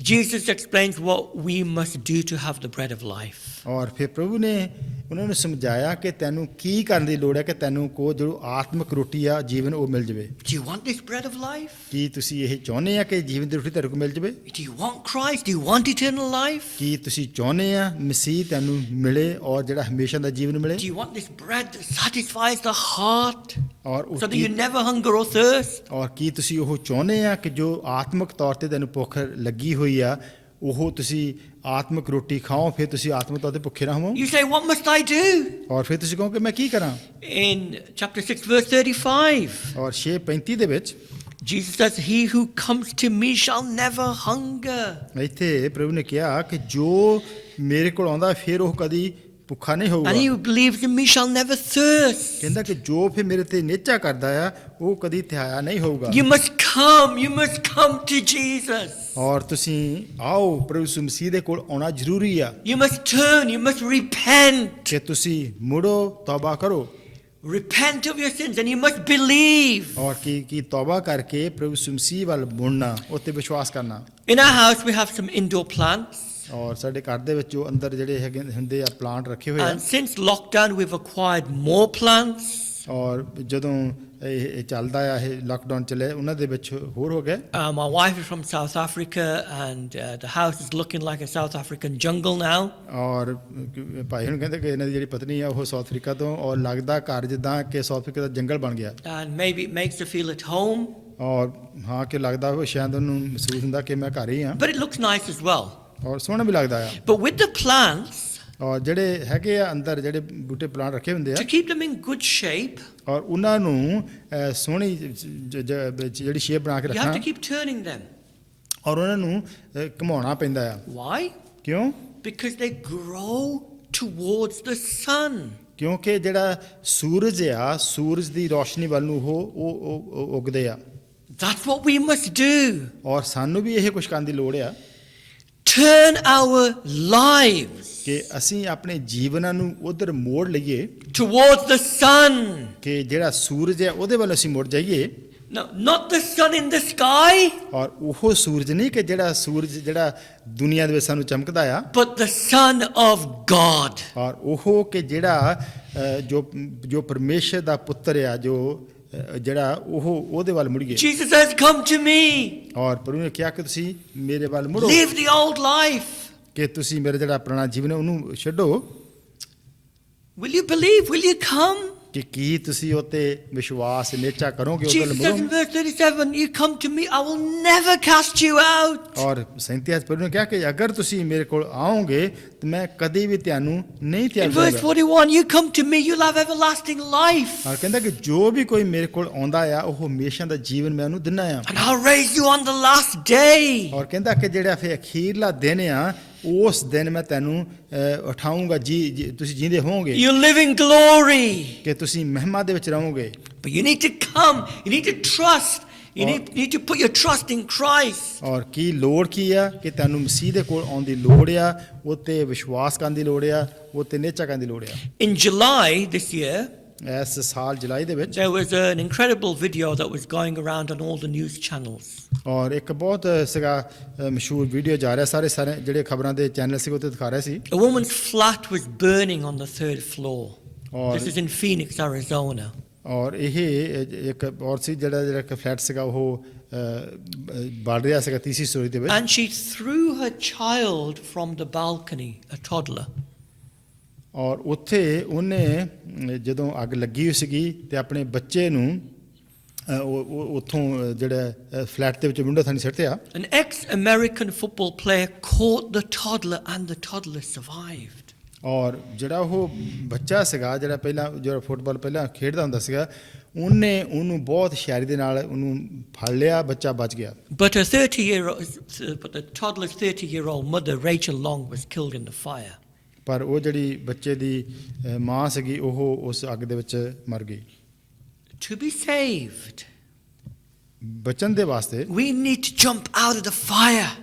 Jesus explains what we must do to have the bread of life. ਔਰ ਫਿਰ ਪ੍ਰਭੂ ਨੇ ਉਹਨਾਂ ਨੂੰ ਸਮਝਾਇਆ ਕਿ ਤੈਨੂੰ ਕੀ ਕਰਨ ਦੀ ਲੋੜ ਹੈ ਕਿ ਤੈਨੂੰ ਕੋ ਜੋ ਆਤਮਿਕ ਰੋਟੀ ਆ ਜੀਵਨ ਉਹ ਮਿਲ ਜਾਵੇ। Do you want this bread of life? ਕੀ ਤੁਸੀਂ ਇਹ ਚਾਹੁੰਦੇ ਆ ਕਿ ਜੀਵਨ ਦੀ ਰੋਟੀ ਤੁਹਾਡੇ ਕੋਲ ਮਿਲ ਜਾਵੇ? Do you want Christ? Do you want eternal life? ਕੀ ਤੁਸੀਂ ਚਾਹੁੰਦੇ ਆ ਮਸੀਹ ਤੁਹਾਨੂੰ ਮਿਲੇ ਔਰ ਜਿਹੜਾ ਹਮੇਸ਼ਾ ਦਾ ਜੀਵਨ ਮਿਲੇ? Do you want this bread that satisfies the heart ਔਰ so that you never hunger or thirst? ਔਰ ਕੀ ਤੁਸੀਂ ਉਹ ਚਾਹੁੰਦੇ ਆ ਕਿ ਜੋ ਆਤਮਿਕ ਤੌਰ ਤੇ ਤੁਹਾਨੂੰ ਭੁੱਖ ਲੱਗੀ ਹੋਈ ਆ ਉਹ ਤੁਸੀਂ ਆਤਮਿਕ ਰੋਟੀ ਖਾਓ ਫਿਰ ਤੁਸੀਂ ਆਤਮਿਕ ਤੌਰ ਤੇ ਭੁੱਖੇ ਨਾ ਹੋਵੋ? You say, what must I do? ਔਰ ਫਿਰ ਤੁਸੀਂ ਕਹੋ ਕਿ ਮੈਂ ਕੀ ਕਰਾਂ? In chapter 6 verse 35, ਔਰ 6:35 ਦੇ ਵਿੱਚ Jesus says, he who comes to me shall never hunger. ਇੱਥੇ ਪ੍ਰਭੂ ਨੇ ਕਿਹਾ ਕਿ ਜੋ ਮੇਰੇ ਕੋਲ ਆਉਂਦਾ ਫਿਰ ਉਹ ਕਦੀ ਭੁੱਖਾ ਨਹੀਂ ਹੋਊਗਾ। And he who believes in me shall never thirst. ਕਹਿੰਦਾ ਕਿ ਜੋ ਫਿਰ ਮੇਰੇ ਤੇ ਨਿਹਚਾ ਕਰਦਾ ਆ ਉਹ ਕਦੀ ਥਿਆਇਆ ਨਹੀਂ ਹੋਊਗਾ। You must come to Jesus. ਔਰ ਤੁਸੀਂ ਆਓ ਪ੍ਰਭੂ ਯਿਸੂ ਮਸੀਹ ਦੇ ਕੋਲ ਆਉਣਾ ਜ਼ਰੂਰੀ ਆ You must turn, you must repent. ਕਿ ਤੁਸੀਂ ਮੁੜੋ ਤੌਬਾ ਕਰੋ Repent of your sins and you must believe. ਔਰ ਕੀ ਤੌਬਾ ਕਰਕੇ ਪ੍ਰਭੂ ਯਿਸੂ ਮਸੀਹ ਵੱਲ ਮੁੜਨਾ ਉੱਤੇ ਵਿਸ਼ਵਾਸ ਕਰਨਾ। In our house we have some indoor plants. ਔਰ ਸਾਡੇ ਘਰ ਦੇ ਵਿੱਚ ਜੋ ਅੰਦਰ ਜਿਹੜੇ ਹੈਗੇ ਹੁੰਦੇ ਆ ਪਲਾਂਟ ਰੱਖੇ ਹੋਏ ਆ। And since lockdown we've acquired more plants. ਔਰ ਜਦੋਂ ਇਹ ਚੱਲਦਾ ਆ ਇਹ ਲਾਕਡਾਊਨ ਚੱਲੇ ਉਹਨਾਂ ਦੇ ਵਿੱਚ ਹੋਰ ਹੋ ਗਏ। My wife is from South Africa and the house is looking like a South African jungle now. ਔਰ ਭਾਈ ਨੂੰ ਕਹਿੰਦੇ ਕਿ ਇਹਨਾਂ ਦੀ ਜਿਹੜੀ ਪਤਨੀ ਆ ਉਹ ਸਾਊਥ ਅਫਰੀਕਾ ਤੋਂ ਔਰ ਲੱਗਦਾ ਘਰ ਜਿੱਦਾਂ ਕਿ ਸਾਊਥ ਅਫਰੀਕਾ ਦਾ ਜੰਗਲ ਬਣ ਗਿਆ। And maybe it makes her feel at home. ਔਰ ਹਾਂ ਕਿ ਲੱਗਦਾ ਉਹ ਸ਼ਾਇਦ ਉਹਨੂੰ ਮਹਿਸੂਸ ਹੁੰਦਾ ਕਿ ਮੈਂ ਘਰ ਹੀ ਹਾਂ। But it looks nice as well. ਔਰ ਸੋਹਣਾ ਵੀ ਲੱਗਦਾ ਆ। But with the plants, ਔਰ ਜਿਹੜੇ ਹੈਗੇ ਆ ਅੰਦਰ ਜਿਹੜੇ ਬੂਟੇ ਪਲਾਂਟ ਰੱਖੇ ਹੁੰਦੇ ਆ to keep them in good shape, ਔਰ ਉਹਨਾਂ ਨੂੰ ਸੋਹਣੀ ਜਿਹੜੀ ਸ਼ੇਪ ਬਣਾ ਕੇ you have ਰੱਖਣਾ to keep turning them. ਔਰ ਉਹਨਾਂ ਨੂੰ ਘੁਮਾਉਣਾ ਪੈਂਦਾ ਆ। Why? ਕਿਉਂ? Because they grow towards the sun. ਕਿਉਂਕਿ ਜਿਹੜਾ ਸੂਰਜ ਆ ਸੂਰਜ ਦੀ ਰੋਸ਼ਨੀ ਵੱਲ ਨੂੰ ਉਹ ਉੱਗਦੇ ਆ। That's what we must do. ਔਰ ਸਾਨੂੰ ਵੀ ਇਹ ਕੁਝ ਕਰਨ ਦੀ ਲੋੜ ਆ Turn our lives ਕਿ ਅਸੀਂ ਆਪਣੇ ਜੀਵਨਾਂ ਨੂੰ ਉਧਰ ਮੋੜ ਲਈਏ towards the sun. ਕਿ ਜਿਹੜਾ ਸੂਰਜ ਹੈ ਉਹਦੇ ਵੱਲ ਅਸੀਂ ਮੁੜ ਜਾਈਏ। No, not the sun in the sky, ਔਰ ਉਹ ਸੂਰਜ ਨਹੀਂ ਕਿ ਜਿਹੜਾ ਸੂਰਜ ਜਿਹੜਾ ਦੁਨੀਆ ਦੇ ਵਿੱਚ ਸਾਨੂੰ ਚਮਕਦਾ ਆ but the Son of God. ਔਰ ਉਹ ਕਿ ਜਿਹੜਾ ਜੋ ਪਰਮੇਸ਼ਰ ਦਾ ਪੁੱਤਰ ਆ ਜੋ ਜਿਹੜਾ ਉਹਦੇ ਵੱਲ ਮੁੜੀਏ। Jesus says, come to me. ਔਰ ਪ੍ਰਭੂ ਨੇ ਕਿਹਾ ਕਿ ਤੁਸੀਂ ਮੇਰੇ ਵੱਲ ਮੁੜੋ Live the old life. ਕਿ ਤੁਸੀਂ ਮੇਰਾ ਜਿਹੜਾ ਪੁਰਾਣਾ ਜੀਵਨ ਹੈ ਉਹਨੂੰ ਛੱਡੋ। Will you believe? Will you come? ਕਿ ਕੀ ਤੁਸੀਂ ਉੱਤੇ ਵਿਸ਼ਵਾਸ ਨਿਚਾ ਕਰੋਗੇ ਉਹਦੇ Jesus says in ਮੁੜੋਗੇ। verse 37, you come to me, I will never cast you out. ਔਰ 37 ਪਦ ਨੇ ਕਿਹਾ ਕਿ ਅਗਰ ਤੁਸੀਂ ਮੇਰੇ ਕੋਲ ਆਓਗੇ ਤੇ ਮੈਂ ਕਦੀ ਵੀ ਤੁਹਾਨੂੰ ਨਹੀਂ In ਤਿਆਗ verse ਕਰਾਂਗਾ। 41, you come to me, you'll have everlasting life. ਔਰ ਕਹਿੰਦਾ ਕਿ ਜੋ ਵੀ ਕੋਈ ਮੇਰੇ ਕੋਲ ਆਉਂਦਾ ਆ ਉਹ ਹਮੇਸ਼ਾ ਦਾ ਜੀਵਨ ਮੈਂ ਉਹਨੂੰ ਦਿੰਦਾ ਆ। And I'll raise you on the last day. ਔਰ ਕਹਿੰਦਾ ਕਿ ਜਿਹੜਾ ਫਿਰ ਅਖੀਰਲਾ ਦਿਨ ਆ ਉਸ ਦਿਨ ਮੈਂ ਤੈਨੂੰ ਉਠਾਊਂਗਾ ਤੁਸੀਂ ਜੀਂਦੇ ਹੋਵੋਗੇ You live in glory. ਕਿ ਤੁਸੀਂ ਮਹਿਮਾ ਦੇ ਵਿੱਚ ਰਹੋਗੇ। But you need to come, you need to trust, you need to put your trust in Christ. ਔਰ ਕੀ ਲੋੜ ਕੀ ਆ ਕਿ ਤੈਨੂੰ ਮਸੀਹ ਦੇ ਕੋਲ ਆਉਣ ਦੀ ਲੋੜ ਆ, ਉਹ ਤੇ ਵਿਸ਼ਵਾਸ ਕਰਨ ਦੀ ਲੋੜ ਆ, ਉਹ ਤੇ ਨਿਚਾ ਕਰਨ ਦੀ ਲੋੜ ਆ। In July this year, ਇਸ ਸਾਲ ਜੁਲਾਈ ਦੇ ਵਿੱਚ there was an incredible video that was going around on all the news channels. ਔਰ ਇੱਕ ਬਹੁਤ ਸੀਗਾ ਮਸ਼ਹੂਰ ਵੀਡੀਓ ਜਾ ਰਿਹਾ ਸਾਰੇ ਜਿਹੜੇ ਖਬਰਾਂ ਦੇ ਚੈਨਲ ਸੀ ਉਹ ਤੇ ਦਿਖਾ ਰਹੇ ਸੀ। A woman's flat was burning on the 3rd floor. ਔਰ This is in Phoenix, Arizona. ਔਰ ਇਹ ਇੱਕ ਔਰ ਸੀ ਜਿਹੜਾ ਇੱਕ ਫਲੈਟ ਸੀਗਾ ਉਹ ਬਲ ਰਿਹਾ ਸੀਗਾ ਤੀਸਰੀ ਸਟੋਰੀ ਦੇ ਵਿੱਚ। And she threw her child from the balcony, a toddler. ਔਰ ਉੱਥੇ ਉਹਨੇ ਜਦੋਂ ਅੱਗ ਲੱਗੀ ਹੋਈ ਸੀਗੀ ਤੇ ਆਪਣੇ ਬੱਚੇ ਨੂੰ ਉੱਥੋਂ ਜਿਹੜਾ ਫਲੈਟ ਦੇ ਵਿੱਚ ਵਿੰਡੋ ਥਾਣੀ ਸਿੱਟਿਆ। An ex-American football player caught the toddler and the toddler survived. ਔਰ ਜਿਹੜਾ ਉਹ ਬੱਚਾ ਸੀਗਾ ਜਿਹੜਾ ਫੁੱਟਬਾਲ ਪਹਿਲਾਂ ਖੇਡਦਾ ਹੁੰਦਾ ਸੀਗਾ ਉਹਨੂੰ ਬਹੁਤ ਹੁਸ਼ਿਆਰੀ ਦੇ ਨਾਲ ਉਹਨੂੰ ਫੜ ਲਿਆ, ਬੱਚਾ ਬਚ ਗਿਆ। But the toddler's 30-year-old mother, Rachel Long, was killed in the fire. ਪਰ ਉਹ ਜਿਹੜੀ ਬੱਚੇ ਦੀ ਮਾਂ ਸੀਗੀ ਉਹ ਉਸ ਅੱਗ ਦੇ ਵਿੱਚ ਮਰ ਗਈ। To be saved, ਬਚਣ ਦੇ ਵਾਸਤੇ we need to jump out of the fire.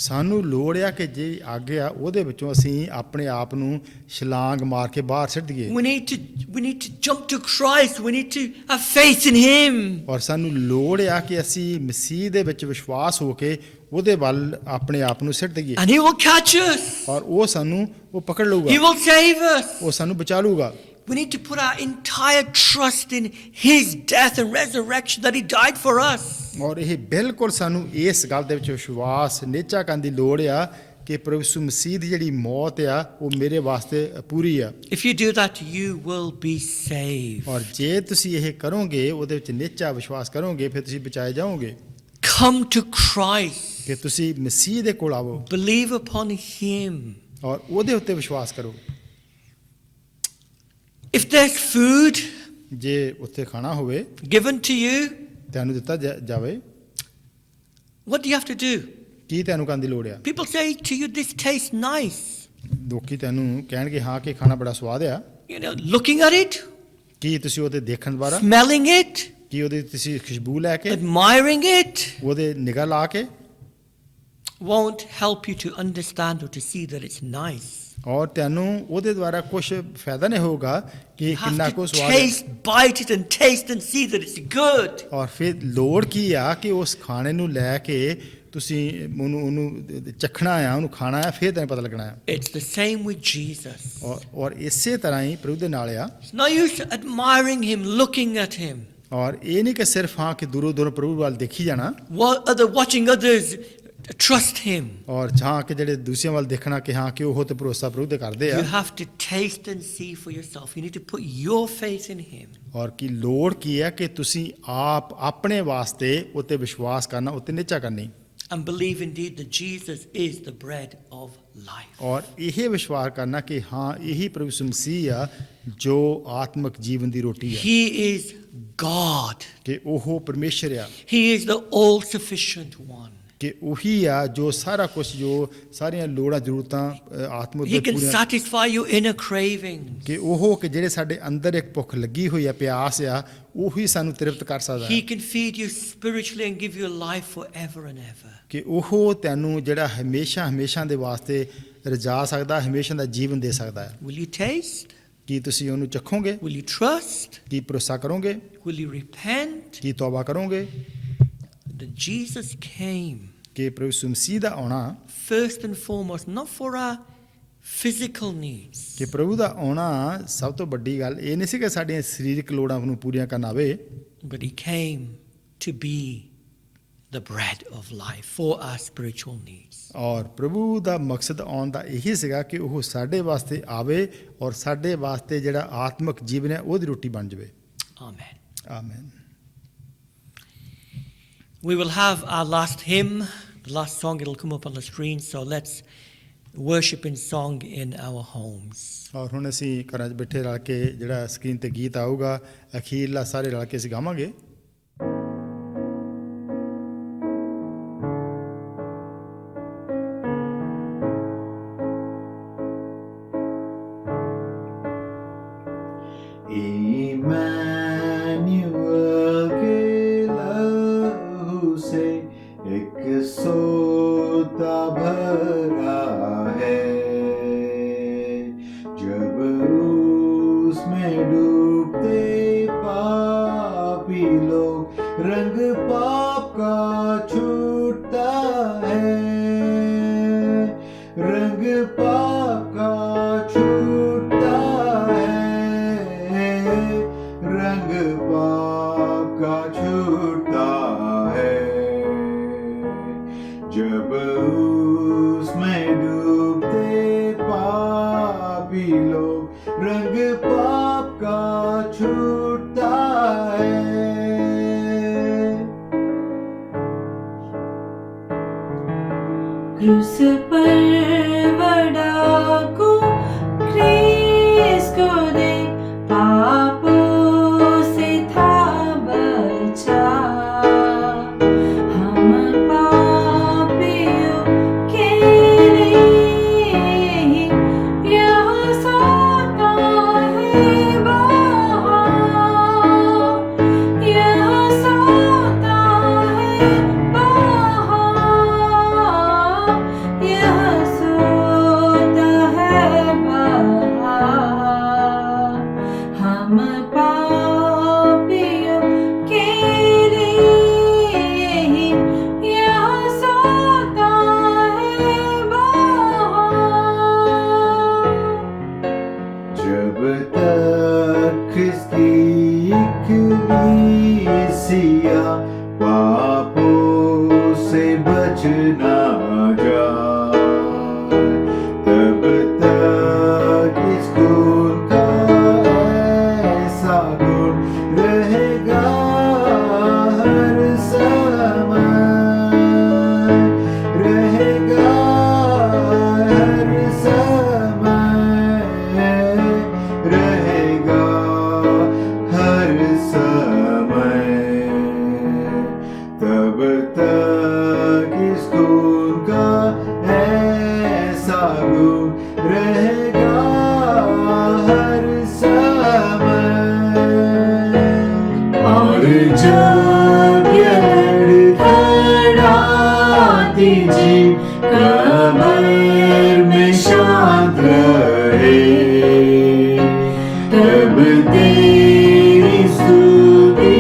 ਸਾਨੂੰ ਲੋੜ ਆ ਕਿ ਜੇ ਅੱਗ ਆ ਉਹਦੇ ਵਿੱਚੋਂ ਅਸੀਂ ਆਪਣੇ ਆਪ ਨੂੰ ਛਲਾਂਗ ਮਾਰ ਕੇ ਬਾਹਰ ਸਿੱਟ ਦਈਏ। We need to jump to Christ. We need to have faith in Him. ਔਰ ਸਾਨੂੰ ਲੋੜ ਆ ਕਿ ਅਸੀਂ ਮਸੀਹ ਦੇ ਵਿੱਚ ਵਿਸ਼ਵਾਸ ਹੋ ਕੇ ਉਹਦੇ ਵੱਲ ਆਪਣੇ ਆਪ ਨੂੰ ਸਿੱਟ ਦਈਏ। And He will catch us. ਔਰ ਉਹ ਸਾਨੂੰ ਉਹ ਪਕੜ ਲਊਗਾ, He will save us. ਉਹ ਸਾਨੂੰ ਬਚਾ ਲਊਗਾ। We need to put our entire trust in His death and resurrection, that He died for us. ਔਰ ਇਹ ਬਿਲਕੁਲ ਸਾਨੂੰ ਇਸ ਗੱਲ ਦੇ ਵਿੱਚ ਵਿਸ਼ਵਾਸ ਨਿਚਾ ਕਰਨ ਦੀ ਲੋੜ ਆ ਕਿ ਪ੍ਰਭੂ ਯਿਸੂ ਮਸੀਹ ਦੀ ਜਿਹੜੀ ਮੌਤ ਆ ਉਹ ਮੇਰੇ ਵਾਸਤੇ ਪੂਰੀ ਆ। If you do that, you will be saved. ਔਰ ਜੇ ਤੁਸੀਂ ਇਹ ਕਰੋਗੇ, ਉਹਦੇ ਵਿੱਚ ਨਿਚਾ ਵਿਸ਼ਵਾਸ ਕਰੋਗੇ, ਫਿਰ ਤੁਸੀਂ ਬਚਾਏ ਜਾਓਗੇ। Come to Christ. ਕਿ ਤੁਸੀਂ ਮਸੀਹ ਦੇ ਕੋਲ ਆਵੋ Believe upon Him. ਔਰ ਉਹਦੇ ਉੱਤੇ ਵਿਸ਼ਵਾਸ ਕਰੋ। If there's food ਜੇ ਉੱਥੇ ਖਾਣਾ ਹੋਵੇ given to you, ਤੁਹਾਨੂੰ ਦਿੱਤਾ ਜਾਵੇ, what do you have to do? ਕੀ ਤੁਹਾਨੂੰ ਕਰਨ ਦੀ ਲੋੜ ਆ? People say to you, this tastes nice. ਲੋਕੀ ਤੁਹਾਨੂੰ ਕਹਿਣਗੇ ਹਾਂ ਕਿ ਖਾਣਾ ਬੜਾ ਸਵਾਦ ਆ। You know, looking at it, ਕੀ ਤੁਸੀਂ ਉਹਦੇ ਦੇਖਣ ਦੁਆਰਾ, smelling it, ਕੀ ਉਹਦੀ ਤੁਸੀਂ ਖੁਸ਼ਬੂ ਲੈ ਕੇ, admiring it, ਉਹਦੇ ਨਿਗਾਹ ਲਾ ਕੇ won't help you to understand or to see that it's nice. ਔਰ ਤੁਹਾਨੂੰ ਉਹਦੇ ਦੁਆਰਾ ਕੁਝ ਫਾਇਦਾ ਨਹੀਂ ਹੋਊਗਾ ਕਿ You ਕਿੰਨਾ have ਕੋ to ਸਵਾਦ ਹੈ। taste, bite it and taste and see that it's good. ਔਰ ਫਿਰ ਲੋੜ ਕੀ ਆ ਕਿ ਉਸ ਖਾਣੇ ਨੂੰ ਲੈ ਕੇ ਤੁਸੀਂ ਉਹਨੂੰ ਚਖਣਾ ਆ, ਉਹਨੂੰ ਖਾਣਾ ਆ, ਫਿਰ ਤੁਹਾਨੂੰ ਪਤਾ ਲੱਗਣਾ ਆ। It's the same with Jesus. ਔਰ ਇਸੇ ਤਰ੍ਹਾਂ ਹੀ ਪ੍ਰਭੂ ਦੇ ਨਾਲ ਆ। It's no use admiring Him, looking at Him, ਔਰ ਇਹ ਨਹੀਂ ਕਿ ਸਿਰਫ ਹਾਂ ਕਿ ਦੂਰੋਂ ਦੂਰੋਂ ਪ੍ਰਭੂ ਵੱਲ ਦੇਖੀ ਜਾਣਾ watching others trust Him. ਔਰ ਜਾਂ ਕਿ ਜਿਹੜੇ ਦੂਸਰਿਆਂ ਵੱਲ ਦੇਖਣਾ ਕਿ ਹਾਂ ਕਿ ਉਹ ਤੇ ਭਰੋਸਾ ਪ੍ਰਭੂ ਤੇ ਕਰਦੇ ਆ। You have to taste and see for yourself. You need to put your faith in Him. ਔਰ ਕੀ ਲੋੜ ਕੀ ਹੈ ਕਿ ਤੁਸੀਂ ਆਪ ਆਪਣੇ ਵਾਸਤੇ ਉਤੇ ਵਿਸ਼ਵਾਸ ਕਰਨਾ, ਉਤੇ ਨਿਚਾ ਕਰਨੀ And believe indeed that Jesus is the bread of life. ਔਰ ਇਹ ਵਿਸ਼ਵਾਸ ਕਰਨਾ ਕਿ ਹਾਂ ਇਹੀ ਪ੍ਰਭੂ ਯਿਸੂ ਮਸੀਹ ਆ ਜੋ ਆਤਮਿਕ ਜੀਵਨ ਦੀ ਰੋਟੀ ਆ, He is God. ਕਿ ਉਹ ਪਰਮੇਸ਼ਰ ਆ, He is the all-sufficient one. ਕਿ ਉਹੀ ਆ ਜੋ ਸਾਰਾ ਕੁਝ, ਜੋ ਸਾਰੀਆਂ ਲੋੜਾਂ ਜ਼ਰੂਰਤਾਂ ਆਤਮਿਕ He ਦੇ can ਪੂਰੀਆਂ, satisfy your inner cravings. ਕਿ ਉਹ ਕਿ ਜਿਹੜੇ ਸਾਡੇ ਅੰਦਰ ਇੱਕ ਭੁੱਖ ਲੱਗੀ ਹੋਈ ਆ, ਪਿਆਸ ਆ, ਉਹੀ ਸਾਨੂੰ ਤ੍ਰਿਪਤ ਕਰ ਸਕਦਾ He ਹੈ। can feed you spiritually and give you a life forever and ever. ਕਿ ਉਹ ਤੈਨੂੰ ਜਿਹੜਾ ਹਮੇਸ਼ਾ ਦੇ ਵਾਸਤੇ ਰਜਾ ਸਕਦਾ, ਹਮੇਸ਼ਾ ਦਾ ਜੀਵਨ ਦੇ ਸਕਦਾ ਹੈ। Will you taste? ਕੀ ਤੁਸੀਂ ਉਹਨੂੰ ਚਖੋਗੇ? Will you trust? ਕੀ ਭਰੋਸਾ ਕਰੋਗੇ? Will you repent? ਕੀ ਤੌਬਾ ਕਰੋਗੇ? That Jesus came ਕਿ ਪ੍ਰਭੂ ਯਿਸੂ ਮਸੀਹ ਦਾ ਆਉਣਾ, first and foremost, not for our physical needs, ਕਿ ਪ੍ਰਭੂ ਦਾ ਆਉਣਾ ਸਭ ਤੋਂ ਵੱਡੀ ਗੱਲ ਇਹ ਨਹੀਂ ਸੀ ਕਿ ਸਾਡੀਆਂ ਸਰੀਰਕ ਲੋੜਾਂ ਨੂੰ ਪੂਰੀਆਂ ਕਰਨ ਆਵੇ, but He came to be the bread of life for our spiritual needs. ਔਰ ਪ੍ਰਭੂ ਦਾ ਮਕਸਦ ਆਉਣ ਦਾ ਇਹੀ ਸੀਗਾ ਕਿ ਉਹ ਸਾਡੇ ਵਾਸਤੇ ਆਵੇ ਔਰ ਸਾਡੇ ਵਾਸਤੇ ਜਿਹੜਾ ਆਤਮਿਕ ਜੀਵਨ ਹੈ ਉਹਦੀ ਰੋਟੀ ਬਣ ਜਾਵੇ। Amen. ਆਮੀਨ। We will have our last hymn, the last song. It'll come up on the screen. So let's worship in song in our homes. ਔਰ ਹੁਣ ਅਸੀਂ ਘਰਾਂ 'ਚ ਬੈਠੇ ਰਲ ਕੇ ਜਿਹੜਾ ਸਕਰੀਨ ਤੇ ਗੀਤ ਆਊਗਾ ਅਖੀਰਲਾ ਸਾਰੇ ਰਲ ਕੇ ਅਸੀਂ ਗਾਵਾਂਗੇ। इमैन्युअल के लहू से एक सोता भरा है, जब उसमें डूबते पापी लोग रंग पाप का छूटता है, रंग पाप का छूटता है, रंग पाप का छूटता है, जब उसमें डूबते पापी लोग रंग पाप का छूटता है। क्रूस पर बड़ा को क्रीस को दे पापों से था बचा, हम पापियों के लिए यह सोता है वहाँ, यह सोता है वहाँ, यह सोता है वहाँ, हम पापियों के लिए यह सोता है वहाँ। जब तक ख्रिस्ती कलीसिया पापों से बच ना जाए, तब तक इस गुण का ऐसा गुण रहेगा हर समय, रहेगा हर समय, रहेगा हर समय, तब तक इस गुण का ऐसा गुण रहेगा हर समय। और जब यह लड़खड़ाती जीभ कब्र में शांत रहे, तब तेरी स्तुति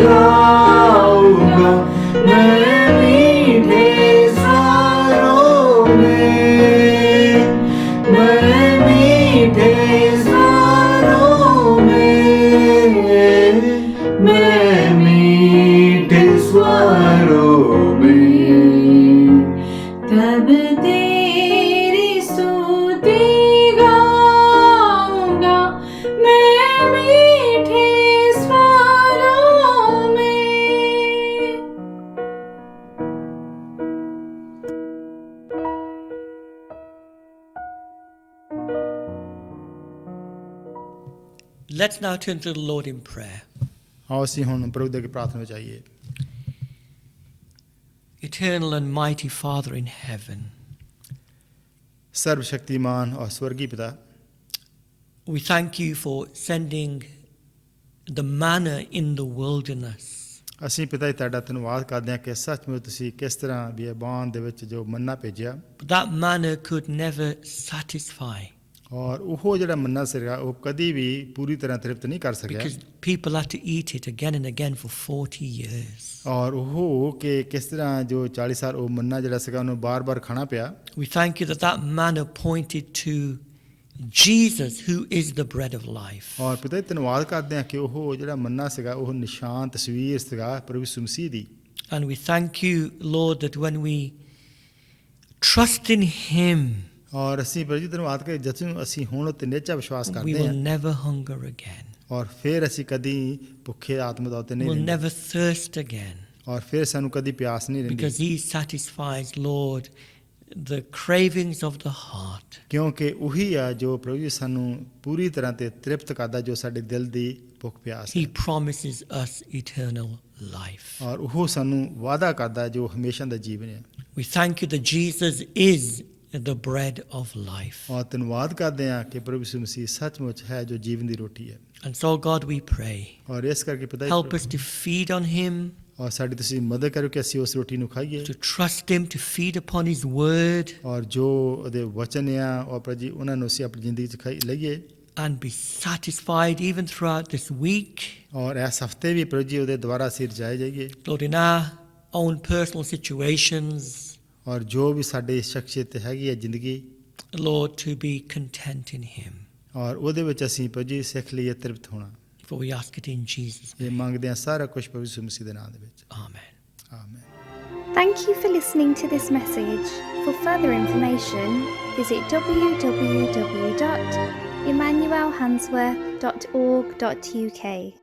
गाऊंगा मैं मीठे स्वरों में, मैं मीठे स्वरों में, मैं मीठे स्वरों में, तब तेरी स्तुति गाऊंगा मैं मीठे स्वरों में। Let's now turn to the Lord in prayer. ਆਓ ਅਸੀਂ ਹੁਣ ਪ੍ਰਭੂ ਦੇ ਅੱਗੇ ਪ੍ਰਾਰਥਨਾ ਵਿੱਚ ਆਈਏ। Eternal and mighty Father in heaven, सर्व शक्तिमान और स्वर्गीय पिता, we thank you for sending the manna in the wilderness. ਅਸੀਂ ਪਿਤਾ ਜੀ ਤੁਹਾਡਾ ਧੰਨਵਾਦ ਕਰਦੇ ਹਾਂ ਕਿ ਸੱਚਮੁੱਚ ਤੁਸੀਂ ਕਿਸ ਤਰ੍ਹਾਂ ਬਿਆਬਾਨ ਦੇ ਵਿੱਚ ਜੋ ਮੰਨਾ ਭੇਜਿਆ, But that manna could never satisfy ਔਰ ਉਹ ਜਿਹੜਾ ਮੰਨਾ ਸੀਗਾ ਉਹ ਕਦੀ ਵੀ ਪੂਰੀ ਤਰ੍ਹਾਂ ਤ੍ਰਿਪਤ ਨਹੀਂ ਕਰ ਸਕਿਆ, because people had to eat it again and again for 40 years. ਔਰ ਉਹ ਕਿ ਕਿਸ ਤਰ੍ਹਾਂ ਜੋ 40 ਸਾਲ ਉਹ ਮੰਨਾ ਜਿਹੜਾ ਸੀਗਾ ਉਹਨੂੰ ਬਾਰ-ਬਾਰ ਖਾਣਾ ਪਿਆ। We thank you that that manna pointed to Jesus, who is the bread of life. ਔਰ ਪਿਤਾ ਜੀ ਧੰਨਵਾਦ ਕਰਦੇ ਹਾਂ ਕਿ ਉਹ ਜਿਹੜਾ ਮੰਨਾ ਸੀਗਾ ਉਹ ਨਿਸ਼ਾਨ ਤਸਵੀਰ ਸੀਗਾ ਪ੍ਰਭੂ ਯਿਸੂ ਮਸੀਹ ਦੀ। And we thank you, Lord, that when we trust in Him, ਔਰ ਅਸੀਂ ਪ੍ਰਭੂ ਜੀ ਧੰਨਵਾਦ ਕਰਦੇ ਜਦੋਂ ਅਸੀਂ ਹੁਣ ਉੱਤੇ ਨਿਹਚਾ ਵਿਸ਼ਵਾਸ we ਕਰਦੇ will ਹਾਂ never hunger again. ਔਰ ਫਿਰ ਅਸੀਂ ਕਦੀ ਭੁੱਖੇ ਆਤਮਾ ਤੌਰ ਤੇ ਨਹੀਂ We'll ਰਹਿੰਦੇ never thirst again. ਔਰ ਫਿਰ ਸਾਨੂੰ ਕਦੀ ਪਿਆਸ ਨਹੀਂ ਰਹਿੰਦੀ Because He satisfies, Lord, the cravings of the heart. ਕਿਉਂਕਿ ਉਹੀ ਆ ਜੋ ਪ੍ਰਭੂ ਜੀ ਸਾਨੂੰ ਪੂਰੀ ਤਰ੍ਹਾਂ ਤੇ ਤ੍ਰਿਪਤ ਕਰਦਾ ਜੋ ਸਾਡੇ ਦਿਲ ਦੀ ਭੁੱਖ ਪਿਆਸ He ਹੈ promises us eternal life. ਔਰ ਉਹ ਸਾਨੂੰ ਵਾਅਦਾ ਕਰਦਾ ਜੋ ਹਮੇਸ਼ਾ ਦਾ ਜੀਵਨ ਹੈ We thank you that Jesus is the bread of life. ਔਰ ਧੰਨਵਾਦ ਕਰਦੇ ਹਾਂ ਕਿ ਪ੍ਰਭੂ ਯਿਸੂ ਮਸੀਹ ਸੱਚਮੁੱਚ ਹੈ ਜੋ ਜੀਵਨ ਦੀ ਰੋਟੀ ਹੈ And so, God, we pray, ਔਰ ਇਸ ਕਰਕੇ ਪਿਤਾ help us to feed on Him, ਔਰ ਸਾਡੀ ਤੁਸੀਂ ਮਦਦ ਕਰੋ ਕਿ ਅਸੀਂ ਉਸ ਰੋਟੀ ਨੂੰ ਖਾਈਏ to trust Him, to feed upon His word, ਔਰ ਜੋ ਉਹਦੇ ਵਚਨ ਆ ਔਰ ਪ੍ਰਭੂ ਜੀ ਉਹਨਾਂ ਨੂੰ ਅਸੀਂ ਆਪਣੀ ਜ਼ਿੰਦਗੀ 'ਚ ਖਾਈ ਲਈਏ and be satisfied even throughout this week. ਔਰ ਇਸ ਹਫਤੇ ਵੀ ਪ੍ਰਭੂ ਜੀ ਉਹਦੇ ਦੁਆਰਾ ਅਸੀਂ ਰਜਾਏ ਜਾਈਏ Lord, in our own personal situations, ਔਰ ਜੋ ਵੀ ਸਾਡੇ ਸ਼ਖਸੀਅਤ ਹੈਗੀ ਹੈ ਜ਼ਿੰਦਗੀ Lord, to be content in Him. ਔਰ ਉਹਦੇ ਵਿੱਚ ਅਸੀਂ ਪ੍ਰਭੂ ਜੀ ਸਿੱਖ ਲਈਏ ਤ੍ਰਿਪਤ ਹੋਣਾ For we ask it in Jesus' ਇਹ name. ਮੰਗਦੇ ਹਾਂ ਸਾਰਾ ਕੁਝ ਪ੍ਰਭੂ ਯਿਸੂ ਮਸੀਹ ਦੇ ਨਾਮ ਦੇ ਵਿੱਚ Amen. ਆਮੀਨ Thank you for listening to this message. For further information, visit www.emmanuelhansworth.org.uk.